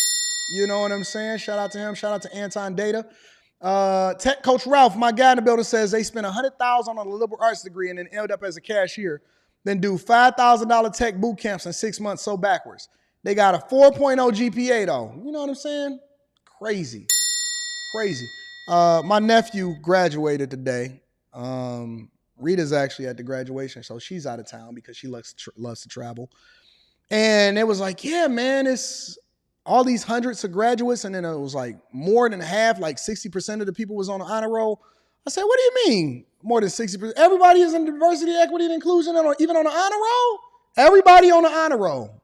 You know what I'm saying? Shout out to him. Shout out to Anton Data. Tech Coach Ralph, my guy in the building, says they spent $100,000 on a liberal arts degree and then ended up as a cashier. Then do $5,000 tech boot camps in 6 months. So backwards. They got a 4.0 GPA though. You know what I'm saying? Crazy. Crazy. My nephew graduated today. Rita's actually at the graduation, so she's out of town because she loves to travel. And it was like, yeah, man, it's all these hundreds of graduates, and then it was like more than half, like 60% of the people was on the honor roll. I said, what do you mean more than 60%? Everybody is in diversity, equity, and inclusion, even on the honor roll? Everybody on the honor roll.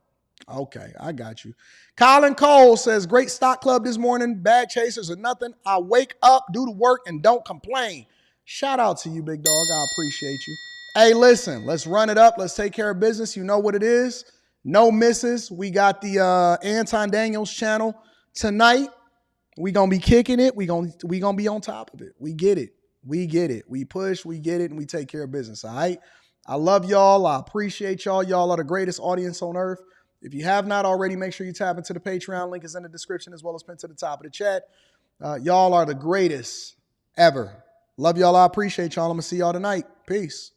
Okay, I got you. Colin Cole says, great stock club this morning. Bag chasers or nothing. I wake up, do the work, and don't complain. Shout out to you, big dog. I appreciate you. Hey, listen, let's run it up. Let's take care of business. You know what it is. No misses. We got the Anton Daniels channel tonight. We going to be kicking it. We gonna be on top of it. We get it. We get it. We push, we get it, and we take care of business, all right? I love y'all. I appreciate y'all. Y'all are the greatest audience on earth. If you have not already, make sure you tap into the Patreon. Link is in the description as well as pinned to the top of the chat. Y'all are the greatest ever. Love y'all. I appreciate y'all. I'm going to see y'all tonight. Peace.